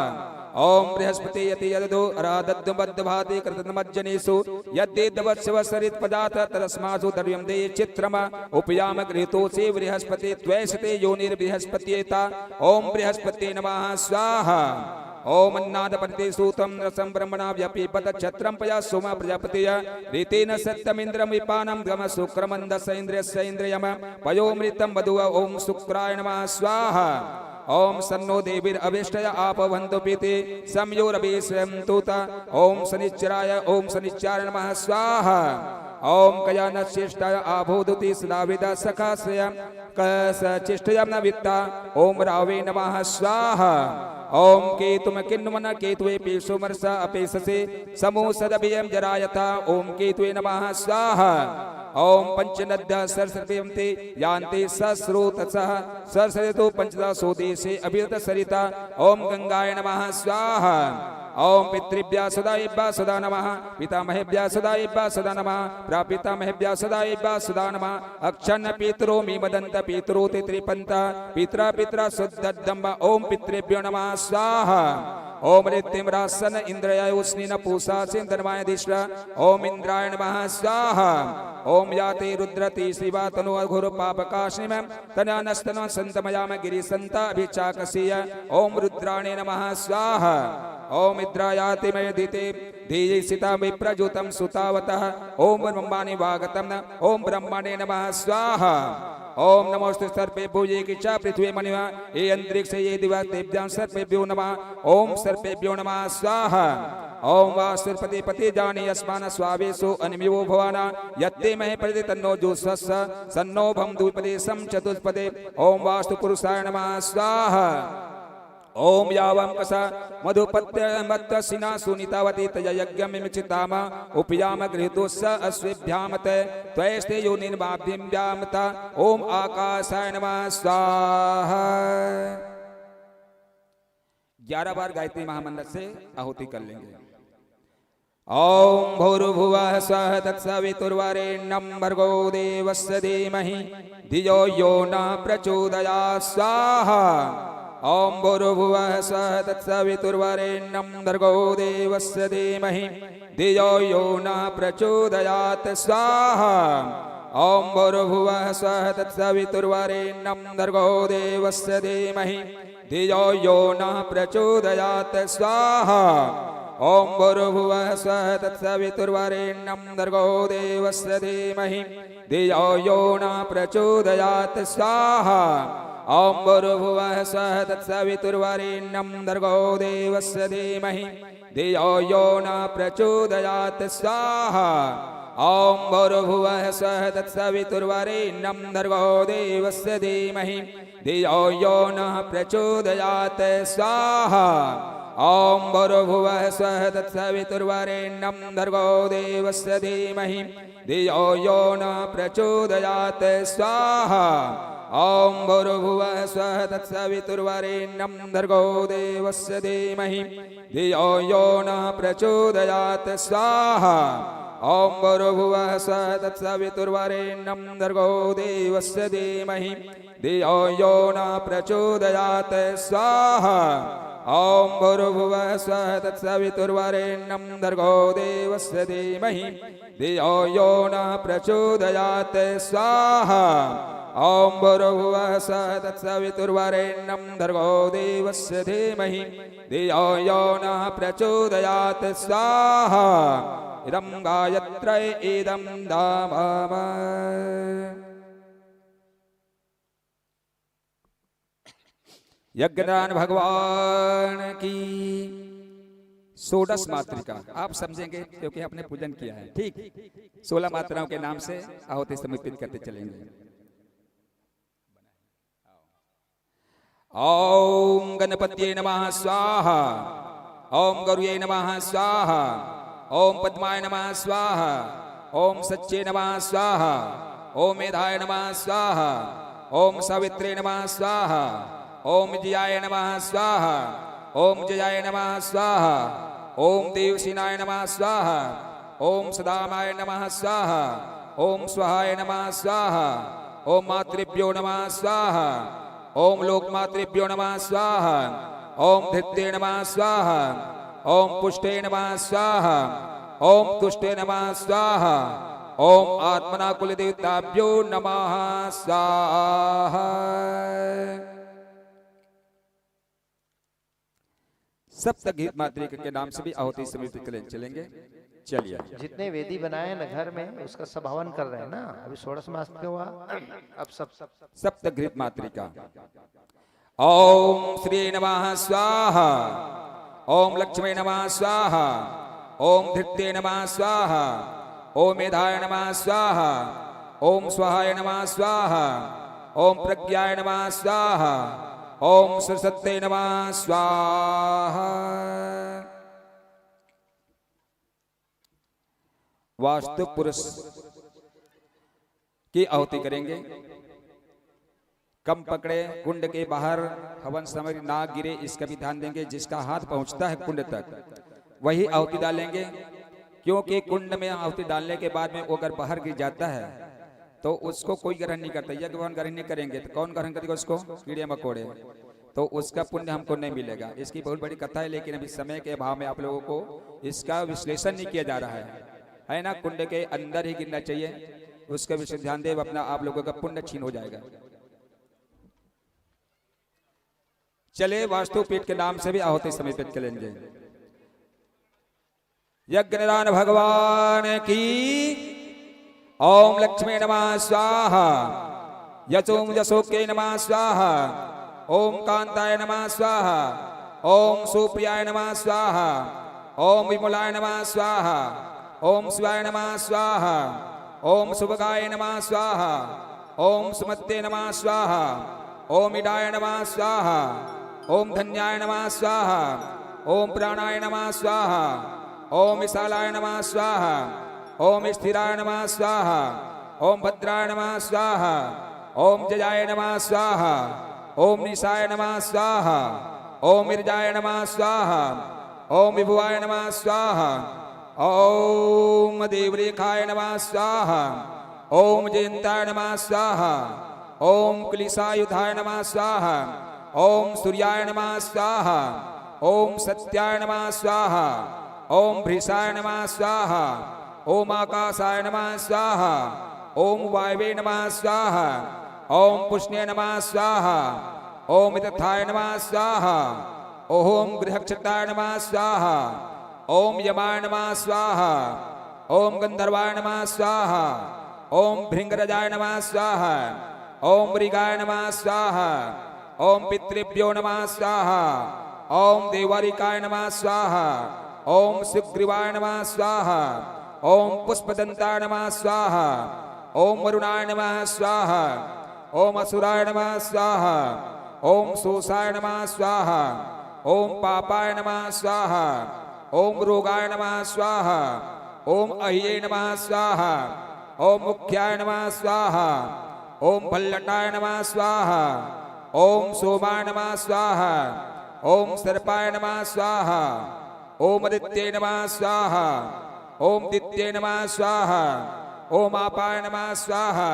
ओम बृहस्पति यति यदो अरादद्दुमद्दभाति कृतनमज्जनेषु यद्देदवत्सवसरित पदार्थ तस्मासु द्रव्यं दे चित्रम उपयाम गृहीतोऽसि बृहस्पति त्वैषते योनिर्बृहस्पत्येता ओम बृहस्पति नमः स्वाहा ओम अन्नादपति सूतम रसं ब्रह्मणा व्यपीपत छत्रम पया सोम प्रजापतिय रीतेन सत्यमिन्द्रं विपानं गम शुक्रमन्दस इन्द्रियस्य इन्द्रियम पयोमृतं वधुव ओम शुक्राय नमः स्वाहा ओम सन्नो देवीर अभिष्टय आपवन्तु पीति संयोरभिषन्तुत ओम शनिश्चराय ओम शनिश्चाय नमः स्वाहा ओम कयानश्रेष्ठाय आभूदुति सदाविदा सखाश्रय कश्चिष्टयं न वित्ता ओम रावे नमः स्वाहा ओम केतुम किन्नुमन केतुवे पेशुमर्ष अपेशसे समूसदभियं जरायता ओम केतुवे नमः स्वाहा ओम पंचनद्य सरस्वतीयन्ते यान्ते सस्रोतसः सरस्वतो पंचदशो देशे अभिरत सरिता ओम गंगाय नमः स्वाहा ओम पितृभ्यः सदाएभ्यः सदा नमः पितामहेभ्यः सदाएभ्यः सदा नमः प्रापितामहेभ्यः सदाएभ्यः सदा नमः अक्षन्न पितरो मीमदन्त पितरो ते त्रिपन्त पित्रा पित्रा शुद्धद्दम्ब ओम पितृभ्यो नमः स्वाहा ओम नित्यं रासन इंद्रयाय उष्णीन पूषा सिंधर्माय दिश्र ओम इंद्राय नमः स्वाहा ओम याते रुद्रति शिवा तनु अघोर पापकाशिनीं तनानस्तन संतमयाम गिरिसंत अभिचाकसीय ओम रुद्राणे नमः स्वाहा ओम इंद्रायाति मयदिते धीये सिता विप्रजुतं सुतावतः ओम ब्रह्माणि वागतं ओम ब्रह्मणे नमः स्वाहा ओम नमोस्तु सर्पे भुजे किचा पृथ्वी मनिवा ये अंतरिक्ष ये दिवा तेभ्यां सर्पेभ्यो नमः ओम सर्पेभ्यो नमः स्वाहा ओम वासुरपति पति जानी अस्मान स्वावेशो अनिमिवो भवाना यत्ते महे प्रति तन्नो जुस्वस्स सन्नो भम द्विपदेशं चतुष्पदे ओम वास्तु पुरुषाय नमः स्वाहा ओम यावं कसा मधुपत्य मत्त सिना सुनीतावती तय यज्ञमिचिताम उपयाम गृहीतोस्स अश्वेभ्यामत त्वैस्ते योनिर्बाभ्यम्यामत ओम आकाशाय नमः स्वाहा 11 बार गायत्री महामंडल से आहुति कर लेंगे। ओम भूर्भुवः स्वः तत्सवितुर्वरेण्यं भर्गो देवस्य धीमहि धियो यो न प्रचोदयात् स्वाहा ओम भूर्भुवः स्वः तत्सवितुर्वरेण्यं भर्गो देवस्य धीमहि धियो यो न प्रचोदयात् स्वाहा ओम भूर्भुवः स्वः तत्सवितुर्वरेण्यं भर्गो देवस्य धीमहि धियो यो न प्रचोदयात् स्वाहा ओम भूर्भुवः स्वः तत्सवितुर्वरेण्यं भर्गो देवस्य धीमहि धियो यो न प्रचोदयात् स्वाहा ओम भूर्भुवः स्वः तत्सवितुर्वरेण्यं भर्गो देवस्य धीमहि धियो यो न प्रचोदयात् स्वाहा ओम भूर्भुवः स्वः तत्सवितुर्वरेण्यं भर्गो देवस्य धीमहि धियो यो न प्रचोदयात् स्वाहा ओम भूर्भुवः स्वः तत्सवितुर्वरेण्यं भर्गो देवस्य धीमहि धियो यो न प्रचोदयात् स्वाहा ओम भूर्भुवः स्वः तत्सवितुर्वरेण्यं भर्गो देवस्य धीमहि धियो यो न प्रचोदयात् स्वाहा ओम भूर्भुवः स्वः तत्सवितुर्वरेण्यं भर्गो देवस्य धीमहि धियो यो न प्रचोदयात् स्वाहा ओम भूर्भुवः स्वः तत्सवितुर्वरेण्यं भर्गो देवस्य धीमहि धियो यो न प्रचोदयात् स्वाहा ओम भूर्भुवः स्वः तत्सवितुर्वरेण्यं भर्गो देवस्य धीमहि धियो यो न प्रचोदयात् स्वाहा इदं गायत्र्यै इदं दामः। यज्ञनारायण भगवान की 16 मातृका आप समझेंगे क्योंकि आपने पूजन किया है। ठीक 16 मात्राओं के नाम से आहुति समर्पित करते चलेंगे। ओम गणपत्ये नमः स्वाहा। ओम गरुये नमः स्वाहा। ओम पद्माय नमः स्वाहा। ओम सच्चे नमः स्वाहा। ओम मेधाय नमः स्वाहा। ओम सावित्रे नमः स्वाहा। ओम जयाय नमः स्वाहा। ओम जयाय नमः स्वाहा। ओम देवसेनाय नमः स्वाहा। ओम सदामाय नमः स्वाहा। ओम स्वाहाय नमः स्वाहा। ओम मातृभ्यो नमः स्वाहा। ओम लोकमातृभ्यो नमः स्वाहा। ओम धृत्ये नमः स्वाहा। ओम पुष्टे नमः स्वाहा। ओम तुष्टे नमः स्वाहा। ओम आत्मना कुल देवताभ्यो नमः स्वाहा। सप्तगीत मातृक के नाम से भी आहुति समिति के लिए चलेंगे। चलिए जितने वेदी बनाए ना घर में उसका सब हवन कर रहे हैं ना। अभी 16 मास क्यों हुआ, अब सब सप्तगीत मातृका। ओम श्री नमः स्वाहा। ओम लक्ष्मी नमः स्वाहा। ओम धृत्ये नमः स्वाहा। ओम मेधाय नमः स्वाहा। ओम स्वाहाय नमः स्वाहा। ओम प्रज्ञाय नमः स्वाहा। ओम सरस्वत्यै नमः स्वाहा। वास्तु पुरुष की आहुति करेंगे। कम पकड़े, कुंड के बाहर हवन सामग्री ना गिरे इसका भी ध्यान देंगे। जिसका हाथ पहुंचता है कुंड तक वही आहुति डालेंगे, क्योंकि कुंड में आहुति डालने के बाद में वो अगर बाहर गिर जाता है तो उसको कोई ग्रहण नहीं करता। यज्ञ भवन ग्रहण नहीं करेंगे तो कौन ग्रहण करेगा उसको? कीड़े मकोड़े। तो उसका पुण्य हमको नहीं मिलेगा। इसकी बहुत बड़ी कथा है, लेकिन अभी समय के अभाव में आप लोगों को इसका विश्लेषण नहीं किया जा रहा है ना। कुंड के अंदर ही गिरना चाहिए, उसका विषय ध्यान दे, अपना आप लोगों का पुण्य छीन हो जाएगा। चले वास्तुपीठ के नाम से भी आहुति समर्पित करेंगे। यज्ञनारायण भगवान की। ओम लक्ष्मी नमः स्वाहा। यचोम यशोके नमः स्वाहा। ओम कांताय नमः स्वाहा। ओम सुप्रियाय नमः स्वाहा। ओम विमलाय नमः स्वाहा। ओम शिवाय नमः स्वाहा। ओम शुभगाय नमः स्वाहा। ओम सुमत्ते नमः स्वाहा। ओम इडाय नमः स्वाहा। ओम धन्याय नमः स्वाहा। ओम प्राणाय नमः स्वाहा। ओम विशालाय नमः स्वाहा। ओम स्थिराय नमः स्वाहा। ओम भद्राय नमः स्वाहा। ओम जयाय नमः स्वाहा। ओम निशाय नमः स्वाहा। ओम ईर्जाय नमः स्वाहा। ओम विभुवाय नमः स्वाहा। ओम देवरेखाय नमः स्वाहा। ओम जयंताय नमः स्वाहा। ओम कुलिसायुधाय नमः स्वाहा। ओम सूर्याय नमः स्वाहा। ओम सत्याय नमः स्वाहा। ओम भृषाय नमः स्वाहा। ओम आकाशाय नमः स्वाहा। ओम वायवे नमः स्वाहा। ओम पुष्णे नमः स्वाहा। ओम तथाय नमः स्वाहा। ओम गृहक्षताय नमः स्वाहा। ओम यमाय नमः स्वाहा। ओम गंधर्वाय नमः स्वाहा। ओम भृंगराजाय नमः स्वाहा। ओम मृगाय नमः स्वाहा। ओम पितृभ्यो नमः स्वाहा। ओम देवारिकाय नमः स्वाहा। ओम सुग्रीवाय नमः स्वाहा। ओम पुष्पदंताय नमः स्वाहा। ओम वरुणाय नमः स्वाहा। ओम असुराय नमः स्वाहा। ओम सोसाय नमः स्वाहा। ओम पापाय नमः स्वाहा। ओम रोगाय नमः स्वाहा। ओम अह्ये नमः स्वाहा। ओम मुख्याय नमः स्वाहा। ओम भल्लटाय नमः स्वाहा। ओम सोमाय नमः स्वाहा। ओम सर्पाय नमः स्वाहा। ओम आदित्ये नमः स्वाहा। ओम दित्ये नमः स्वाहा। ओम आपाय नमः स्वाहा।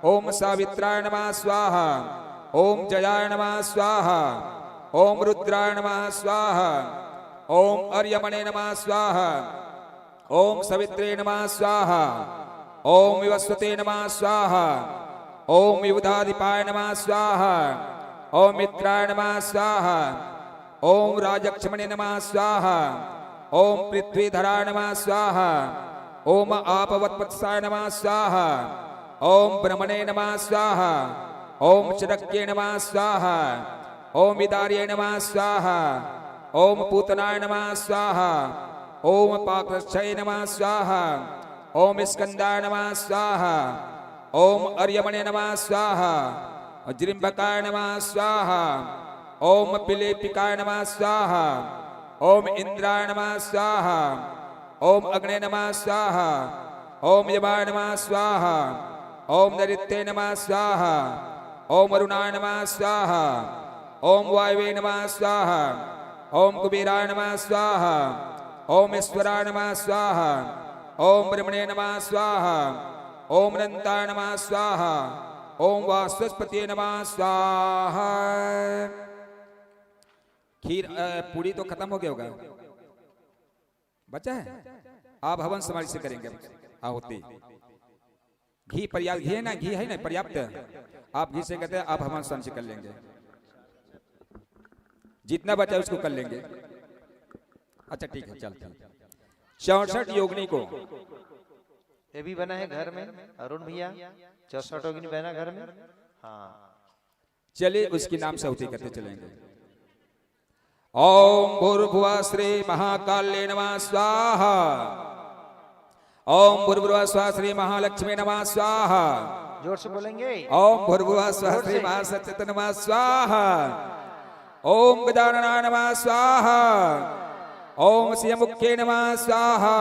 ओम सावित्राय नमः स्वाहा। ओम जयाय नमः स्वाहा। ओम रुद्राय नमः स्वाहा। ओम अर्यमणे नमः स्वाहा। ओम सवित्रे नमः स्वाहा। ओम विवस्वते नमः स्वाहा। ओम विबुधाधिपाय नमः स्वाहा। ओम मित्राय नमः स्वाहा। ओम राजक्षमणे नमः स्वाहा। ओम पृथ्वीधराय नमः स्वाहा। ओम आपवत्वत्साय नमः स्वाहा। ओम ब्रह्मणे नमः स्वाहा। ओम चरक्ये नमः स्वाहा। ओम विदार्ये नमः स्वाहा। ओम पूतनाय नमः स्वाहा। ओम पाकक्षये नमः स्वाहा। ओम स्कंदाय नमः स्वाहा। ओम अर्यमणे नमः स्वाहा। जृंभकाय नमः स्वाहा। ओम पिलेपिकाय नमः स्वाहा, ओम इंद्राय नमः स्वाहा, ओम अग्ने नमः स्वाहा, ओम यमाय नमः स्वाहा, ओम नैऋत्ये नमः स्वाहा, ओम अरुणाय नमः स्वाहा, ओम वायवे नमः स्वाहा, ओम कुबेराय नमः स्वाहा, ओम ईश्वराय नमः स्वाहा, ओम ब्रह्मणे नमः स्वाहा, ओम अनंताय नमः स्वाहा, ओम वासस्पति नमः स्वाहा। खीर पूरी तो खत्म हो गया होगा, बचा है? आप हवन समाधि से करेंगे आहुति। घी पर्याप्त, घी है ना, घी है ना पर्याप्त, आप घी से कहते हैं, आप हवन समाधि से कर लेंगे, जितना बचा उसको कर लेंगे। अच्छा ठीक है, चलते हैं। 64 योगिनी को ये भी बना है घर में अरुण भैया, 64 योगिनी बना घर में। हाँ चलिए उसके नाम से आहुति करते चलेंगे। ओम भूर्भुवः श्री महाकाल्ये नमः स्वाहा, ओम भूर्भुवः स्वः श्री महालक्ष्मी नमः स्वाहा, जोर से बोलेंगे। ओम भूर्भुवः स्वः श्री महासत्यते नमः स्वाहा, ओम गजाननाय नमः स्वाहा, ओम सिंहमुख्ये नमः स्वाहा,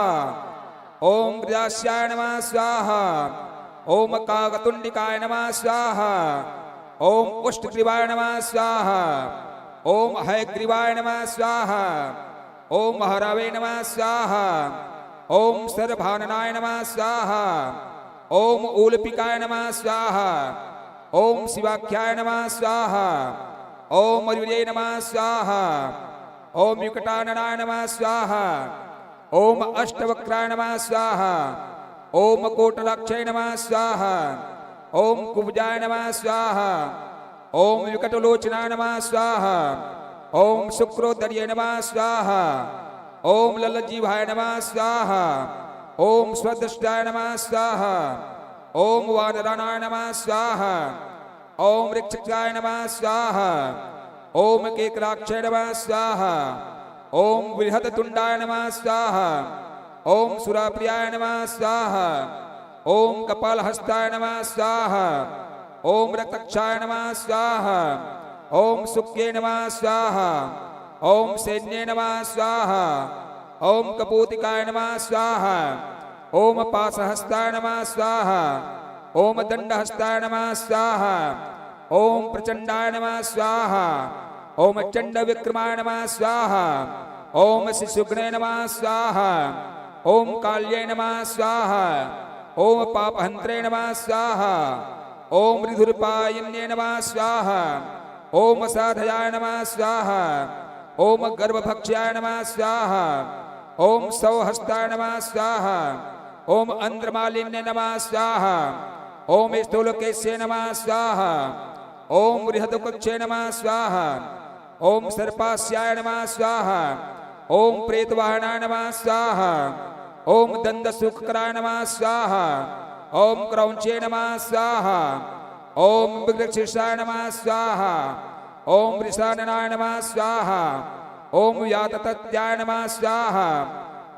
ओम गजास्याय नमः स्वाहा, ओम काकतुंडिकाय नमः स्वाहा, ओम उष्टग्रीवाय नमः स्वाहा, ओम हयग्रीवाय नमः स्वाहा, ओम महरावे नमः स्वाहा, ओम सर्वभाननाय नमः स्वाहा, ओम ऊलपिकाय नमः स्वाहा, ओम शिवाख्याय नमः स्वाहा, ओम मयूरे नमः स्वाहा, ओम युकटाननाय नमः स्वाहा, ओम अष्टवक्राय नमः स्वाहा, ओम कोटलाक्षय नमः स्वाहा, ओम कुब्जाय नमः स्वाहा, ओम विकटलोचनाय नमः स्वाहा, ओम शुक्रोदर्ये नमः स्वाहा, ओम ललजीभाय नमः स्वाहा, ओम स्वदृष्टाय नमः स्वाहा, ओम वानराणाय नमः स्वाहा, ओम ऋक्षकाय नमः स्वाहा, ओम केकराक्षय नमः स्वाहा, ओम बृहदतुंडाय नमः स्वाहा, ओम सुराप्रियाय नमः स्वाहा, ओम कपालहस्ताय नमः स्वाहा, ओम रक्तक्षाय नमः स्वाहा, ओम सुक्ये नमः स्वाहा, ओम सैन्ये नमः स्वाहा, ओम कपूतिकाय नमः स्वाहा, ओम पाशहस्ताय नमः स्वाहा, ओम दंडहस्ताय नमः स्वाहा, ओम प्रचंडाय नमः स्वाहा, ओम चंड विक्रमाय नमः स्वाहा, ओम शिशुघ्ने नमः स्वाहा, ओम काल्ये नमः स्वाहा, ओम पापहंत्रे नमः स्वाहा, ओम ऋधुर्पायन्ये नमः स्वाहा, ओम साधयाय नमः स्वाहा, ओम गर्भभक्ष्याय नमः स्वाहा, ओम सौहस्ताय नमः स्वाहा, ओम अंद्रमालिन्ये नमः स्वाहा, ओम स्थूलकेशे नमः स्वाहा, ओम बृहदकुक्षे नमः स्वाहा, ओम सर्पास्याय नमः स्वाहा, ओम प्रेतवाहनाय नमः स्वाहा, ओम दंदसुखकराय नमः स्वाहा, ओम क्रौंचे नमः स्वाहा, ओम विग्रहशीर्षाय नमः स्वाहा, ओम वृषाननाय नमः स्वाहा, ओम याततत्याय नमः स्वाहा,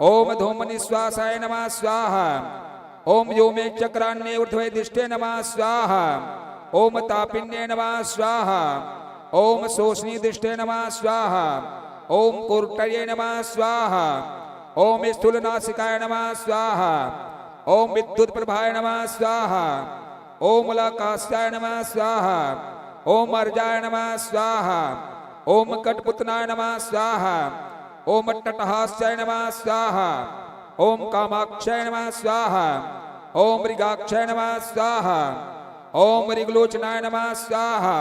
ओम धूमनिश्वासाय नमः स्वाहा, ओम योमे चक्रान्ये ऊर्ध्वदिष्टे नमः स्वाहा, ओम तापिन्ये नमः स्वाहा, ओम शोषणी दिष्टे नमः स्वाहा, ओम कुर्टये नमः स्वाहा, ओम स्थूलनासिकाय नमः स्वाहा, ओम विद्युत प्रभाय नमः स्वाहा, ओम लाकास्याय नमः स्वाहा, ओम अर्जाय नमः स्वाहा, ओम कटपुतनाय नमः स्वाहा, ओम तटहास्याय नमः स्वाहा, ओम कामाक्षय नमः स्वाहा, ओम मृगाक्षय नमः स्वाहा, ओम मृगलोचनाय नमः स्वाहा,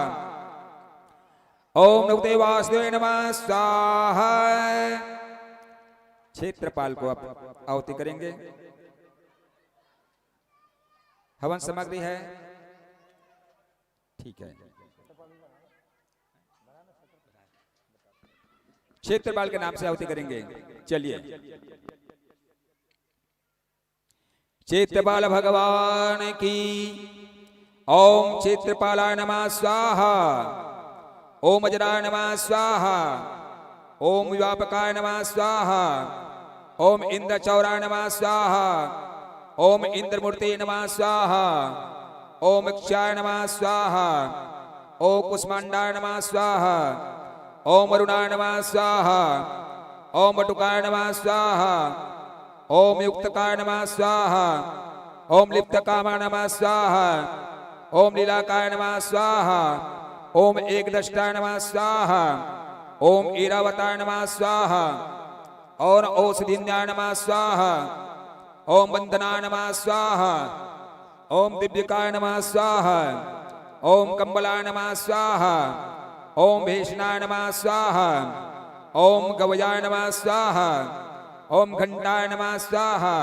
ओम नवते वासुदेवाय नमः स्वाहा। क्षेत्रपाल को आप आहुति करेंगे। हवन सामग्री है, ठीक है। क्षेत्रपाल के नाम से आहुति करेंगे। चलिए, क्षेत्रपाल भगवान की। ओम क्षेत्रपालाय नमः स्वाहा, ओम अजराय नमः स्वाहा, ओम व्यापकाय नमः स्वाहा, ओम इंद्रचौराय नमः स्वाहा, ओम इंद्रमूर्ते नमः स्वाहा, ओम क्षाय नमः स्वाहा, ओम कुष्मांडाय नमः स्वाहा, ओम अरुणाय नमः स्वाहा, ओम वटुकाय नमः स्वाहा, ओम युक्तकाय नमः स्वाहा, ओम लिप्तकामाय नमः स्वाहा, ओम लीलाकाय नमः स्वाहा, ओम एकदष्टाय नमः स्वाहा, ओम ऐरावताय नमः स्वाहा, और औषधीन्याय नमः स्वाहा, ओम वंदनाय नमः स्वाहा, ओम दिव्यकाय नमः स्वाहा, ओम कंबलाय नमः स्वाहा, ओम भीषणाय नमः स्वाहा, ओम गवयाय नमः स्वाहा, ओम घंटाय नमः स्वाहा,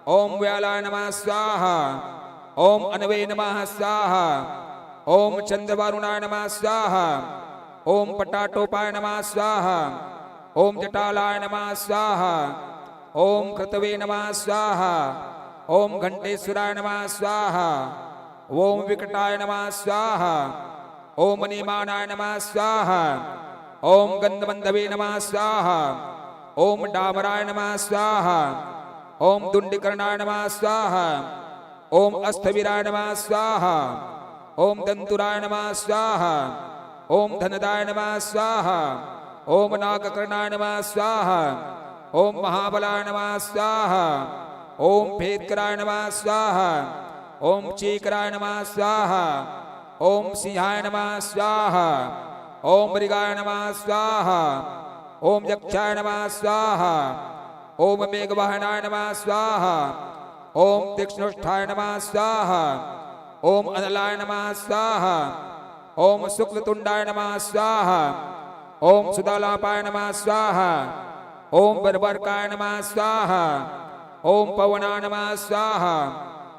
ओम व्यालाय नमः स्वाहा, ओम अनवे नमः स्वाहा, ओम चंद्रवरुणाय नमः स्वाहा, ओम पटाटोपाय नमः स्वाहा, ओम जटालाय नमः स्वाहा, ओम कृतवे नमः स्वाहा, ओम घंटेश्वराय नमः स्वाहा, ओम विकटाय नमः स्वाहा, ओम मणिमानाय नमः स्वाहा, ओम गंधबंधवे नमः स्वाहा, ओम डामराय नमः स्वाहा, ओम दुंडिकर्णाय नमः स्वाहा, ओम अस्थविराय नमः स्वाहा, ओम दंतुराय नमः स्वाहा, ओम धनदाय नमः स्वाहा, ओम नागकर्णाय नमः स्वाहा, ओम महाबलाय नमः स्वाहा, ओम भेदकराय नमः स्वाहा, ओम चीकराय नमः स्वाहा, ओम सिंहाय नमः स्वाहा, ओम मृगाय नमः स्वाहा, ओम यक्षाय नमः स्वाहा, ओम मेघवाहनाय नमः स्वाहा, ओम तीक्ष्णोष्ठाय नमः स्वाहा, ओम अनलाय नमः स्वाहा, ओम शुक्लतुंडाय नमः स्वाहा, ओम सुदालापाय नमः स्वाहा, ओम बर्बरकाय नमः स्वाहा, ओम पवनाय नमः स्वाहा,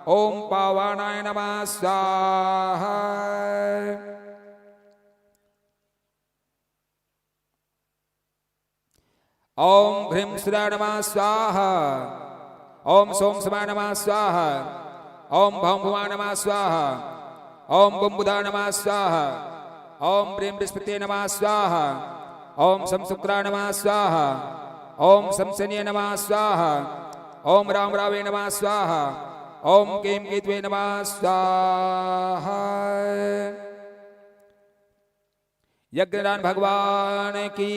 ओम पावानाय नमः स्वाहा। ओम ह्रीं सुराय नमः स्वाहा, ओम सोम समाय नमः स्वाहा, ओम भौम भुवाय नमः स्वाहा, ओम बुम्बुदाय नमः स्वाहा, ओम प्रेम बृहस्पते नमः स्वाहा, ओम संशुक्राय नमः स्वाहा, ओम शमशनीय नमः स्वाहा, ओम राम रावे नमः स्वाहा, ओम केम केतवे नमः स्वाहा। यज्ञनारायण भगवान की।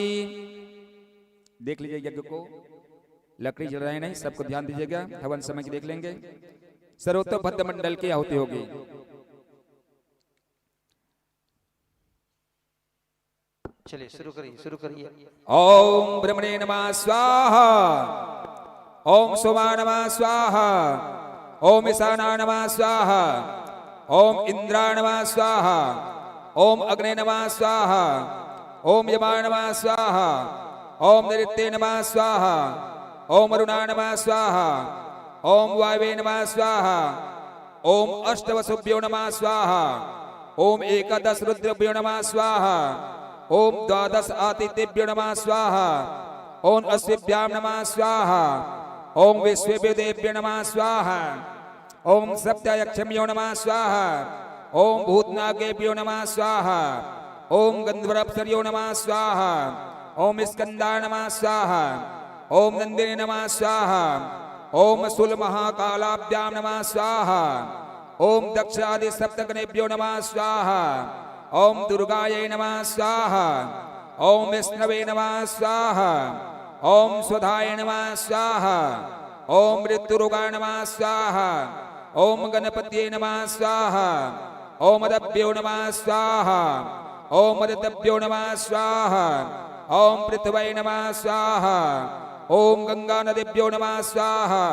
देख लीजिए यज्ञ को, लकड़ी जल रहे नहीं, सबको ध्यान दीजिएगा। हवन समय की देख लेंगे। सर्वोत्तम भद्र मंडल की आहुति होगी। चलिए शुरू करिए। ओम ब्रह्मणे नमः स्वाहा, ओम सोमाय नमः स्वाहा, ओम ईशानाय नमः स्वाहा, ओम इंद्राय नमः स्वाहा, ओम अग्ने नमः स्वाहा, ओम यमाय नमः स्वाहा, ओम नैऋत्ये नमः स्वाहा, ओम अरुणाय नमः स्वाहा, ओम वायवे नमः स्वाहा, ओम अष्टवसुभ्यो नमः स्वाहा, ओम एकादश रुद्रभ्यो नमः स्वाहा, ओम द्वादश आदित्यभ्यो नमः स्वाहा, ओम अश्विभ्यां नमः स्वाहा, ओम विश्वेभ्यो नमः स्वाहा, ओम सप्तयक्षम्यो नमः स्वाहा, ओम भूतनागेभ्यो नमः स्वाहा, ओम गंधर्वाप्सर्यो नमः स्वाहा, ओम स्कंदाय नमः स्वाहा, ओम नंदिने नमः स्वाहा, ओम शूल महाकालाभ्यां नमः स्वाहा, ओम दक्षादि सप्तगणेभ्यो नमः स्वाहा, ओम दुर्गायै नमः स्वाहा, ओम विष्णवे नमः स्वाहा, ओम स्वधाय नमः स्वाहा, ओम मृत्युरोगाय नमः स्वाहा, ओम गणपतये नमः स्वाहा, ओम अदभ्यो नमः स्वाहा, ओम ऋतभ्यो नमः स्वाहा, ओम पृथ्वये नमः स्वाहा, ओम गंगा नदीभ्यो नमः स्वाहा,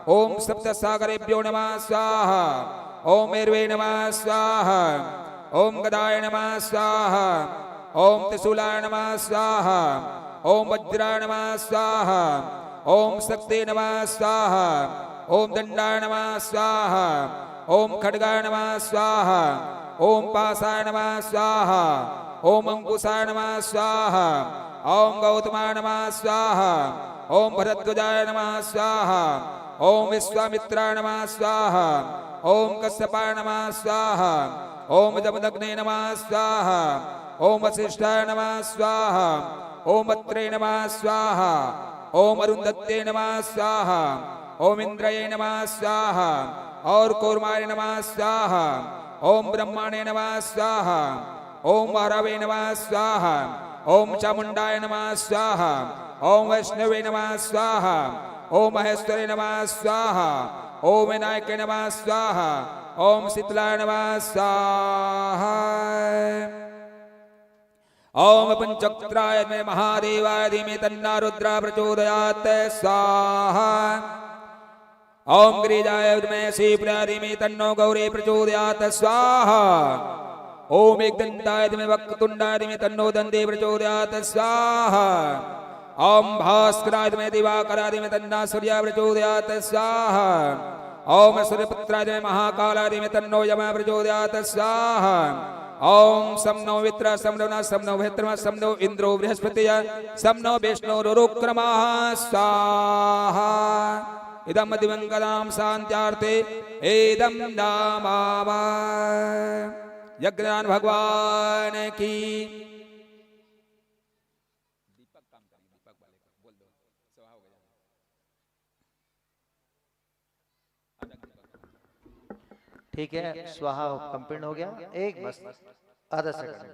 ओम सप्तसागरेभ्यो नमः स्वाहा, ओम मेरुवे नमः स्वाहा, ओम गदाय नमः स्वाहा, ओम त्रिशूलाय नमः स्वाहा, ओम वज्राय नमः स्वाहा, ओम शक्ते नमः स्वाहा, ओम दंडाय नमः स्वाहा, ओम खड्गाय नमः स्वाहा, ओम पासाय नमः स्वाहा, ओम अंकुशाय नमः स्वाहा, ओम गौतमाय नमः स्वाहा, ओम भरद्वाजाय नमः स्वाहा, ओम विश्वामित्राय नमः स्वाहा, ओम कश्यपाय नमः स्वाहा, ओम जमदग्ने नमः स्वाहा, ओम वसिष्ठाय नमः स्वाहा, ओम अत्रे नमः स्वाहा, ओम अरुंधत्ते नमः स्वाहा, ओम इंद्रये नमः स्वाहा, और कौर्माय नमः स्वाहा, ओम ब्रह्माणे नमः स्वाहा, ओम वारवे नमः स्वाहा, ओम चामुंडाय नमः स्वाहा, ओम वैष्णवे नमः स्वाहा, ओम महेश्वरे नमः स्वाहा, ओम विनायके नमः स्वाहा, ओम शीतलाय नमः स्वाहा, ओम पंचक्राय में महादेवाय धीमहि तन्नो रुद्रः प्रचोदयात् स्वाहा, ओम गिरिजाय विद्महे शिवाय धीमहि तन्नो गौरी प्रचोदयात् स्वाहा, ओम एकदन्ताय धीमहि वक्रतुण्डाय धीमहि तन्नो दन्ती प्रचोदयात् स्वाहा, ओम भास्कराय धीमहि दिवाकराय धीमहि तन्नो सूर्यः प्रचोदयात् स्वाहा, ओम सूर्यपुत्राय धीमहि महाकालाय धीमहि तन्नो यमः प्रचोदयात् स्वाहा, ओम सम नो मित्र सम नो सम नो भेत्र सम नो इंद्रो बृहस्पतिः सम नो विष्णु रुक्रमः स्वाहा, इदं दिवंगतां शान्त्यार्थे एदं नामः यज्ञान भगवान की। ठीक है, स्वाहा कंप्लीट हो गया। एक बस आधा सेकंड,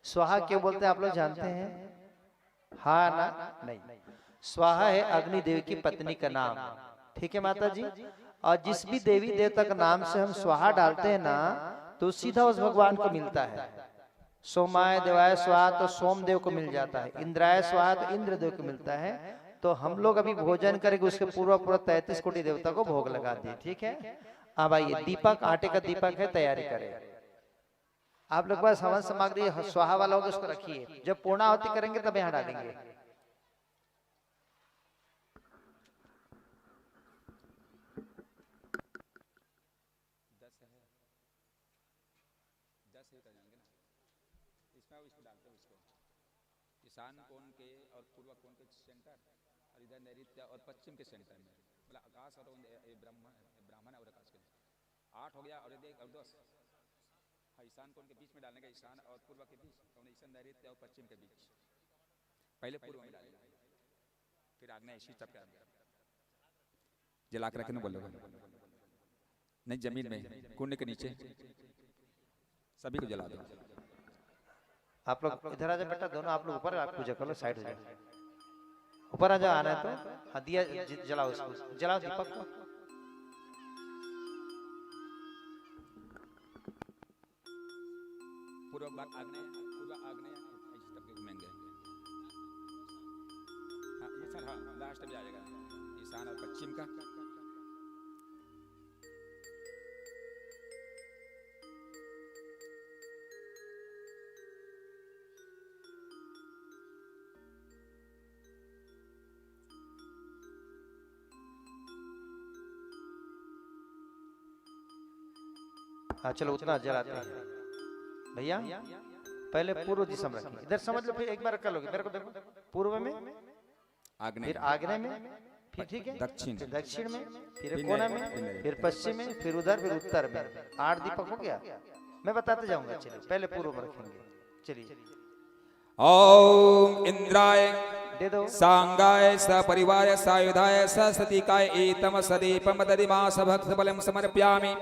स्वाहा क्यों बोलते हैं आप लोग जानते हैं? हाँ ना? नहीं, स्वाहा है अग्नि देवी की पत्नी का नाम। ठीक है माता जी, और जिस भी देवी देवता का नाम से हम स्वाहा डालते हैं ना, तो सीधा उस भगवान को मिलता है। सोमाय देवाय स्वाहा तो सोमदेव को मिल जाता है, इंद्राय स्वाहा तो इंद्रदेव को मिलता है। तो हम लोग अभी भोजन करेंगे, उसके पूरा 33 कोटि देवता को भोग लगा दिए। ठीक है, अब आइए, दीपक आटे का दीपक है, तैयारी करें। आप लोग पास हवन सामग्री स्वाहा वाला होगा, उसको रखिए। जब पूर्णाहुति करेंगे तब यहाँ डालेंगे। ईशान कोण के और पूर्व कोण के सेंटर, और इधर नैऋत्य और पश्चिम के सेंटर में, मतलब आकाश और ब्राह्मण और आकाश के 8 हो गया। और देख और 10 ईशान कोण के बीच में डालने का, ईशान और पूर्व के बीच, ईशान नैऋत्य और पश्चिम के बीच। पहले पूर्व में डालेगा, फिर आग्नेय इसी तब जला के रखने बोलोगे नहीं, जमीन में कुंड के नीचे सभी को जला दो। आप लोग इधर आ जाओ बेटा, दोनों आप लोग ऊपर, आप पूजा कर लो, साइड हो जाओ, ऊपर आ जाओ। आना है तो हाँ, दिया जलाओ, उसको जलाओ दीपक को। पूर्व भाग आग्नेय, पूर्व आग्नेय इस तब के घूमेंगे। हाँ ईशान, हाँ लास्ट में आएगा ईशान और पश्चिम का। हाँ चलो, उतना जलाते हैं भैया। पहले पूर्व दिशा में रखिए, इधर समझ लो, फिर एक बार कर लोगे। मेरे को देखो, पूर्व में आग्नेय, फिर आग्नेय में, फिर ठीक है दक्षिण, दक्षिण में, फिर कोना में, फिर पश्चिम में, फिर उधर, फिर उत्तर में। 8 दीपक हो गया। मैं बताते जाऊंगा। चलिए, पहले पूर्व में रखेंगे। चलिए, ओम इंद्राय दे दो, सांगाय सपरिवार सायुधाय ससतिकाय एतम सदीपम ददिमास भक्त बलम समर्पयामि।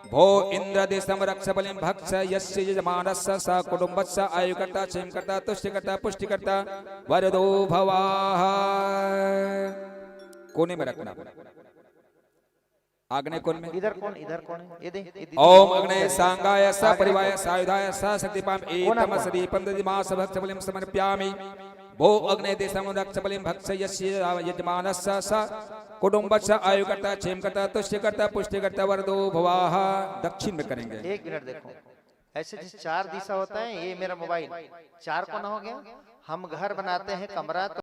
भो इंद्रदेशम रक्ष बलिम भक्ष यस्य यजमानस्य स कुटुंबस्य आयुकर्ता क्षेमकर्ता तुष्टिकर्ता पुष्टिकर्ता वरदो भवाः। कोने में रखना, आग्नेय कोण में। इधर कौन, इधर कौन है? ये दे। ओम अग्ने सांगाय सपरिवाय सायुधाय सशक्तिपाम एतम सदीपम ददिमास भक्त बलिम समर्पयामि। भो अग्ने देशम रक्ष बलिम भक्ष यस्य यजमानस्य स कुटुंबस्य आयुकर्ता क्षेमकर्ता तुष्टिकर्ता पुष्टिकर्ता वरदो भवाः। दक्षिण में करेंगे। 1 मिनट देखो, ऐसे जिस 4 दिशा होता है, ये मेरा मोबाइल 4 कोना हो गया। हम घर बनाते हैं, कमरा, तो